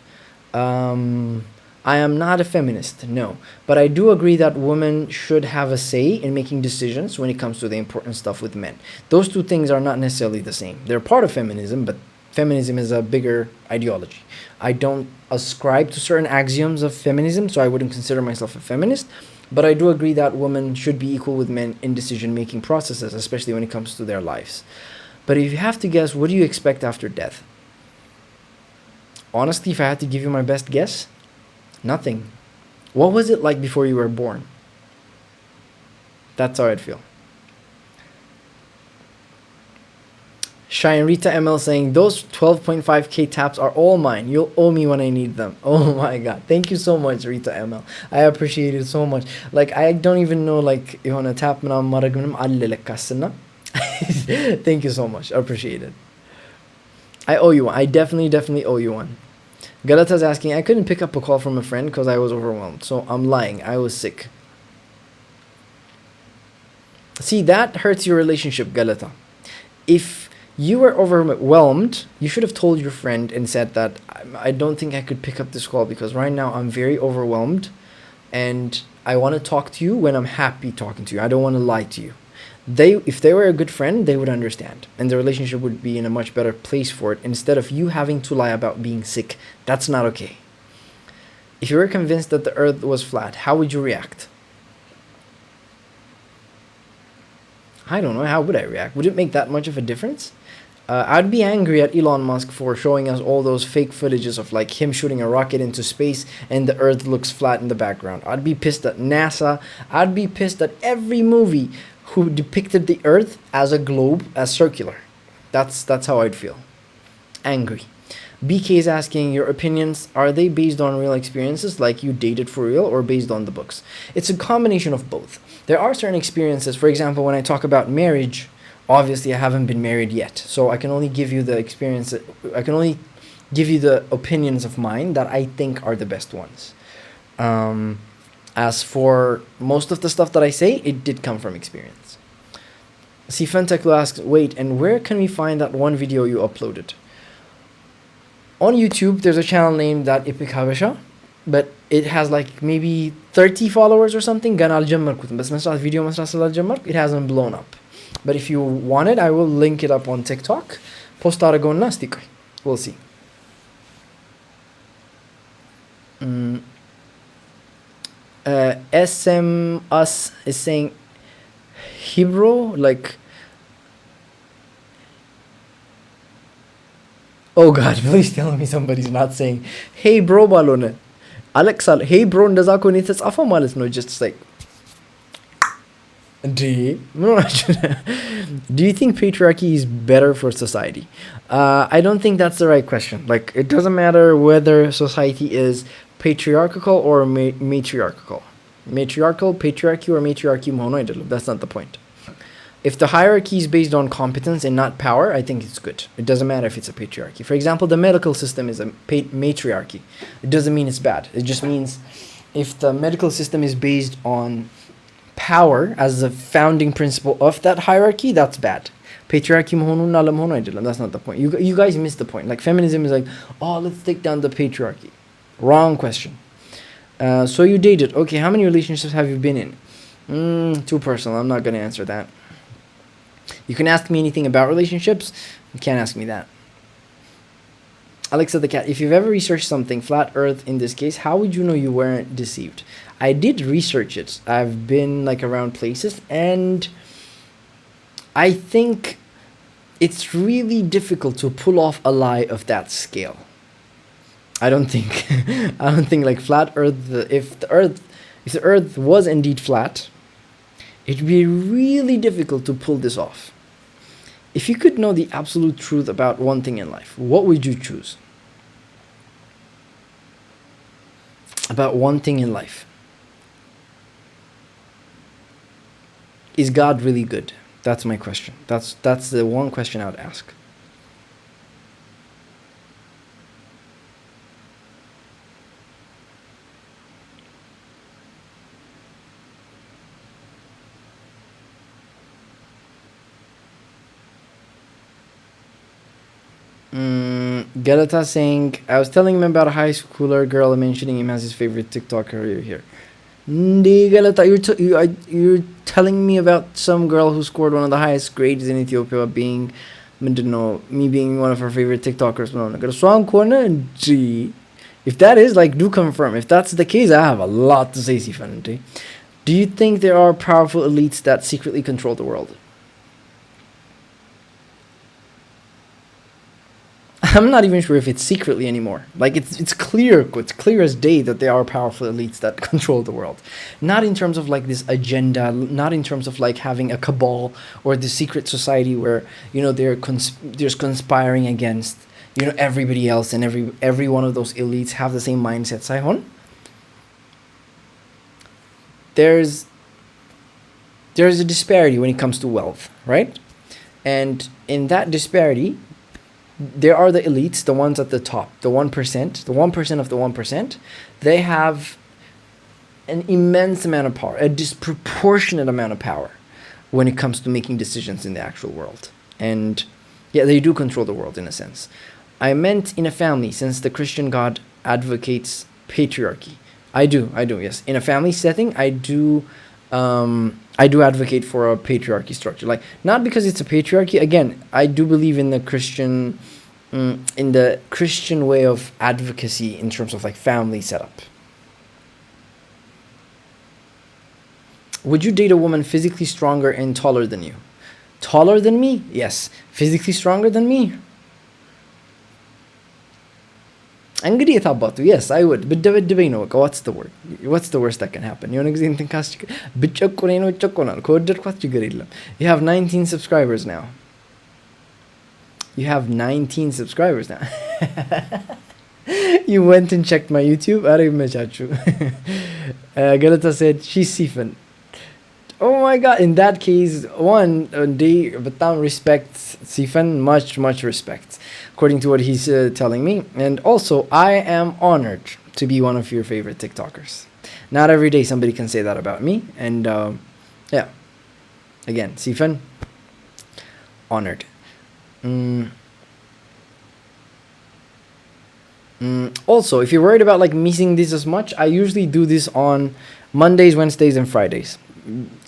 I am not a feminist, no. But I do agree that women should have a say in making decisions when it comes to the important stuff with men. Those two things are not necessarily the same. They're part of feminism, but feminism is a bigger ideology. I don't ascribe to certain axioms of feminism, so I wouldn't consider myself a feminist. But I do agree that women should be equal with men in decision-making processes, especially when it comes to their lives. But if you have to guess, what do you expect after death? Honestly, if I had to give you my best guess, nothing. What was it like before you were born? That's how I'd feel. Shine Rita ML saying, those 12.5k taps are all mine. You'll owe me when I need them. Oh my god. Thank you so much, Rita ML. I appreciate it so much. Like, I don't even know, like, you want to tap me. Thank you so much. I appreciate it. I owe you one. I definitely owe you one. Galata's asking, I couldn't pick up a call from a friend because I was overwhelmed. So I'm lying. I was sick. See, that hurts your relationship, Galata. If you were overwhelmed, you should have told your friend and said that I don't think I could pick up this call because right now I'm very overwhelmed and I want to talk to you when I'm happy talking to you. I don't want to lie to you. If they were a good friend, they would understand and the relationship would be in a much better place for it instead of you having to lie about being sick. That's not okay. If you were convinced that the earth was flat, how would you react? I don't know. How would I react? Would it make that much of a difference? I'd be angry at Elon Musk for showing us all those fake footages of like him shooting a rocket into space and the Earth looks flat in the background. I'd be pissed at NASA. I'd be pissed at every movie who depicted the Earth as a globe, as circular. That's how I'd feel. Angry. BK is asking, your opinions, are they based on real experiences, like you dated for real, or based on the books? It's a combination of both. There are certain experiences, for example, when I talk about marriage, obviously I haven't been married yet, so I can only give you the experience, I can only give you the opinions of mine that I think are the best ones. As for most of the stuff that I say, it did come from experience. Sifenteklu asks, wait, and where can we find that one video you uploaded? On YouTube, there's a channel named that Epic Habesha, but it has like maybe 30 followers or something. It hasn't blown up. But if you want it, I will link it up on TikTok. Post Aragon. We'll see. SM Us is saying Hebrew, like, oh god, please tell me somebody's not saying hey bro balone. Alex, hey bro እንደዛ ከሆነ የተጻፈው ማለት ነው just like do you think patriarchy is better for society? I don't think that's the right question. Like, it doesn't matter whether society is patriarchal or matriarchal. Matriarchal, patriarchy, or matriarchy, that's not the point. If the hierarchy is based on competence and not power, I think it's good. It doesn't matter if it's a patriarchy. For example, the medical system is a matriarchy. It doesn't mean it's bad. It just means if the medical system is based on power as the founding principle of that hierarchy, that's bad. Patriarchy, that's not the point. You guys missed the point. Like, feminism is like, oh, let's take down the patriarchy. Wrong question. So you dated. Okay, how many relationships have you been in? Too personal. I'm not going to answer that. You can ask me anything about relationships. You can't ask me that. Alexa the cat, if you've ever researched something, flat earth in this case, how would you know you weren't deceived? I did research it. I've been like around places, and I think it's really difficult to pull off a lie of that scale. I don't think like flat earth, if the earth was indeed flat, it'd be really difficult to pull this off. If you could know the absolute truth about one thing in life, what would you choose? About one thing in life. Is God really good? That's my question. That's the one question I would ask. Galata saying, I was telling him about a high schooler girl and mentioning him as his favorite TikToker here. Galata, you're telling me about some girl who scored one of the highest grades in Ethiopia being, me being one of her favorite TikTokers. If that is, like, do confirm. If that's the case, I have a lot to say, Sifanti. Do you think there are powerful elites that secretly control the world? I'm not even sure if it's secretly anymore. Like, it's clear as day that there are powerful elites that control the world. Not in terms of like this agenda, not in terms of like having a cabal or the secret society where, there's conspiring against, everybody else, and every one of those elites have the same mindset. Saihon, there's a disparity when it comes to wealth, right? And in that disparity, there are the elites, the ones at the top, the 1%, the 1% of the 1%. They have an immense amount of power, a disproportionate amount of power when it comes to making decisions in the actual world. And yeah, they do control the world in a sense. I meant in a family, since the Christian God advocates patriarchy. I do, yes. In a family setting, I do advocate for a patriarchy structure. Like, not because it's a patriarchy. Again, I do believe in the Christian way of advocacy in terms of like family setup. Would you date a woman physically stronger and taller than you? Taller than me? Yes. Physically stronger than me? እንግዲህ የታባቱ yes I would ብደበድበኝ ነው በቃ what's the worst that can happen የሆነ ጊዜ እንትን ካስችግር ብጨቁኔ ነው ጨቆናል ከወደድኳት ችግር የለም you have 19 subscribers now you have 19 subscribers now you went and checked my YouTube አረ ይመቻችሁ ገለታ said she's Sifen oh my god in that case one they በጣም respect Sifen much respect according to what he's telling me and also I am honored to be one of your favorite TikTokers not every day somebody can say that about me and yeah again Sifen honored also if you're worried about like missing this as much I usually do this on Mondays Wednesdays and Fridays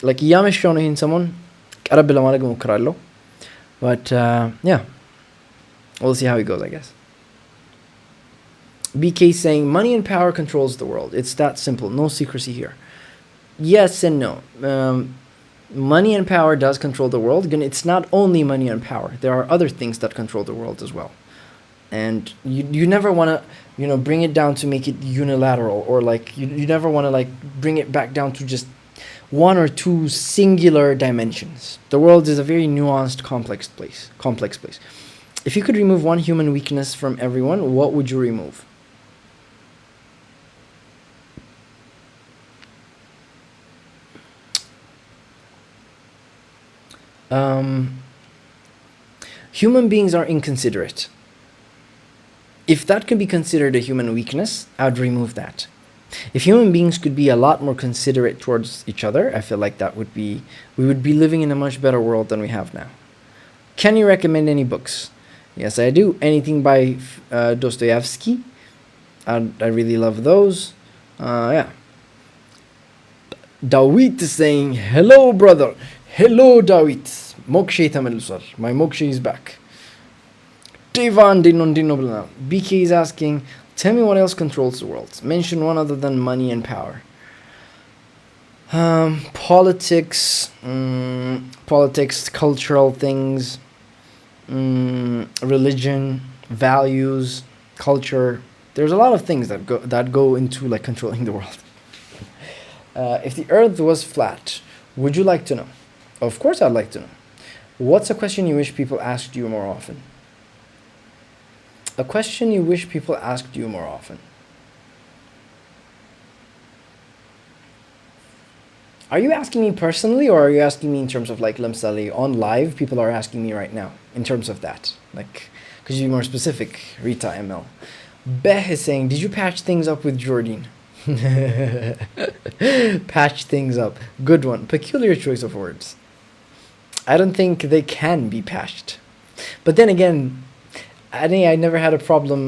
like እያመሸሁ ነው ይህን ሰሞን ቀረብ ለማድረግ እሞክራለሁ but yeah we'll see how it goes I guess BK saying money and power controls the world it's that simple no secrecy here yes and no money and power does control the world again it's not only money and power there are other things that control the world as well and you never want to bring it down to make it unilateral or like you never want to like bring it back down to just one or two singular dimensions the world is a very nuanced complex place if you could remove one human weakness from everyone what would you remove human beings are inconsiderate if that could be considered a human weakness I'd remove that if human beings could be a lot more considerate towards each other I feel like we would be living in a much better world than we have now can you recommend any books yes I do anything by Dostoevsky I really love those yeah Dawit is saying hello brother hello Dawit Mokshe ተመልሷል my Mokshe is back Devan Dino BK is asking tell me what else controls the world mention one other than money and power politics cultural things religion values culture there's a lot of things that go into like controlling the world if the earth was flat would you like to know of course I'd like to know what's a question you wish people asked you more often a question you wish people asked you more often. Are you asking me personally or are you asking me in terms of like Lamsali on live? People are asking me right now in terms of that. Like, could you be more specific? Rita ML. Beh is saying, did you patch things up with Jordan? Patch things up. Good one. Peculiar choice of words. I don't think they can be patched. But then again, I think I never had a problem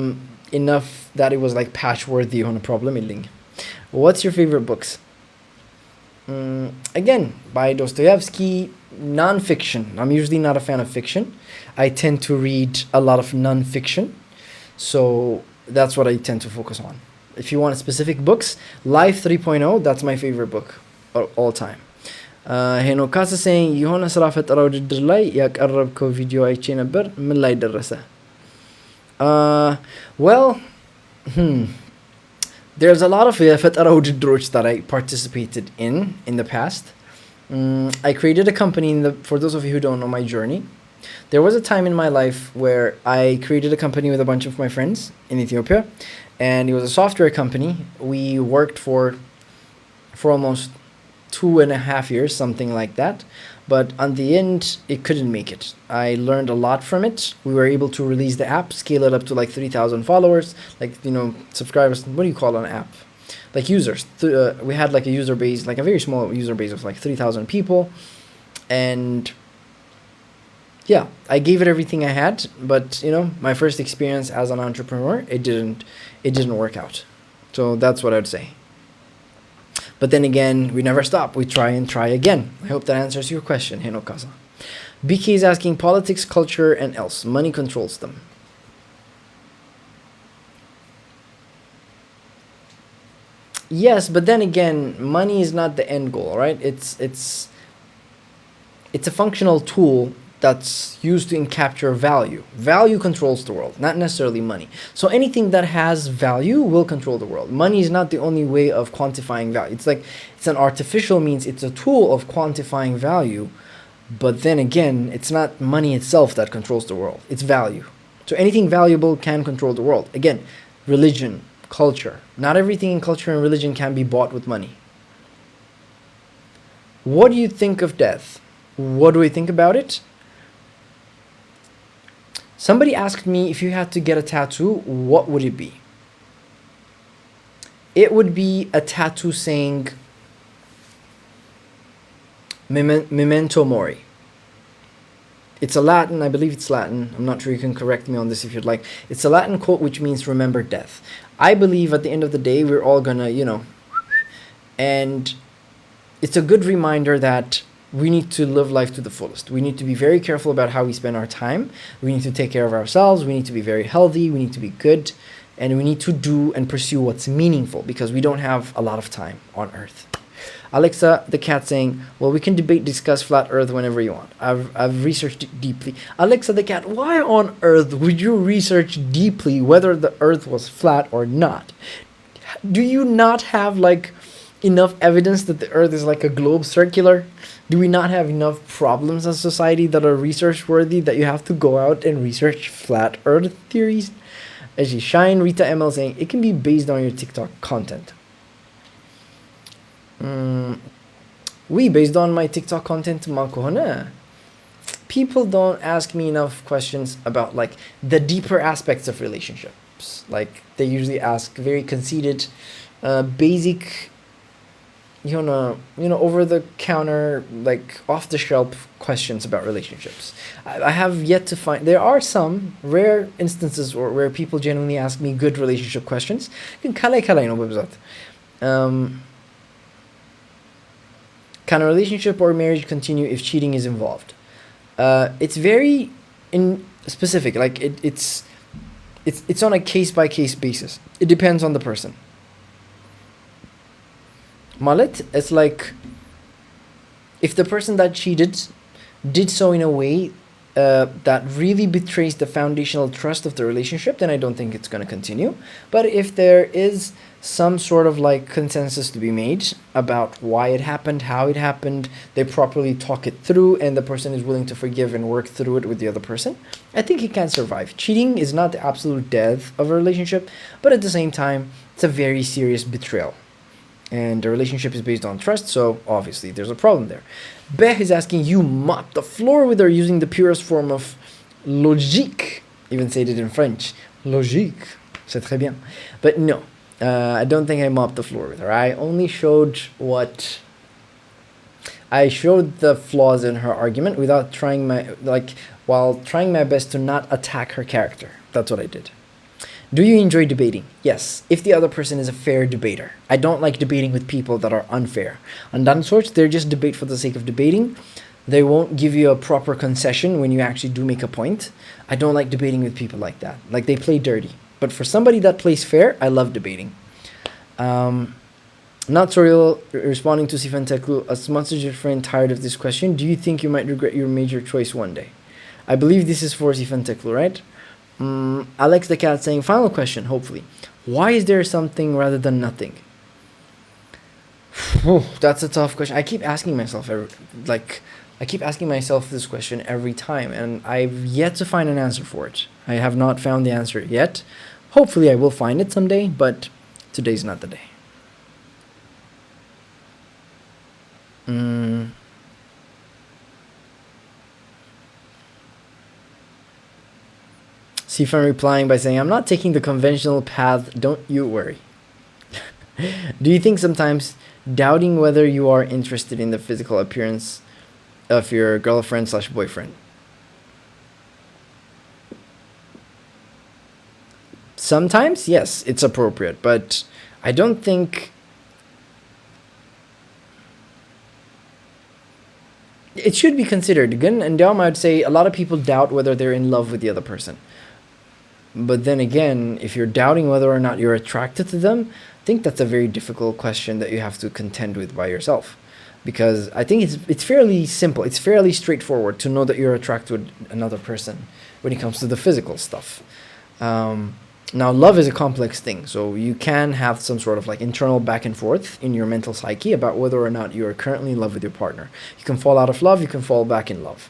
enough that it was like patch worthy on a problem. What's your favorite books? Again, by Dostoevsky, non-fiction. I'm usually not a fan of fiction. I tend to read a lot of non-fiction. So that's what I tend to focus on. If you want specific books, Life 3.0, that's my favorite book all time. ሄኖካስ saying የሆነ ስራ ፈጠራ ውድድር ላይ ያቀረብከው ቪዲዮ አይቼ ነበር ምን ላይ ደረሰ well there's a lot of ፈጠራ ውድድሮች that I participated in the past I created a company for those of you who don't know my journey there was a time in my life where I created a company with a bunch of my friends in Ethiopia and it was a software company we worked for almost 2.5 years, something like that. But on the end, it couldn't make it. I learned a lot from it. We were able to release the app, scale it up to like 3,000 followers, like, subscribers. What do you call an app? Like users. We had like a user base, like a very small user base of like 3,000 people. And yeah, I gave it everything I had. But, my first experience as an entrepreneur, it didn't work out. So that's what I'd say. But then again, we never stop. We try and try again. I hope that answers your question, Hinokaza. BK is asking politics, culture, and else. Money controls them. Yes, but then again, money is not the end goal, right? It's It's a functional tool that's used to capture value. Value controls the world, not necessarily money. So anything that has value will control the world. Money is not the only way of quantifying value. It's like it's an artificial means, it's a tool of quantifying value, but then again, it's not money itself that controls the world. It's value. So anything valuable can control the world. Again, religion, culture. Not everything in culture and religion can be bought with money. What do you think of death? What do we think about it? Somebody asked me, if you had to get a tattoo, what would it be? It would be a tattoo saying Memento Mori. It's a Latin, I believe it's Latin. I'm not sure, you can correct me on this if you'd like. It's a Latin quote which means remember death. I believe at the end of the day, we're all gonna, and it's a good reminder that we need to live life to the fullest. We need to be very careful about how we spend our time. We need to take care of ourselves. We need to be very healthy. We need to be good. And we need to do and pursue what's meaningful because we don't have a lot of time on Earth. Alexa the cat saying, well, we can discuss flat Earth whenever you want. I've researched it deeply. Alexa the cat, why on earth would you research deeply whether the Earth was flat or not? Do you not have enough evidence that the Earth is like a globe circular? Do we not have enough problems as a society that are research worthy that you have to go out and research flat Earth theories? As you shine, Rita ML saying, it can be based on your TikTok content. Based on my TikTok content, people don't ask me enough questions about the deeper aspects of relationships. They usually ask very conceited, basic, over the counter, off the shelf questions about relationships. I have yet to find, there are some rare instances where people genuinely ask me good relationship questions. Can a relationship or marriage continue if cheating is involved? It's very specific. It's on a case-by-case basis. It depends on the person. Malet, it's if the person that cheated did so in a way that really betrays the foundational trust of the relationship, then I don't think it's going to continue. But if there is some sort of consensus to be made about why it happened, how it happened, they properly talk it through, and the person is willing to forgive and work through it with the other person, I think it can survive. Cheating is not the absolute death of a relationship, but at the same time, it's a very serious betrayal. And the relationship is based on trust, so obviously there's a problem there. Beh is asking, you mop the floor with her using the purest form of logique. Even say it in French. Logique. C'est très bien. But no, I don't think I mopped the floor with her. I only showed the flaws in her argument without while trying my best to not attack her character. That's what I did. Do you enjoy debating? Yes, if the other person is a fair debater. I don't like debating with people that are unfair. On that sort, they're just debate for the sake of debating. They won't give you a proper concession when you actually do make a point. I don't like debating with people like that. They play dirty. But for somebody that plays fair, I love debating. Not so real, responding to Sifan Teklu, as much as your friend tired of this question, do you think you might regret your major choice one day? I believe this is for Sifan Teklu, right? Alex the cat saying, final question, hopefully. Why is there something rather than nothing? That's a tough question. I keep asking myself this question every time, and I've yet to find an answer for it. I have not found the answer yet. Hopefully I will find it someday, but today's not the day. Sifan replying by saying, I'm not taking the conventional path, don't you worry. Do you think sometimes doubting whether you are interested in the physical appearance of your girlfriend/boyfriend? Sometimes, yes, it's appropriate, but I don't think it should be considered. Again, and I would say a lot of people doubt whether they're in love with the other person. But then again, if you're doubting whether or not you're attracted to them, I think that's a very difficult question that you have to contend with by yourself. because I think it's fairly simple. It's fairly straightforward to know that you're attracted to another person when it comes to the physical stuff. Now, love is a complex thing, so you can have some sort of like internal back and forth in your mental psyche about whether or not you are currently in love with your partner. You can fall out of love, you can fall back in love.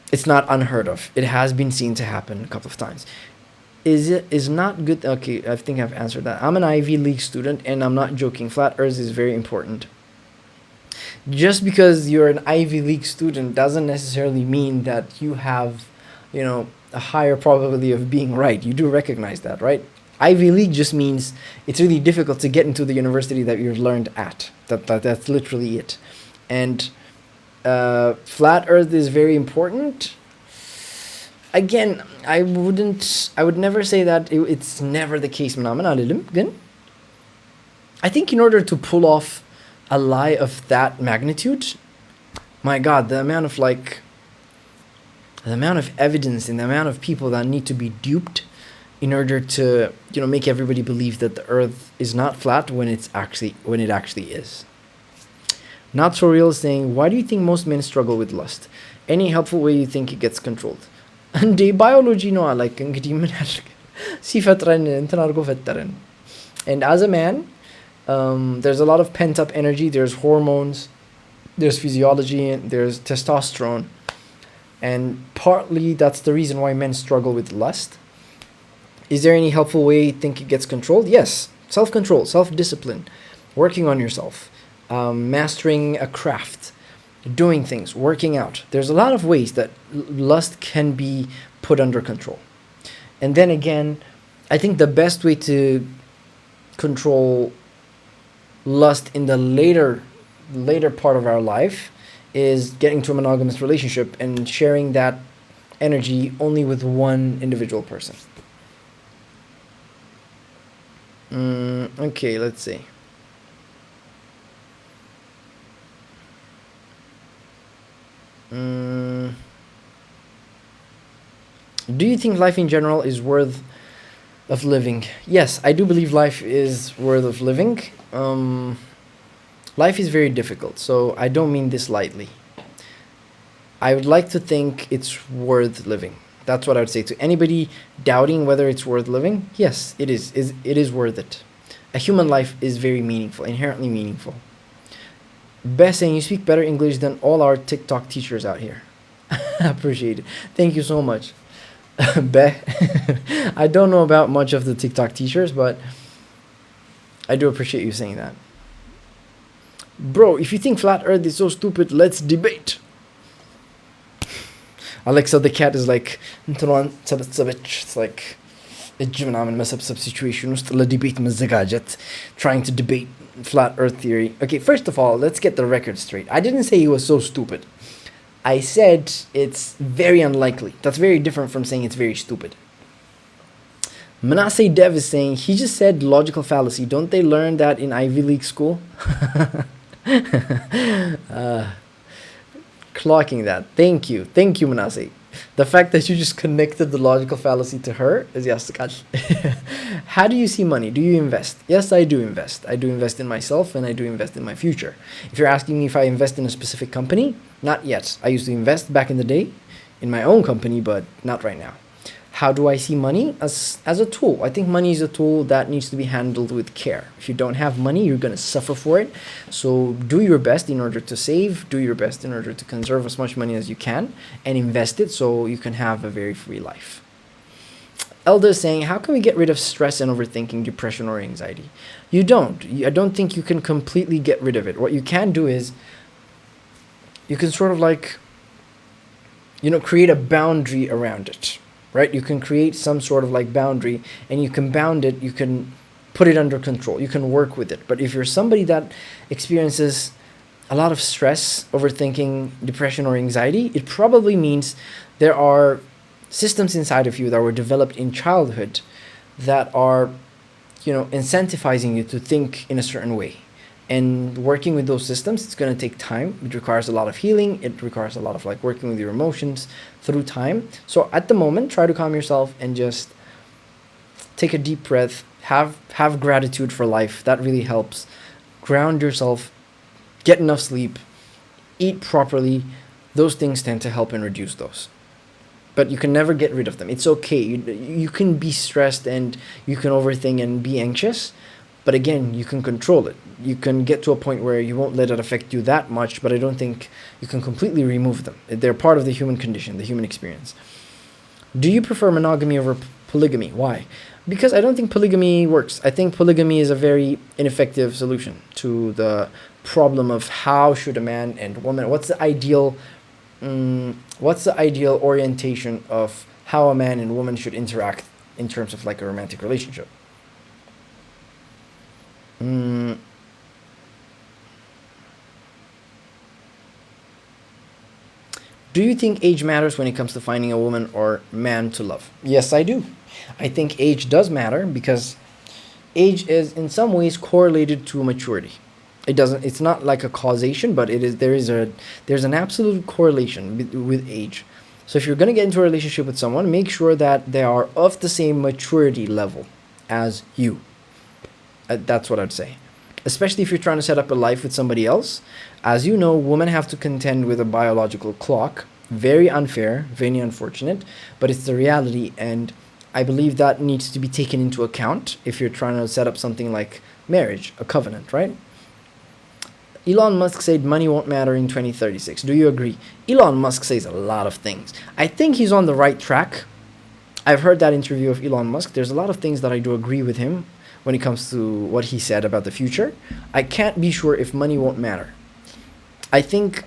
It's not unheard of. It has been seen to happen a couple of times. Is not good. Okay, I think I've answered that. I'm an Ivy League student, and I'm not joking. Flat Earth is very important. Just because you're an Ivy League student doesn't necessarily mean that you have, a higher probability of being right. You do recognize that, right? Ivy League just means it's really difficult to get into the university that you've learned at. That's literally it. And flat Earth is very important. Again, I would never say that it's never the case. I think in order to pull off a lie of that magnitude, my God, the amount of evidence and the amount of people that need to be duped in order to make everybody believe that the Earth is not flat when it actually is. Not so real is saying, why do you think most men struggle with lust? Any helpful way you think it gets controlled? እንዴ ባዮሎጂ ነው like እንግዲህ ምን ያድርግ ሲፈጥረን እንትን አድርጎ ፈጠረን. And as a man, there's a lot of pent up energy. There's hormones, there's physiology, there's testosterone, and partly that's the reason why men struggle with lust. Is there any helpful way you think it gets controlled? Yes, self-control, self-discipline, working on yourself, mastering a craft, doing things, working out. There's a lot of ways that lust can be put under control. And then again, I think the best way to control lust in the later part of our life is getting to a monogamous relationship and sharing that energy only with one individual person. Okay, let's see. Do you think life in general is worth of living? Yes, I do believe life is worth of living. Life is very difficult, so I don't mean this lightly. I would like to think it's worth living. That's what I would say to anybody doubting whether it's worth living. Yes, it is. It is worth it. A human life is very meaningful, inherently meaningful. Best saying, you speak better English than all our TikTok teachers out here. I appreciate it. Thank you so much. Be. I don't know about much of the TikTok teachers, but I do appreciate you saying that. Bro, if you think flat Earth is so stupid, let's debate. Alexa the cat is like, it's like a መሰብሰብ situation ውስጥ ለዲቤት መዘጋጀት, trying to debate flat Earth theory. Okay, first of all, let's get the record straight. I didn't say he was so stupid. I said it's very unlikely. That's very different from saying it's very stupid. Manasseh Dev is saying, he just said logical fallacy. Don't they learn that in Ivy League school? Clocking that. Thank you, Manasseh. The fact that you just connected the logical fallacy to her is yes. How do you see money? Do you invest? Yes, I do invest. I do invest in myself, and I do invest in my future. If you're asking me if I invest in a specific company, not yet. I used to invest back in the day in my own company, but not right now. How do I see money? As a tool. I think money is a tool that needs to be handled with care. If you don't have money, you're going to suffer for it. So do your best in order to save. Do your best in order to conserve as much money as you can and invest it so you can have a very free life. Elder is saying, how can we get rid of stress and overthinking, depression, or anxiety? You don't. I don't think you can completely get rid of it. What you can do is you can sort of like, create a boundary around it. Right? You can create some sort of like boundary, and you can bound it, you can put it under control, you can work with it. But if you're somebody that experiences a lot of stress, overthinking, depression, or anxiety, it probably means there are systems inside of you that were developed in childhood that are, incentivizing you to think in a certain way. And working with those systems, it's going to take time. It requires a lot of healing. It requires a lot of like working with your emotions through time. So at the moment, try to calm yourself and just take a deep breath. Have gratitude for life. That really helps. ground yourself, get enough sleep, eat properly. Those things tend to help and reduce those. But you can never get rid of them. It's okay. You can be stressed and you can overthink and be anxious, but again, you can control it. You can get to a point where you won't let it affect you that much, but I don't think you can completely remove them. They're part of the human condition, the human experience. Do you prefer monogamy over polygamy? Why? Because I don't think polygamy works. I think polygamy is a very ineffective solution to the problem of how should a man and woman, what's the ideal orientation of how a man and woman should interact in terms of like a romantic relationship. Do you think age matters when it comes to finding a woman or man to love? Yes, I do. I think age does matter because age is in some ways correlated to maturity. It's not like a causation, but there's an absolute correlation with age. So if you're going to get into a relationship with someone, make sure that they are of the same maturity level as you. That's what I'd say. Especially if you're trying to set up a life with somebody else. As you know, women have to contend with a biological clock. Very unfair, very unfortunate, but it's the reality, and I believe that needs to be taken into account if you're trying to set up something like marriage, a covenant, right? Elon Musk said money won't matter in 2036. Do you agree? Elon Musk says a lot of things. I think he's on the right track. I've heard that interview of Elon Musk. There's a lot of things that I do agree with him when it comes to what he said about the future. I can't be sure if money won't matter. I think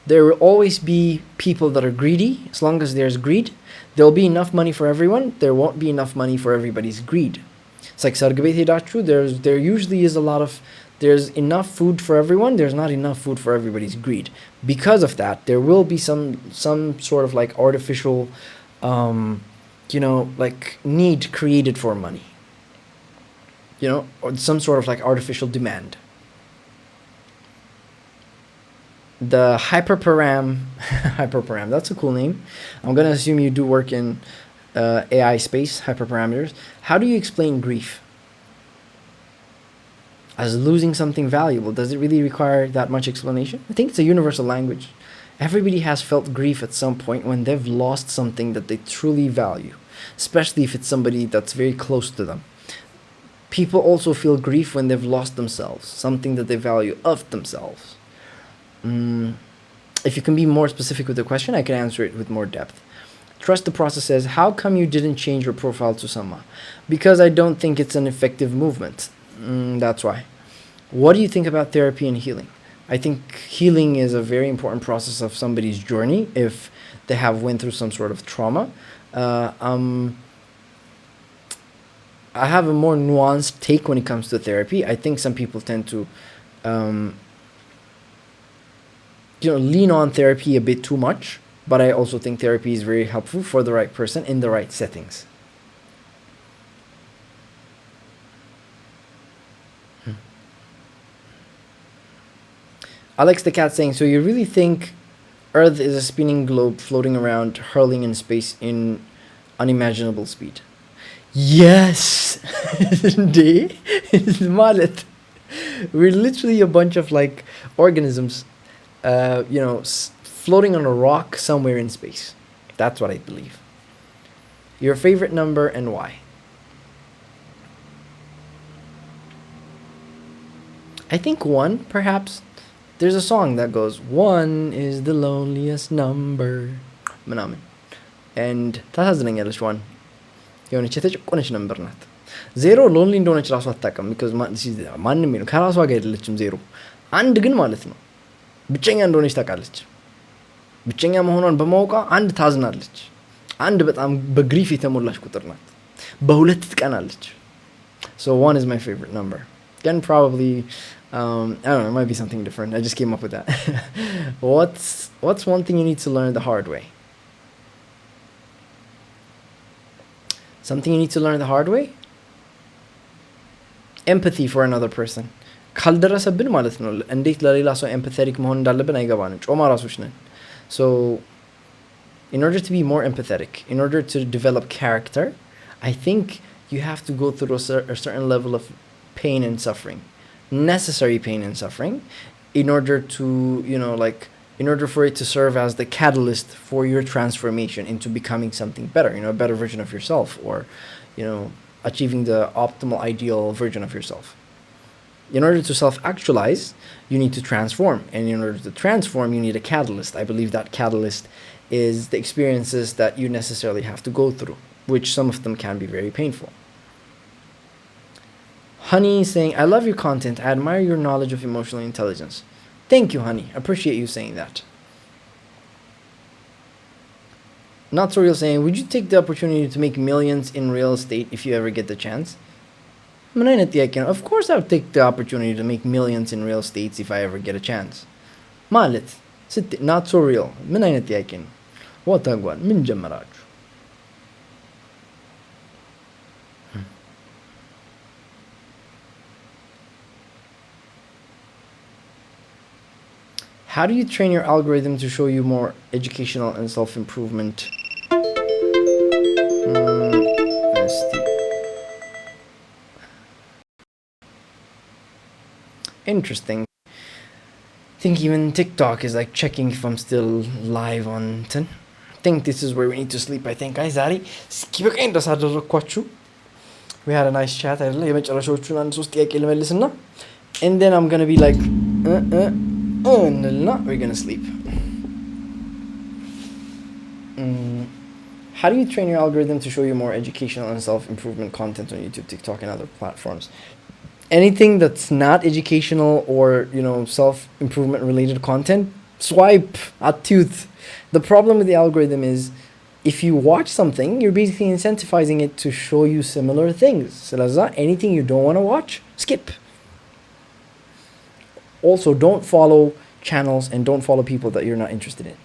there will always be people that are greedy. As long as there's greed, there'll be enough money for everyone. There won't be enough money for everybody's greed. It's like there usually is there's enough food for everyone. There's not enough food for everybody's greed. Because of that, there will be some sort of like artificial, like need created for money. Or some sort of like artificial demand. The hyperparam, that's a cool name. I'm going to assume you do work in AI space, hyperparameters. How do you explain grief? As losing something valuable, does it really require that much explanation? I think it's a universal language. Everybody has felt grief at some point when they've lost something that they truly value, especially if it's somebody that's very close to them. People also feel grief when they've lost themselves, something that they value of themselves. If you can be more specific with the question, I can answer it with more depth. Trust the Process says, how come you didn't change your profile to Sama? Because I don't think it's an effective movement. That's why. What do you think about therapy and healing? I think healing is a very important process of somebody's journey if they have went through some sort of trauma. I have a more nuanced take when it comes to therapy. I think some people tend to lean on therapy a bit too much, but I also think therapy is very helpful for the right person in the right settings. Alex the Cat saying, so you really think Earth is a spinning globe floating around, hurling in space in unimaginable speed? Yes! We're literally a bunch of like organisms, floating on a rock somewhere in space. That's what I believe. Your favorite number and why? I think 1, perhaps. There's a song that goes, 1 is the loneliest number. ምናምን. And ታሳዝነኛለች English one. የሆነች የተጨቆነች ነበር ናት። 0 ሎንሊ እንደሆነች ራሱ አታውቅም because ማንም ነው ከራሷ ጋር አይደለችም 0 1 ግን ማለት ነው ብቸኛ እንደሆነች ታውቃለች። ብቸኛ መሆኗን በማወቋ 1 ታዝናለች። 1 በጣም በግሪፍ የተሞላች ቁጥር ናት። በሁለት ትቀናለች። So 1 is my favorite number. Again, probably I don't know, it might be something different. I just came up with that. What's one thing you need to learn the hard way? Something you need to learn the hard way? Empathy for another person. ካልደረሰብን ማለት ነው እንዴት ለሌላ ሰው empathetic መሆን እንዳለብን አይገባንም። ጮማ ራሶች ነን. So in order to be more empathetic, in order to develop character, I think you have to go through a certain level of pain and suffering necessary pain and suffering in order to, in order for it to serve as the catalyst for your transformation into becoming something better, a better version of yourself, or, achieving the optimal ideal version of yourself. In order to self-actualize, you need to transform. And in order to transform, you need a catalyst. I believe that catalyst is the experiences that you necessarily have to go through, which some of them can be very painful. Honey saying, I love your content. I admire your knowledge of emotional intelligence. Thank you, Honey. Appreciate you saying that. Not so real saying, would you take the opportunity to make millions in real estate if you ever get the chance? Of course I would take the opportunity to make millions in real estate if I ever get a chance. Malet. Not so real. What min jamaraj. How do you train your algorithm to show you more educational and self-improvement? Interesting. I think even TikTok is like checking if I'm still live on 10. I think this is where we need to sleep. I think, guys, Ari, we had a nice chat. And then I'm gonna be like, we're gonna sleep. How do you train your algorithm to show you more educational and self-improvement content on YouTube, TikTok, and other platforms? Anything that's not educational or, self-improvement related content, swipe at tooth. The problem with the algorithm is if you watch something, you're basically incentivizing it to show you similar things. So anything you don't want to watch, skip. Also, don't follow channels and don't follow people that you're not interested in.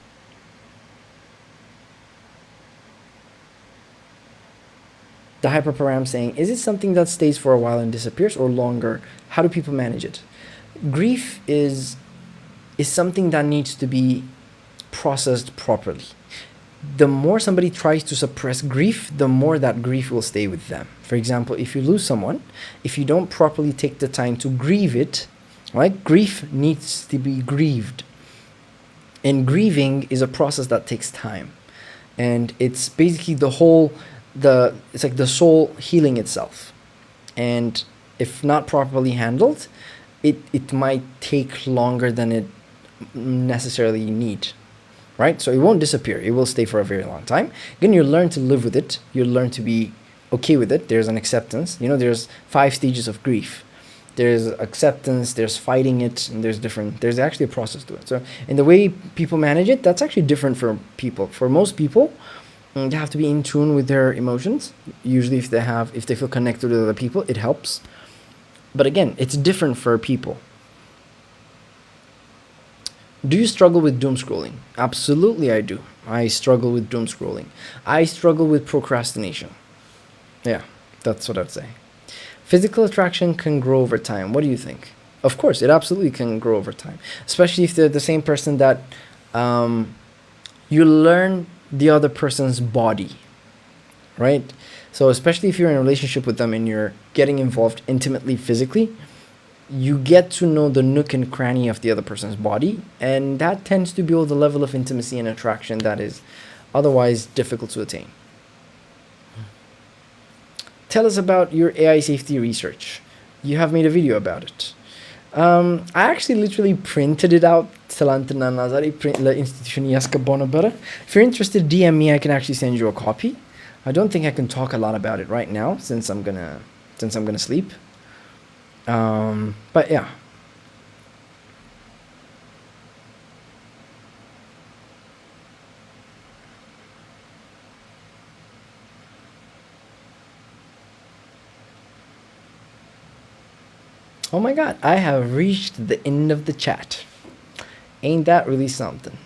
The hyperparam saying, is it something that stays for a while and disappears, or longer? How do people manage it? Grief is something that needs to be processed properly. The more somebody tries to suppress grief, the more that grief will stay with them. For example, if you lose someone, if you don't properly take the time to grieve it, right? Grief needs to be grieved. And grieving is a process that takes time. And it's basically it's like the soul healing itself. And if not properly handled, it might take longer than it necessarily need, right? So it won't disappear. It will stay for a very long time. Again, you learn to live with it. You learn to be okay with it. There's an acceptance. There's 5 stages of grief. There's acceptance, there's fighting it, and there's actually a process to it. So in the way people manage it, that's actually different for people. For most people, they have to be in tune with their emotions. Usually if they feel connected with other people, it helps. But again, it's different for people. Do you struggle with doom scrolling? Absolutely I do. I struggle with doom scrolling. I struggle with procrastination. Yeah, that's what I'd say. Physical attraction can grow over time. What do you think? Of course, it absolutely can grow over time. Especially if they're the same person that you learn the other person's body, right? So especially if you're in a relationship with them and you're getting involved intimately physically, you get to know the nook and cranny of the other person's body, and that tends to build a level of intimacy and attraction that is otherwise difficult to attain. Tell us about your AI safety research. You have made a video about it. I actually literally printed it out. If you're interested, DM me. I can actually send you a copy. I don't think I can talk a lot about it right now since I'm gonna sleep. But yeah. Oh my god, I have reached the end of the chat. Ain't that really something?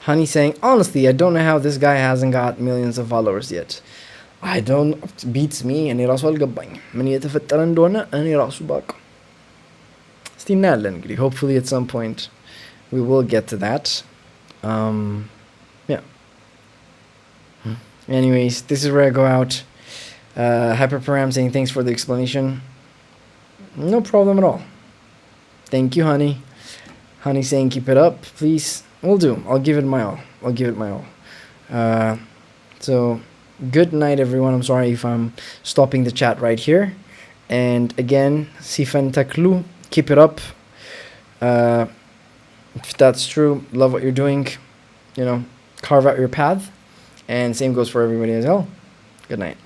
Honey saying, honestly, I don't know how this guy hasn't got millions of followers yet. I don't, beats me እኔ ራሱ አልገባኝ ምን እየተፈጠረ እንደሆነ እኔ ራሱ ባቅ እስቲ እናያለን እንግዲህ hopefully at some point we will get to that. Yeah. Anyways, this is where I go out. Hyperparam saying thanks for the explanation. No problem at all. Thank you, honey. Honey saying keep it up, please. Will do. I'll give it my all. I'll give it my all. So, good night, everyone. I'm sorry if I'm stopping the chat right here. And again, Sifan Taklu, keep it up. If that's true, love what you're doing. You know, carve out your path. And same goes for everybody as well. Good night.